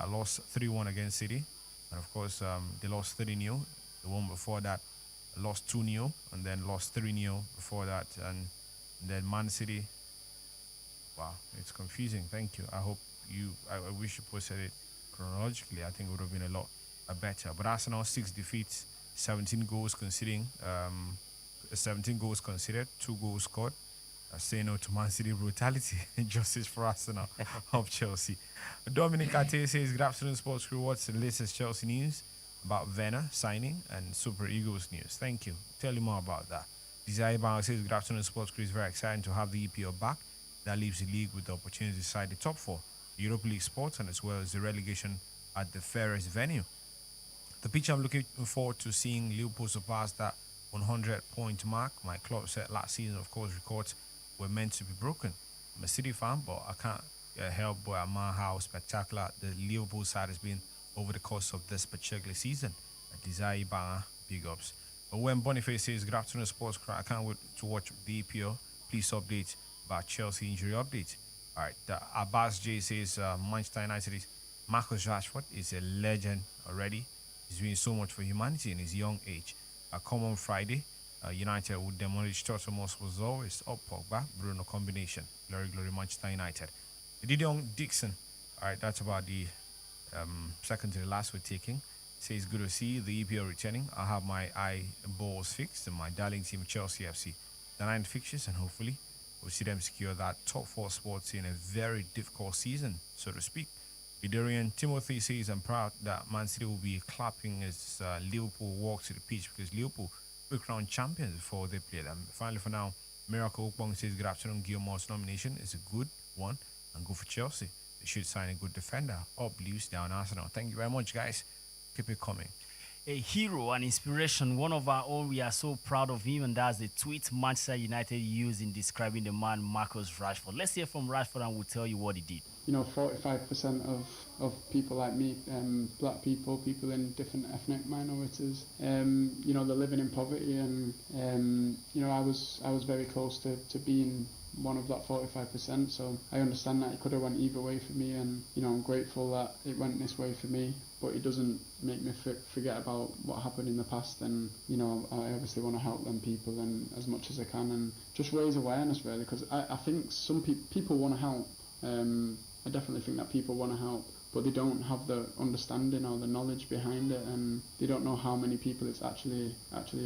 lost 3-1 against City, and of course they lost 30-0. The one before that lost 2-0, and then lost 3-0 before that, and then Man City. Wow, it's confusing. Thank you. I wish you posted it chronologically. I think it would have been a lot better. But Arsenal 6 defeats, 17 goals conceding, 17 goals conceded, 2 goals scored. Say no to Man City brutality. Justice for Arsenal of Chelsea. Dominic Ate says, good afternoon, sports crew. What's the latest Chelsea news about Werner signing and Super Eagles news? Thank you. Tell you more about that. Desire Bauer says, good afternoon, sports crew. It's very exciting to have the EPL back. That leaves the league with the opportunity to decide the top 4, Europa League spots, and as well as the relegation at the fairest venue. The pitch I'm looking forward to seeing Liverpool surpass that 100-point mark. My club set last season, of course, records were meant to be broken. I'm a City fan, but I can't help but admire how spectacular the Liverpool side has been over the course of this particular season. Desire Bauer, big ups. But when Boniface says, good afternoon, sports crew, I can't wait to watch the EPL. Please update about Chelsea injury update. All right, Abbas J says Manchester United is Marcus Rashford is a legend already. He's doing so much for humanity in his young age. Come on Friday, United would demolish Tottenham Hotspur as always. Up Pogba, Bruno combination. Glory, glory, Manchester United. Didion Dixon. All right, that's about the second to the last we're taking. Says good to see the EPL returning. I'll have my eyeballs fixed in my darling team Chelsea FC. The 9 fixtures, and hopefully we'll see them secure that top 4 spots in a very difficult season, so to speak. Idarian Timothy says, I'm proud that Man City will be clapping as Liverpool walk to the pitch because Liverpool were crowned champions before they played. And finally, for now, Miracle Okpong says, good afternoon. Guillermo's nomination is a good one and good for Chelsea. They should sign a good defender. Up Blues, down Arsenal. Thank you very much, guys. Keep it coming. A hero, an inspiration, one of our own. We are so proud of him, and that's the tweet Manchester United used in describing the man Marcus Rashford. Let's hear from Rashford and we'll tell you what he did. 45% of people like me, black people, people in different ethnic minorities, they're living in poverty, and I was very close to being one of that 45%, so I understand that it could have went either way for me, and I'm grateful that it went this way for me, but it doesn't make me forget about what happened in the past, and I obviously want to help them people and as much as I can, and just raise awareness really, because I think some people want to help. I definitely think that people want to help, but they don't have the understanding or the knowledge behind it, and they don't know how many people it's actually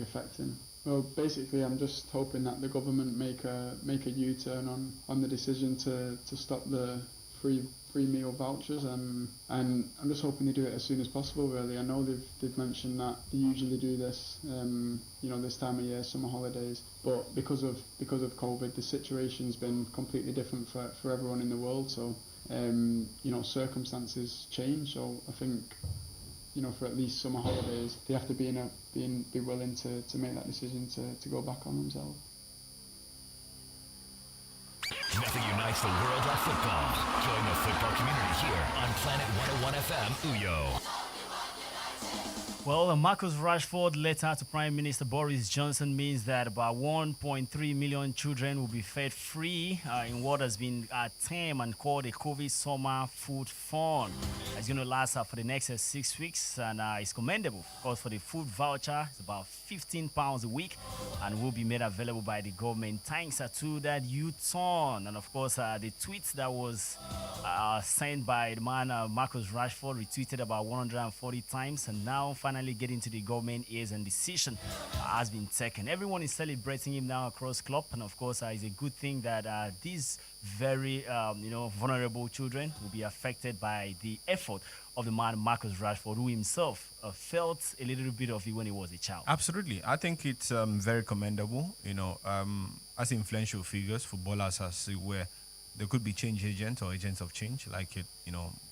affecting. Well, basically, I'm just hoping that the government make a U-turn on the decision to stop the free meal vouchers, and I'm just hoping they do it as soon as possible. Really, I know they've mentioned that they usually do this, this time of year, summer holidays, but because of COVID, the situation's been completely different for everyone in the world. So, circumstances change. So I think, for at least summer holidays, they have to be willing to make that decision to go back on themselves. Nothing unites the world like football. Join the football community here on Planet 101 FM, Uyo. Well, Marcus Rashford letter to Prime Minister Boris Johnson means that about 1.3 million children will be fed free in what has been termed and called a COVID summer food fund. It's going to last for the next 6 weeks, and it's commendable because for the food voucher, it's about £15 a week and will be made available by the government. Thanks to that U-turn, and of course the tweet that was sent by the man Marcus Rashford, retweeted about 140 times, and now finally getting to the government ears, and decision has been taken. Everyone is celebrating him now across club, and of course it's a good thing that these very vulnerable children will be affected by the effort of the man Marcus Rashford, who himself felt a little bit of it when he was a child. Absolutely. I think it's very commendable, as influential figures, footballers as it were, there could be change agents or agents of change, like it,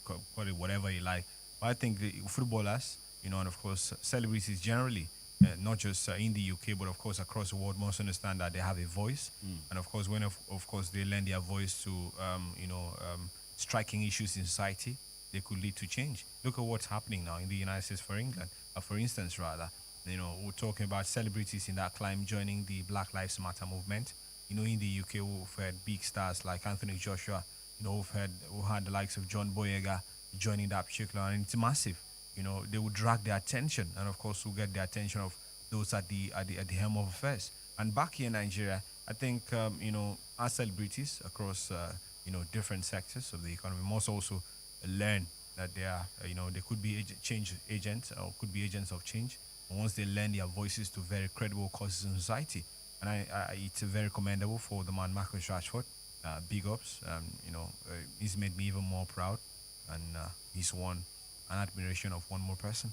call it whatever you like. But I think the footballers, and of course celebrities generally, not just in the UK, but of course across the world, must understand that they have a voice. And of course, when of course they lend their voice to striking issues in society, they could lead to change. Look at what's happening now in the United States, for instance, rather. We're talking about celebrities in that climb joining the Black Lives Matter movement. In the UK, we've had big stars like Anthony Joshua. We've had the likes of John Boyega joining that particular, and it's massive. They will drag their attention, and of course, will get the attention of those at the helm of affairs. And back here in Nigeria, I think our celebrities across different sectors of the economy must also learn that they are they could be change agents or could be agents of change. And once they lend their voices to very credible causes in society, and it's very commendable for the man Marcus Rashford. Big ups. He's made me even more proud, and he's won an admiration of one more person.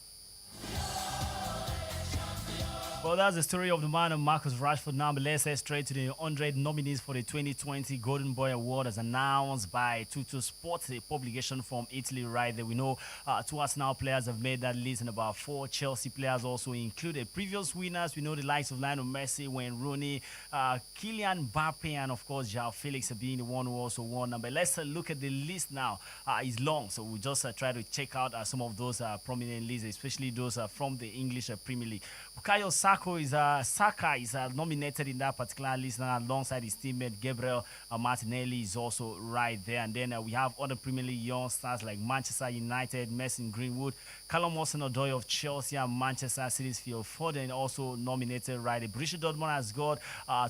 Well, that's the story of the man, Marcus Rashford. Now, but let's head straight to the 100 nominees for the 2020 Golden Boy Award as announced by Tutto Sport, a publication from Italy right there. We know 2 Arsenal players have made that list, and about 4 Chelsea players also included. Previous winners, we know the likes of Lionel Messi, Wayne Rooney, Kylian Mbappe, and of course, João Felix being the one who also won. But let's look at the list now. It's long, so we'll just try to check out some of those prominent lists, especially those from the English Premier League. Bukayo Saka is nominated in that particular list now, alongside his teammate Gabriel Martinelli is also right there. And then we have other Premier League young stars like Manchester United, Mason Greenwood, Callum Hudson-Odoi of Chelsea, and Manchester City's Phil Foden also nominated right there. Borussia Dortmund has got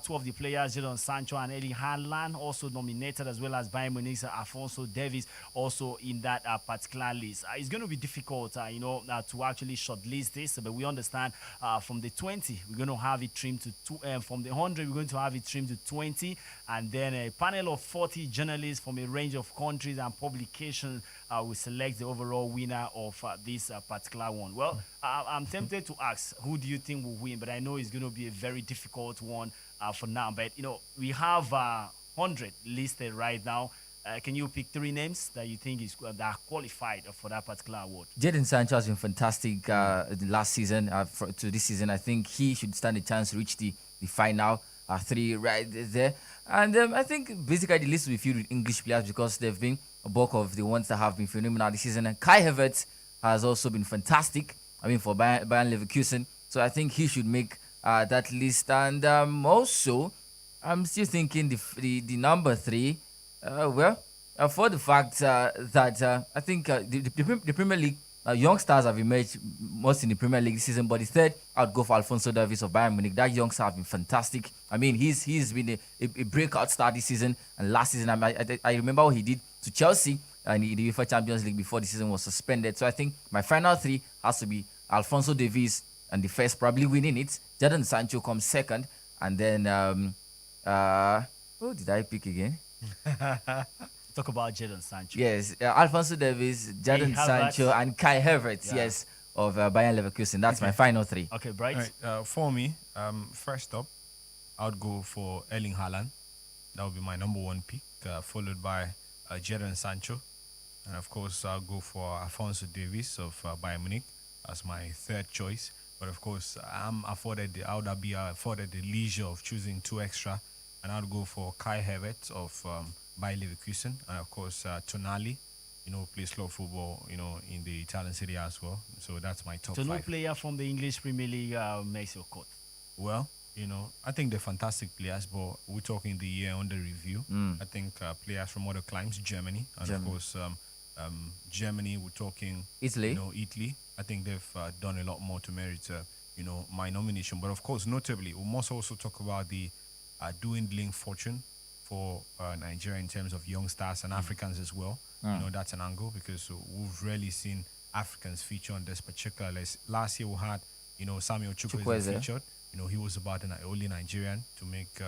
2 of the players, Jadon Sancho and Erling Haaland, also nominated, as well as Bayern Munich's Alphonso Davies also in that particular list. It's going to be difficult, to actually shortlist this, but we understand from the 20. We're going to have it trimmed to from the 100, we're going to have it trimmed to 20. And then a panel of 40 journalists from a range of countries and publications will select the overall winner of this particular one. Well, I'm tempted to ask, who do you think will win? But I know it's going to be a very difficult one for now. But, we have 100 listed right now. Can you pick 3 names that you think that are qualified for that particular award? Jadon Sancho has been fantastic last season to this season. I think he should stand a chance to reach the final 3 right there. And I think basically the list will be filled with English players because they've been a bulk of the ones that have been phenomenal this season. And Kai Havertz has also been fantastic. For Bayern Leverkusen. So I think he should make that list. And also, I'm still thinking the number 3. For the fact that I think the Premier League young stars have emerged most in the Premier League this season, but the third, I would go for Alphonso Davies of Bayern Munich. That youngster has been fantastic. He's been a breakout star this season, and last season I remember what he did to Chelsea and the UEFA Champions League before the season was suspended. So I think my final 3 has to be Alphonso Davies, and the first probably winning it. Jadon Sancho comes second, and then who did I pick again? Talk about Jadon Sancho. Yes, Alphonso Davies, Jadon Sancho, and Kai Havertz. Yeah. Yes, of Bayern Leverkusen. That's my final 3. Okay, Bright. Right, for me, first up, I would go for Erling Haaland. That would be my number 1 pick, followed by Jadon Sancho, and of course I'll go for Alphonso Davies of Bayern Munich as my 3rd choice. But of course, I would be afforded the leisure of choosing 2 extra. And I'd go for Kai Havertz of Bayer Leverkusen, and of course Tonali, plays club football, in the Italian Serie A as well. So that's my top 5. So no player from the English Premier League makes your cut? Well, I think they're fantastic players, but we're talking the year under review. I think players from other climes, Germany, and of course Germany. We're talking Italy. Italy. I think they've done a lot more to merit, my nomination. But of course, notably, we must also talk about the dwindling fortune for Nigeria in terms of young stars and Africans as well. That's an angle because we've rarely seen Africans feature on this particular list. Last year we had, Samuel Chukwueze featured. He was about an only Nigerian to make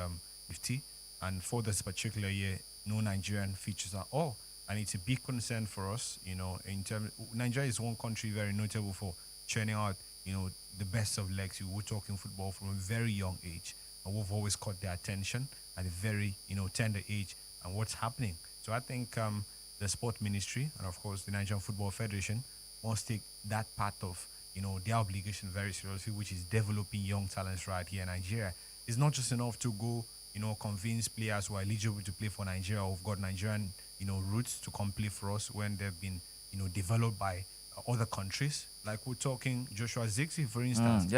50. And for this particular year, no Nigerian features at all. And it's a big concern for us, in terms. Nigeria is one country very notable for churning out, the best of legs. We're talking football from a very young age. And we've always caught their attention at a very, tender age and what's happening. So I think the sport ministry and of course the Nigerian Football Federation must take that part of, their obligation very seriously, which is developing young talents right here in Nigeria. It's not just enough to go, convince players who are eligible to play for Nigeria or who've got Nigerian, roots to come play for us when they've been, developed by other countries. Like we're talking Joshua Zirkzee, for instance.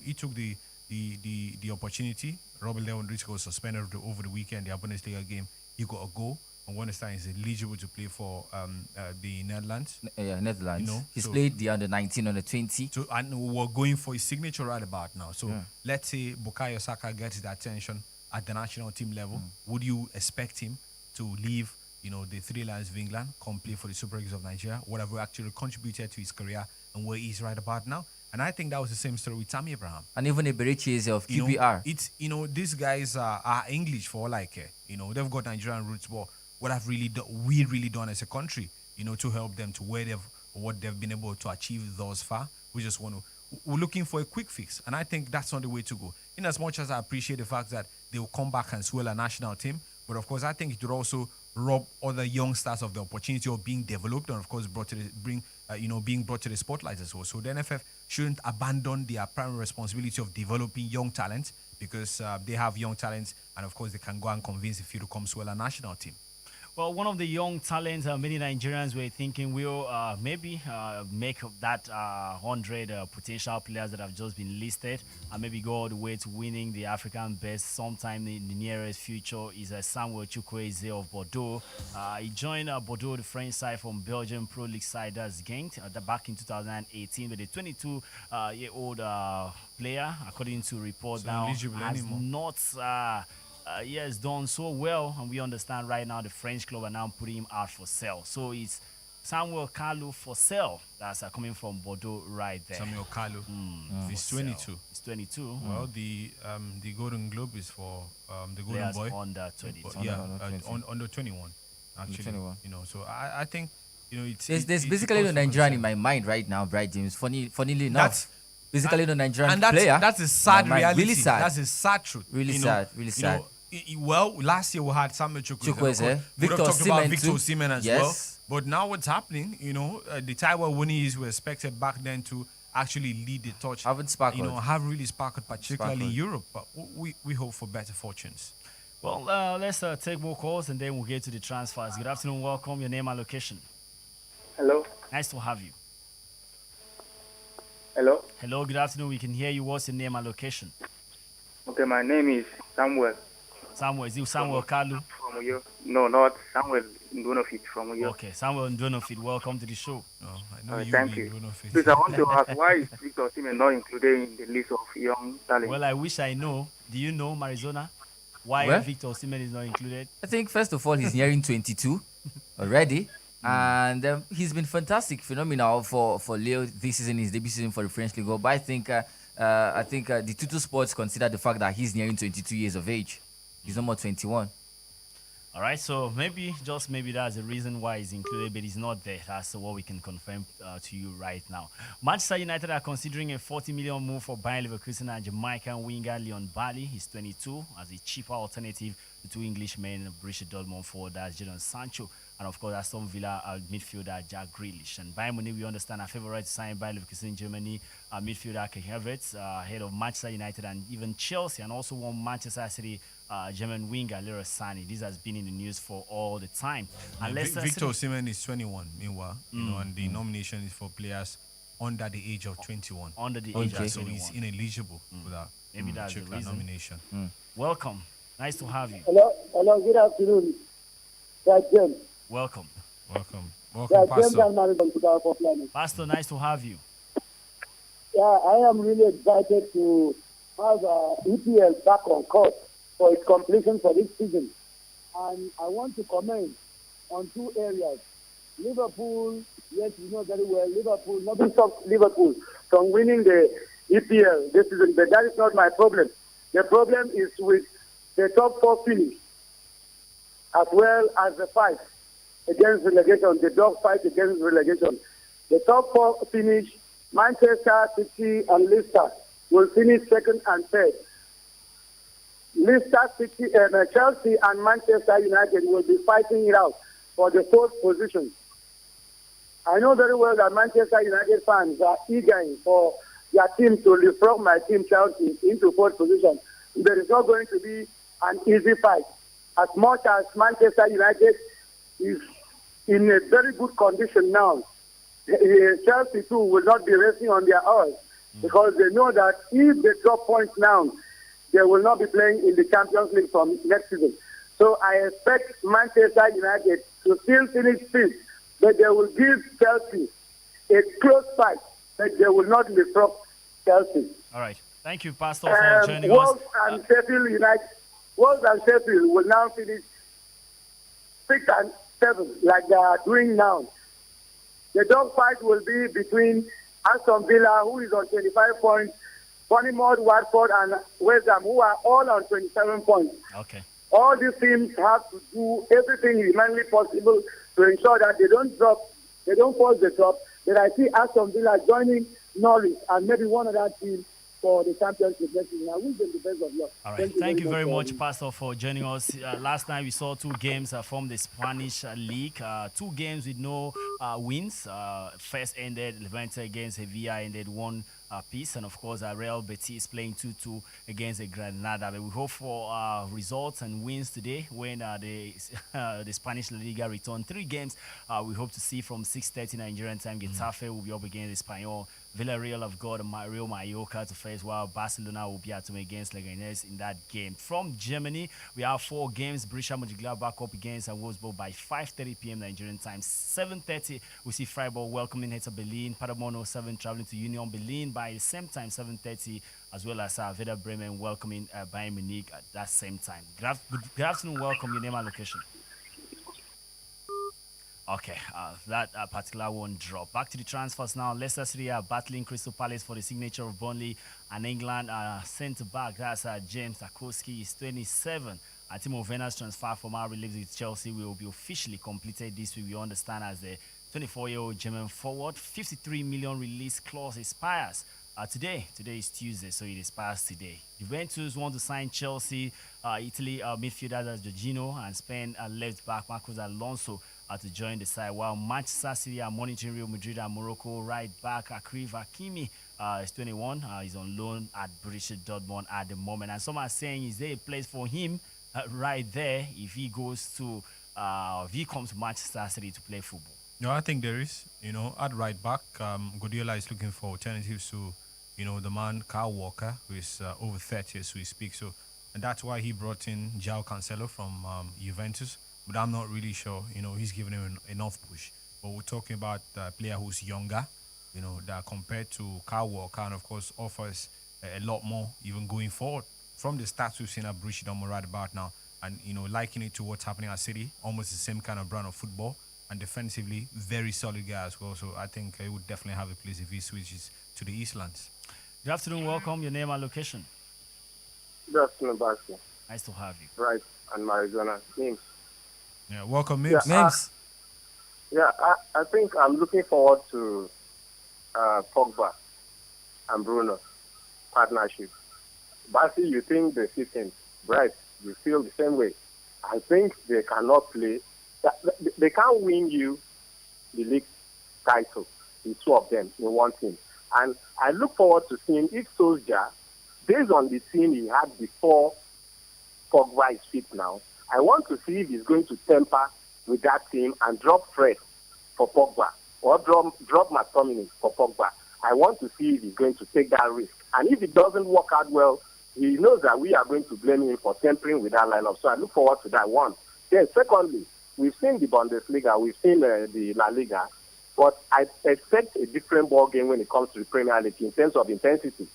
He took the opportunity. Robert Lewandowski was suspended over the weekend, the Bundesliga game. He got a goal. And we understand he's eligible to play for the Netherlands. Netherlands. He's played the under-19, under-20. So, and we're going for his signature right about now. So let's say Bukayo Saka gets the attention at the national team level. Would you expect him to leave, the 3 Lions of England, come play for the Super Eagles of Nigeria? What have we actually contributed to his career and where he's right about now? And I think that was the same story with Tammy Abraham. And even Eberichi of QPR. It's these guys are English for all I care. They've got Nigerian roots, but what have we really done as a country, to help them to what they've been able to achieve thus far. We're looking for a quick fix. And I think that's not the way to go. In as much as I appreciate the fact that they will come back and swell a national team, but of course I think it would also rob other young stars of the opportunity of being developed and of course being brought to the spotlight as well. So the NFF shouldn't abandon their primary responsibility of developing young talent because they have young talents and of course they can go and convince the few to come swell a national team. Well, one of the young talents many Nigerians were thinking will maybe make that 100 potential players that have just been listed and maybe go all the way to winning the African best sometime in the nearest future is Samuel Chukwueze of Bordeaux. He joined Bordeaux, the French side from Belgian Pro League side that's Genk back in 2018, but a 22-year-old player, according to reports now, has not... he has done so well, and we understand right now the French club are now putting him out for sale. So it's Samuel Kalu for sale. That's coming from Bordeaux right there. Samuel Kalu. He's For sale. 22. He's 22. Well, the Golden Globe is for the Golden Players Boy. under 22. Under 21. Actually, 21. So I think it's There's basically no Nigerian in my mind right now, Bright James. Funnily enough, basically no Nigerian and that's, player. That's a sad in my mind. reality. Really sad. That's a sad truth. Really sad. Really sad. Well, last year we had Samuel Chukwueze. We would have talked about Victor Osimhen as well. But now what's happening? The Taiwan Winnies were expected back then to actually lead the torch. Haven't sparkled. Have really sparkled, particularly in Europe. But we hope for better fortunes. Well, let's take more calls and then we'll get to the transfers. Good afternoon, welcome. Your name and location. Hello. Nice to have you. Hello. Hello, good afternoon. We can hear you. What's your name and location? Okay, my name is Samuel. Samuel, is it Samuel Kalu? From Uyo. No, not Samuel Ndonofit from Uyo. Okay, Samuel Ndonofit, welcome to the show. Thank you. Please, I want to ask, why is Victor Osimhen not included in the list of young talents? Well, I wish I know. Do you know, Marizona? Why Victor Osimhen is not included? I think, first of all, he's nearing 22 already. And he's been fantastic, phenomenal for Leo this season, his debut season for the French League. But I think the Tutu Sports consider the fact that he's nearing 22 years of age. He's no more 21. All right, so maybe that's the reason why he's included, but he's not there. That's what we can confirm to you right now. Manchester United are considering a 40 million move for Bayer Leverkusen and Jamaican winger Leon Bailey. He's 22, as a cheaper alternative to two Englishmen, Borussia Dortmund forward Jadon Sancho, and of course Aston Villa midfielder Jack Grealish. And Bayern Munich, we understand, are favourite to sign Bayer Leverkusen in Germany midfielder Kai Havertz, ahead of Manchester United and even Chelsea, and also one Manchester City German winger Leroy Sané. This has been in the news for all the time. And Victor Osimhen is 21, meanwhile, and the nomination is for players under the age of 21. Under the age of 21. So he's ineligible for that. Maybe that's the reason. Nomination. Welcome. Nice to have you. Hello, good afternoon. James. Welcome. Pastor. Pastor, nice to have you. Yeah, I am really excited to have EPL back on court for its completion for this season. And I want to comment on two areas. Liverpool, yes, you know very well, Liverpool, nothing stops Liverpool from winning the EPL this season, but that is not my problem. The problem is with the top four finish, as well as the fight against relegation, the dog fight against relegation. The top four finish, Manchester City and Leicester will finish second and third. Leicester City, Chelsea and Manchester United will be fighting it out for the fourth position. I know very well that Manchester United fans are eager for their team to leapfrog my team Chelsea into fourth position. There is not going to be an easy fight. As much as Manchester United is in a very good condition now, Chelsea too will not be resting on their oars because they know that if they drop points now, they will not be playing in the Champions League from next season. So I expect Manchester United to still finish fifth, but they will give Chelsea a close fight, but they will not leapfrog Chelsea. All right. Thank you, Pastor, for joining Wolves us. And Sheffield United, Wolves and Sheffield will now finish 6 and 7 like they are doing now. The dog fight will be between Aston Villa, who is on 25 points, Bournemouth, Watford, and West Ham, who are all on 27 points. Okay. All these teams have to do everything humanly possible to ensure that they don't force the drop. But I see Aston Villa joining Norwich and maybe one other team for the championship next season. I wish them the best of luck. All right. Thank you very much, Pastor, for joining us. Last night we saw two games from the Spanish league. Two games with no wins. First ended Levante against Sevilla, ended 1 piece, and of course Real Betis playing 2-2 against Granada. But we hope for results and wins today when the Spanish La Liga return. 3 games we hope to see from 6:30 Nigerian time. Getafe will be up against Espanyol. Villarreal have got Real Mallorca to face, while Barcelona will be at home against Leganés in that game. From Germany, we have 4 games. Borussia Mönchengladbach up against Wolfsburg by 5:30 p.m. Nigerian time. 7:30, we see Freiburg welcoming Hertha Berlin. Paderborn 07 traveling to Union Berlin by the same time, 7:30, as well as Werder Bremen welcoming Bayern Munich at that same time. Good afternoon, welcome, your name and location. Okay, that particular one drop. Back to the transfers now. Leicester City are battling Crystal Palace for the signature of Burnley, and England centre back. That's James Tarkowski. Is 27. Timo Werner's transfer from our relief with Chelsea will be officially completed this week. We understand as the 24-year-old German forward. 53 million release clause expires today. Today is Tuesday, so it expires today. Juventus want to sign Chelsea, Italy midfielder that's Jorginho, and Spain left back Marcos Alonso to join the side, while Manchester City are monitoring Real Madrid and Morocco. Right back Akrif Hakimi is 21. He's on loan at Borussia Dortmund at the moment, and some are saying is there a place for him right there if he goes to if he comes to Manchester City to play football. No, I think there is. At right back, Guardiola is looking for alternatives to, the man Kyle Walker, who is over 30 as we speak. So, and that's why he brought in João Cancelo from Juventus. But I'm not really sure, he's giving him enough push. But we're talking about a player who's younger, that compared to Kyle Walker, and of course offers a lot more even going forward. From the stats we've seen at Borussia Dortmund right about now, and liking it to what's happening at City, almost the same kind of brand of football, and defensively very solid guy as well. So I think he would definitely have a place if he switches to the Eastlands. Good afternoon, welcome. Your name and location. Good afternoon, Basco. Nice to have you. Right, and Arizona. Names. Yeah, welcome, Mims. I think I'm looking forward to Pogba and Bruno partnership. Basi, you think the system, right? You feel the same way. I think they cannot play. They can't win you the league title, the two of them in one team. And I look forward to seeing if Solskjaer, based on the team he had before Pogba is fit now, I want to see if he's going to temper with that team and drop Fred for Pogba or drop McTominay for Pogba. I want to see if he's going to take that risk. And if it doesn't work out well, he knows that we are going to blame him for tampering with that lineup. So I look forward to that one. Then secondly, we've seen the Bundesliga, we've seen the La Liga, but I expect a different ball game when it comes to the Premier League in terms of intensity.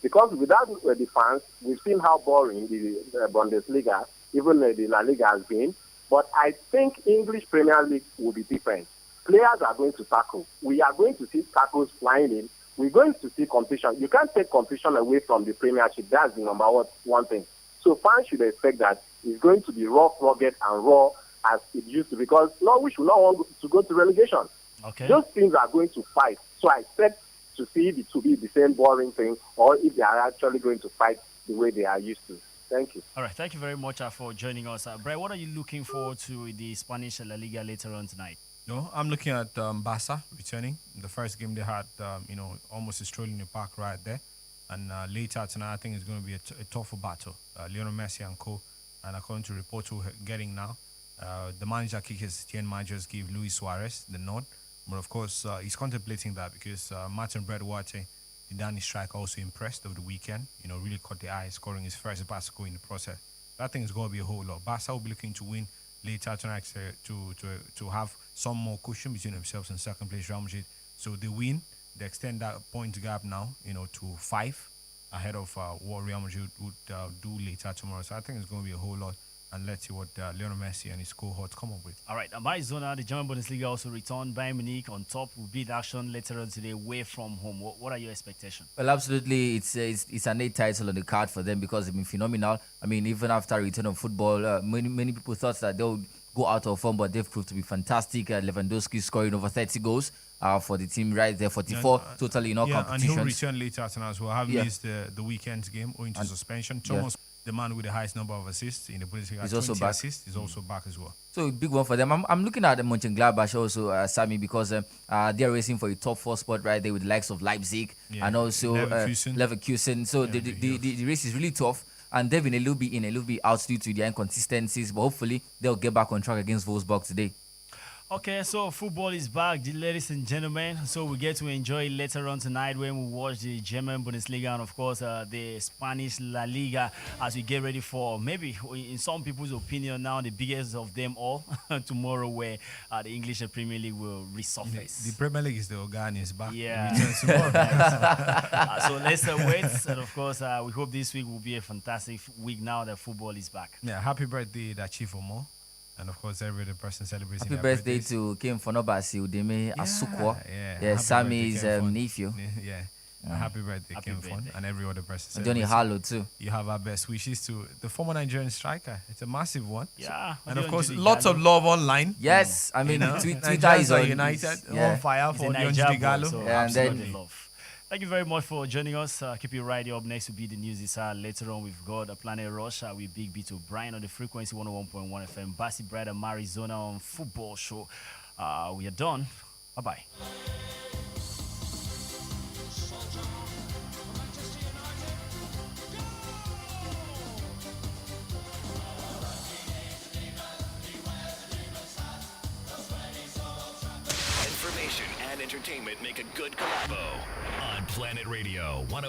Because without the fans, we've seen how boring the Bundesliga, even the La Liga has been. But I think English Premier League will be different. Players are going to tackle. We are going to see tackles flying in. We're going to see competition. You can't take competition away from the Premiership. That's the number one thing. So fans should expect that it's going to be rough, rugged, and raw as it used to. Because we should not want to go to relegation. Okay. Those teams are going to fight. So I expect to see it to be the same boring thing, or if they are actually going to fight the way they are used to. Thank you. All right, thank you very much for joining us. Brett, what are you looking forward to in the Spanish La Liga later on tonight? No, I'm looking at Barca returning. The first game they had, almost a stroll in the park right there. And later tonight, I think it's going to be a tougher battle. Lionel Messi and co. And according to reports we're getting now, the manager, Kike Setien managers, gave Luis Suarez the nod. But of course, he's contemplating that because Martin Bredwarte, the Danish striker, also impressed over the weekend. Really caught the eye, scoring his first Barca goal in the process. That thing is going to be a whole lot. Barca will be looking to win later tonight to have some more cushion between themselves and second place Real Madrid. So they win, they extend that point gap now, to 5 ahead of what Real Madrid would do later tomorrow. So I think it's going to be a whole lot. And let's see what Lionel Messi and his cohorts come up with. All right, Arizona, the German Bundesliga also returned. Bayern Munich on top will be in action later on today, away from home. What are your expectations? Well, absolutely, it's an 8 title on the card for them because they've been phenomenal. I mean, even after return of football, many people thought that they'll go out of form, but they've proved to be fantastic. Lewandowski scoring over 30 goals for the team right there, 44 totally in all competitions. And he'll return later tonight as well. Have missed the weekend's game owing to suspension. Thomas, the man with the highest number of assists in the Bundesliga, he's also back. Assists, is also back as well. So a big one for them. I'm looking at the Mönchengladbach also, Sammy, because they're racing for a top 4 spot right there with the likes of Leipzig and also Leverkusen. So the race is really tough. And they've been a little bit out due to their inconsistencies, but hopefully they'll get back on track against Wolfsburg today. Okay, so football is back, ladies and gentlemen. So we get to enjoy it later on tonight when we watch the German Bundesliga and, of course, the Spanish La Liga as we get ready for maybe, in some people's opinion now, the biggest of them all tomorrow where the English Premier League will resurface. The Premier League is the organ is back. Yeah. So let's wait. And, of course, we hope this week will be a fantastic week now that football is back. Yeah, happy birthday, Chief Omo. And of course, every other person celebrating Happy their birthday birthdays. to Kim Fonobasi Udeme Asukwo. Yeah, Yeah, happy Sammy's birthday, Kim Fon. nephew. Yeah. Mm. Happy birthday, Kim Fon, and every other person. And Johnny celebrating. Harlow too. You have our best wishes to the former Nigerian striker. It's a massive one. Yeah. And of course, lots of love online. Yes, I mean, Twitter Twitter is on United yeah. on fire He's for a Dion Niger boy, Digalo. so Yeah, and then- absolutely love. Thank you very much for joining us. Keep it right here. Up next will be the news this hour. Later on, we've got a Planet Rush with Big B to Brian on the frequency 101.1 FM. Bassi Brad and Marizona on Football Show. We are done. Bye-bye. Information and entertainment make a good collabo on Planet Radio 101.